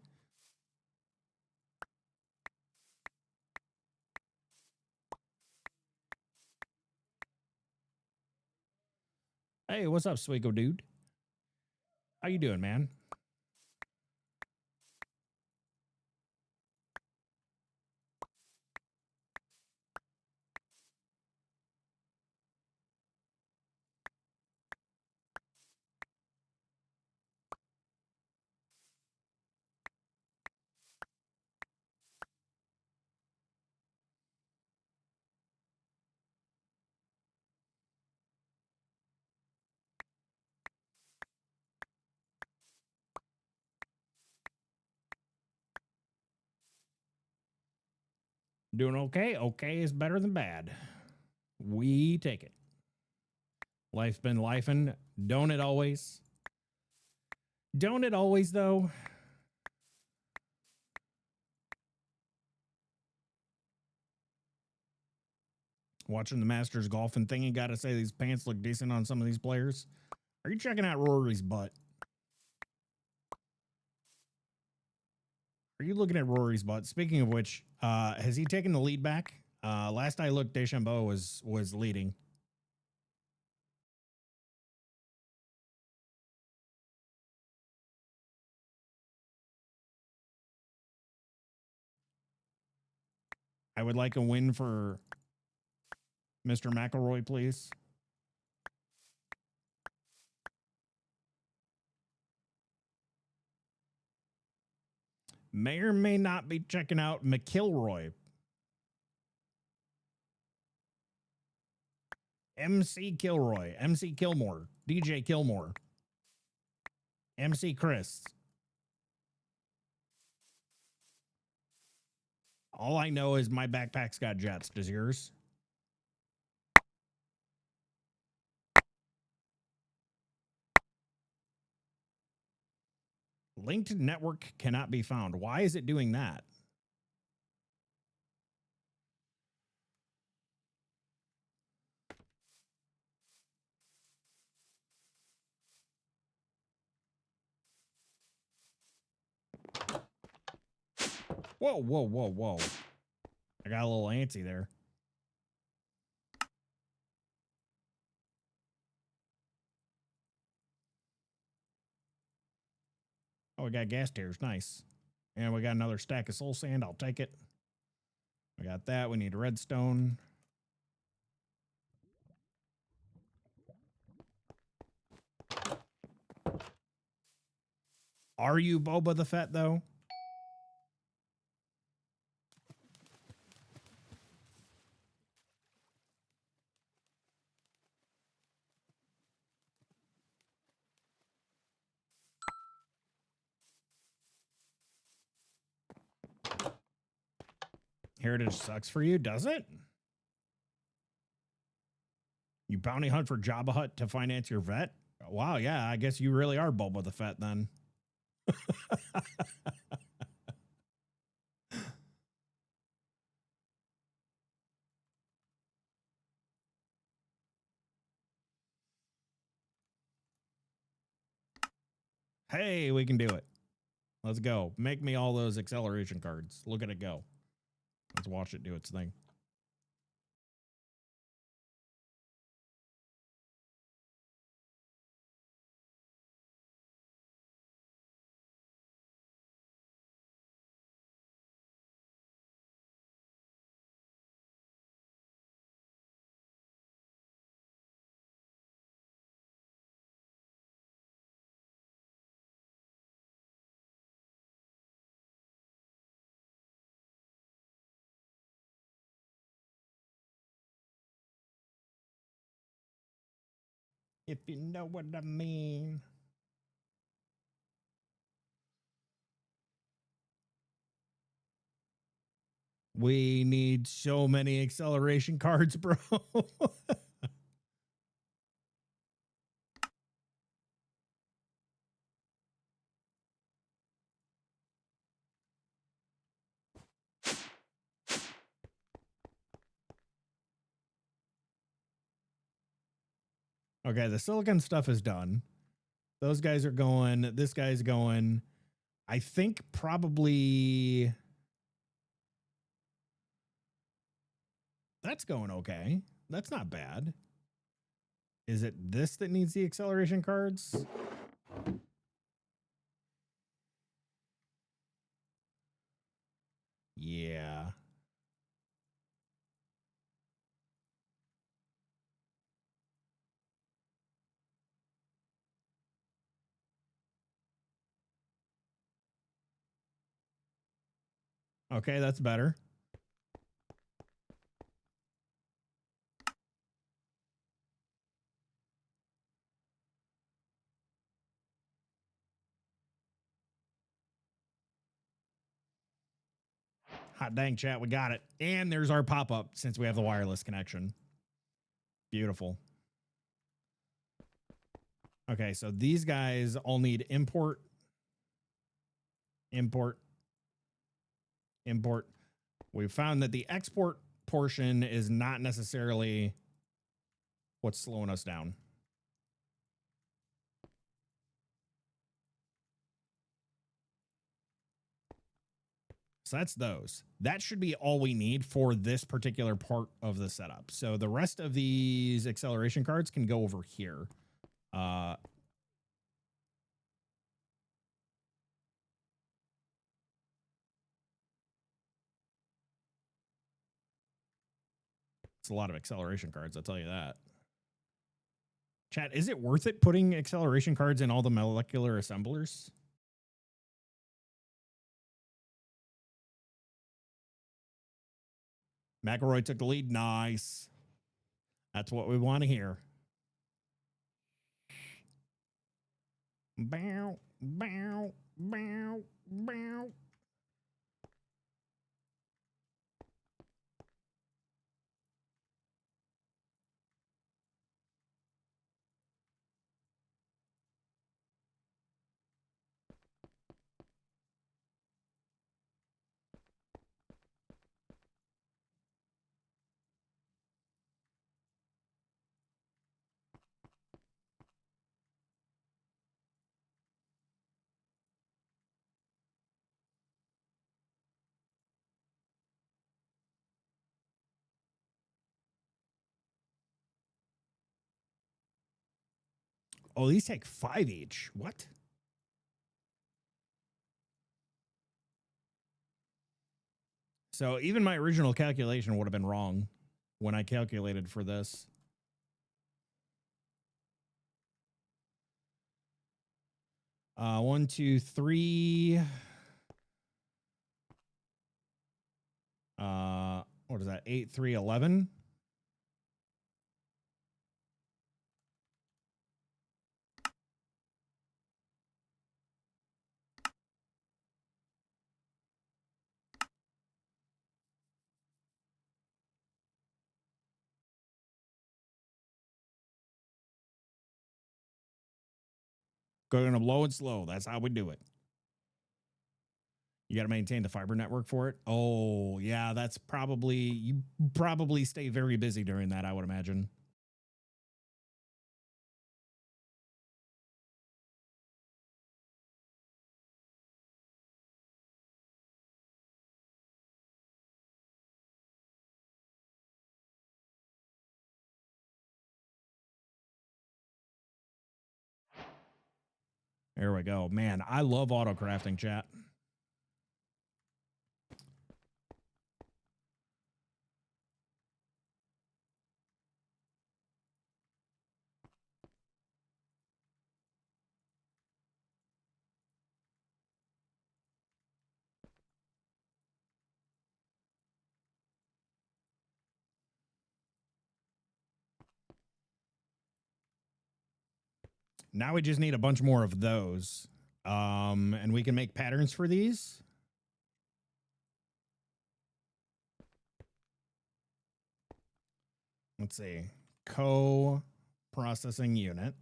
S1: Hey, what's up, Sweeko dude? How you doing, man? Doing okay. Okay is better than bad. We take it. Life's been lifing. Don't it always? Don't it always, though? Watching the Masters golfing thing, you got to say these pants look decent on some of these players. Are you checking out Rory's butt? Are you looking at Rory's butt? Speaking of which, has he taken the lead back? Last I looked, DeChambeau was leading. I would like a win for Mr. McElroy, please. May or may not be checking out McIlroy. MC Kilroy, MC Kilmore, DJ Kilmore, MC Chris. All I know is my backpack's got jets. Does yours? Linked network cannot be found. Why is it doing that? Whoa, whoa, whoa, whoa. I got a little antsy there. Oh, we got gas tiers. Nice. And we got another stack of soul sand. I'll take it. We got that. We need redstone. Are you Boba the Fett, though? Heritage sucks for you, does it? You bounty hunt for Jabba Hutt to finance your vet? Wow, yeah, I guess you really are Boba the Fett then. Hey, we can do it. Let's go. Make me all those acceleration cards. Look at it go. Let's watch it do its thing. If you know what I mean. We need so many acceleration cards, bro. Okay, the silicon stuff is done. Those guys are going. This guy's going. I think probably that's going okay. That's not bad. Is it this that needs the acceleration cards? Yeah. Okay, that's better. Hot dang, chat, we got it. And there's our pop-up since we have the wireless connection. Beautiful. Okay, so these guys all need import, import, import. We found that the export portion is not necessarily what's slowing us down. So that's those. That should be all we need for this particular part of the setup. So the rest of these acceleration cards can go over here. It's a lot of acceleration cards, I'll tell you that. Chat, is it worth it putting acceleration cards in all the molecular assemblers? McElroy took the lead. Nice. That's what we want to hear. Bow, bow, bow, bow. Oh, these take 5 each. What? So even my original calculation would have been wrong when I calculated for this. One, two, three. What is that? 8, 3, 11. Going to low and slow. That's how we do it. You got to maintain the fiber network for it. Oh, yeah, that's probably, you probably stay very busy during that, I would imagine. There we go. Man, I love autocrafting, chat. Now we just need a bunch more of those. And we can make patterns for these. Let's see. Co-processing unit.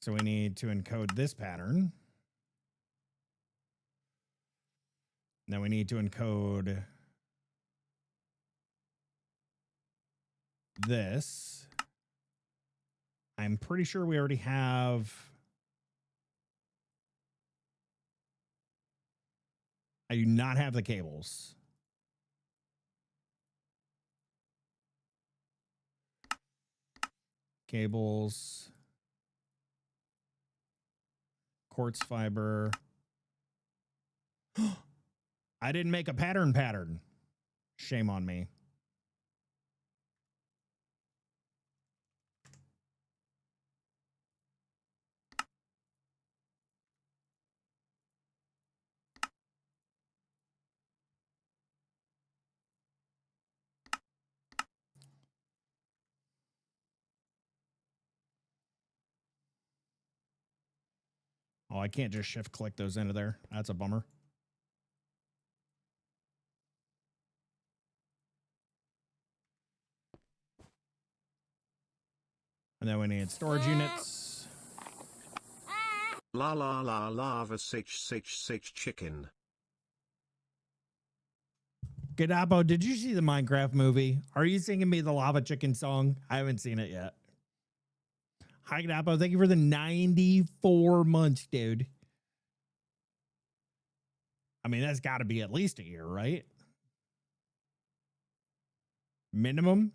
S1: So we need to encode this pattern. Then we need to encode this. I'm pretty sure we already have. I do not have the cables. Cables. Quartz fiber. I didn't make a pattern. Shame on me. Oh, I can't just shift click those into there. That's a bummer. And then we need storage units.
S2: La la la lava sich chicken.
S1: Gadapo, did you see the Minecraft movie? Are you singing me the lava chicken song? I haven't seen it yet. Hi, Gadapo. Thank you for the 94 months, dude. I mean, that's got to be at least a year, right? Minimum.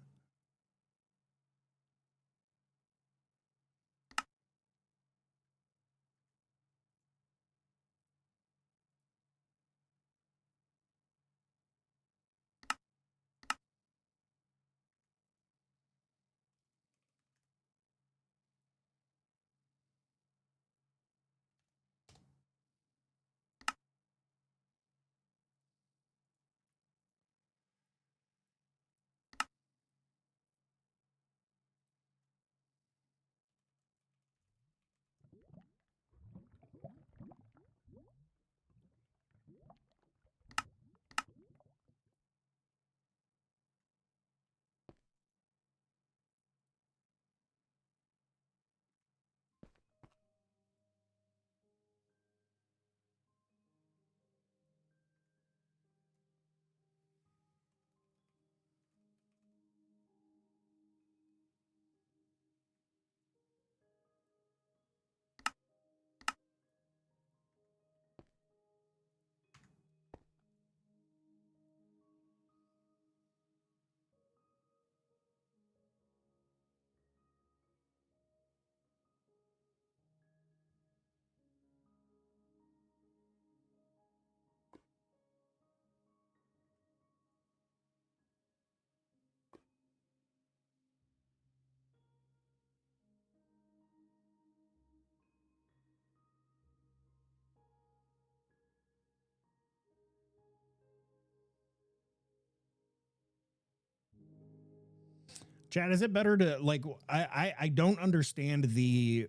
S1: Chad, is it better to like? I don't understand the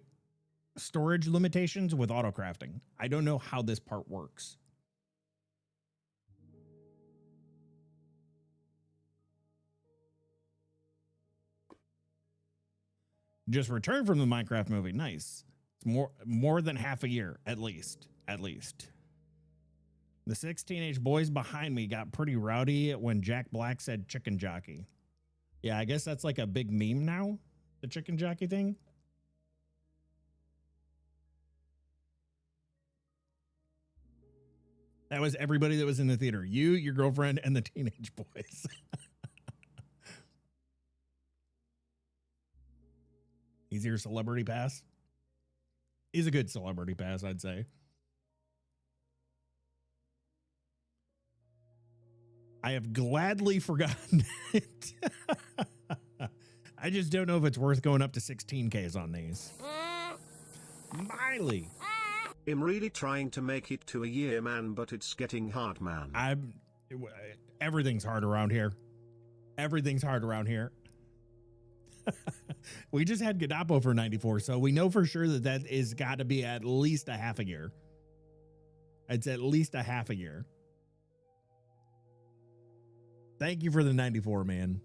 S1: storage limitations with autocrafting. I don't know how this part works. Just returned from the Minecraft movie. Nice. It's more than half a year, at least. At least. The 6 teenage boys behind me got pretty rowdy when Jack Black said chicken jockey. Yeah, I guess that's like a big meme now, the chicken jockey thing. That was everybody that was in the theater. You, your girlfriend, and the teenage boys. He's your celebrity pass. He's a good celebrity pass, I'd say. I have gladly forgotten it. I just don't know if it's worth going up to 16Ks on these. Miley.
S2: I'm really trying to make it to a year, man, but it's getting hard, man.
S1: Everything's hard around here. Everything's hard around here. We just had Gadapo for 94, so we know for sure that is got to be at least a half a year. It's at least a half a year. Thank you for the 94, man.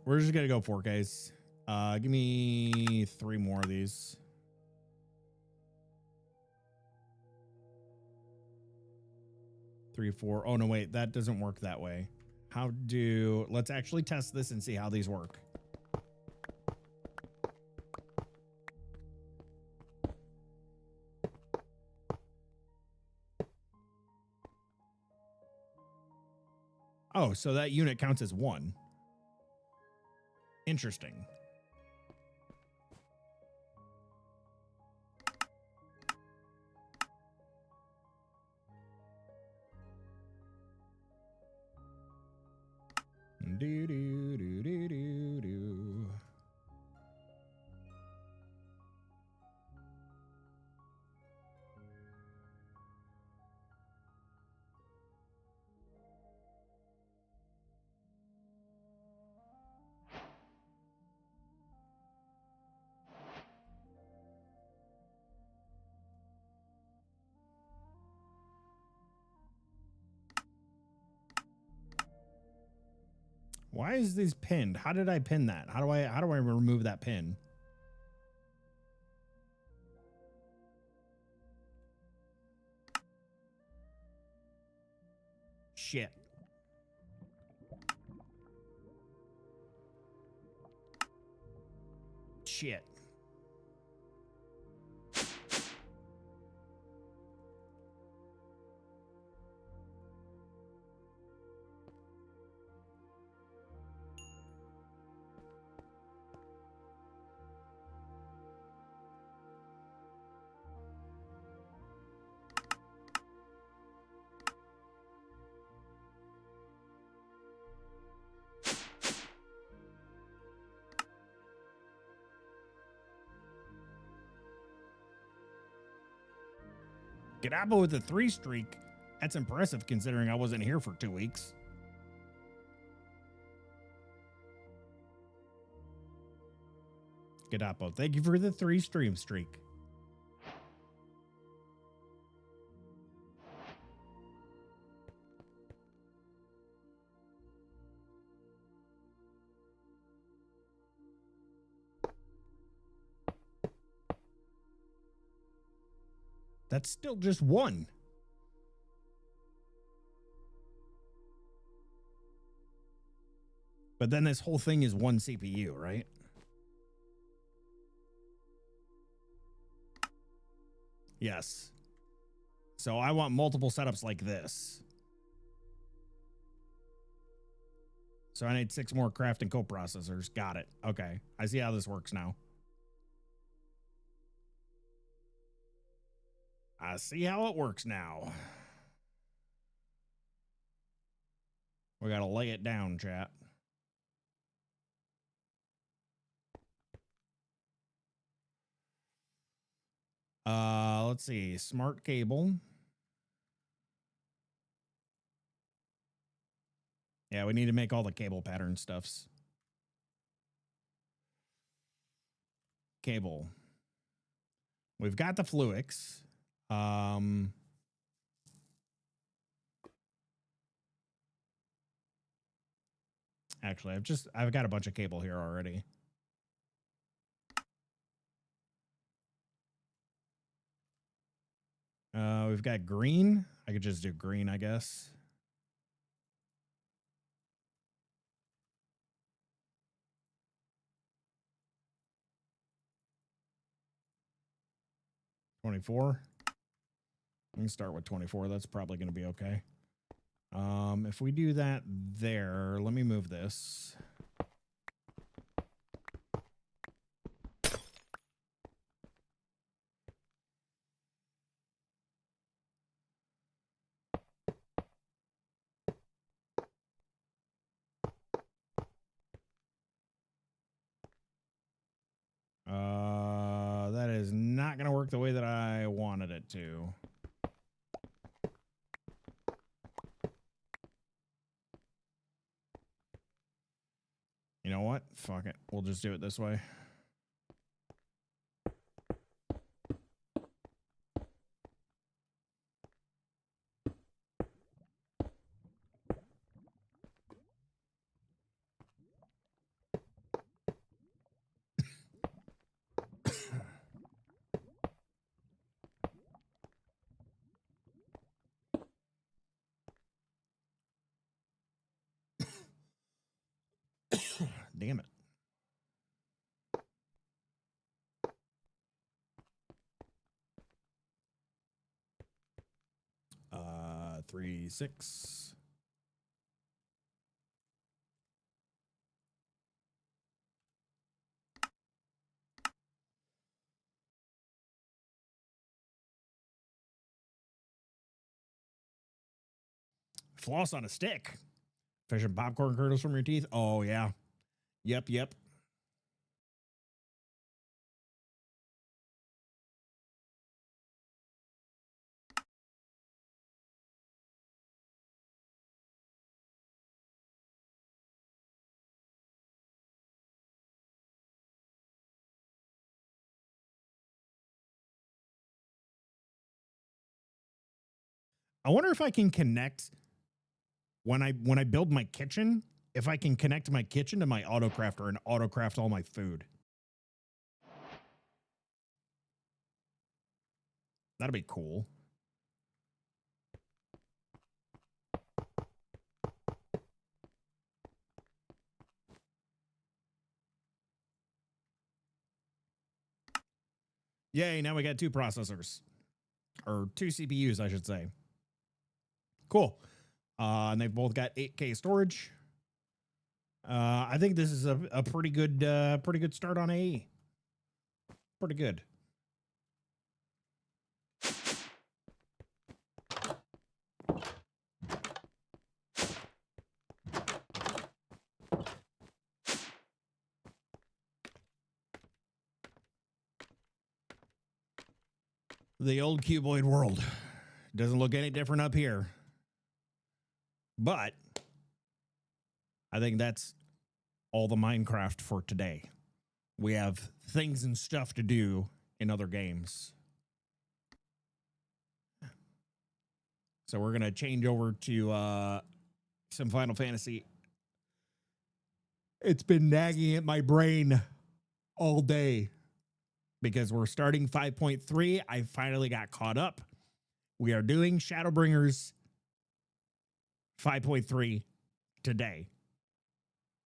S1: We're just going to go 4Ks. Give me 3 more of these. 3, 4. Oh, no, wait. That doesn't work that way. Let's actually test this and see how these work. Oh, so that unit counts as one. Interesting. Do, do, do, do, do, do. Why is this pinned? How did I pin that? How do I remove that pin? Shit. Shit. Gadabo with a 3 streak. That's impressive considering I wasn't here for 2 weeks. Gadapo, thank you for the 3 stream streak. That's still just 1. But then this whole thing is 1 CPU, right? Yes. So I want multiple setups like this. So I need 6 more crafting coprocessors. Got it. Okay. I see how this works now. I see how it works now. We got to lay it down, chat. Let's see. Smart cable. Yeah, we need to make all the cable pattern stuffs. Cable. We've got the Fluix. Actually, I've got a bunch of cable here already. We've got green. I could just do green, I guess. $24. We can start with 24. That's probably going to be okay. If we do that there, let me move this. That is not going to work the way that I wanted it to. You know what? Fuck it. We'll just do it this way. Damn it. Uh, 3, 6. Floss on a stick. Fish and popcorn kernels from your teeth. Oh, yeah. Yep. I wonder if I can connect when I build my kitchen, if I can connect my kitchen to my autocrafter and autocraft all my food. That'd be cool. Yay, now we got 2 processors. Or 2 CPUs, I should say. Cool. And they've both got 8K storage. I think this is a pretty good start on AE. Pretty good. The old cuboid world doesn't look any different up here. But I think that's all the Minecraft for today. We have things and stuff to do in other games. So we're going to change over to some Final Fantasy. It's been nagging at my brain all day because we're starting 5.3. I finally got caught up. We are doing Shadowbringers 5.3 today.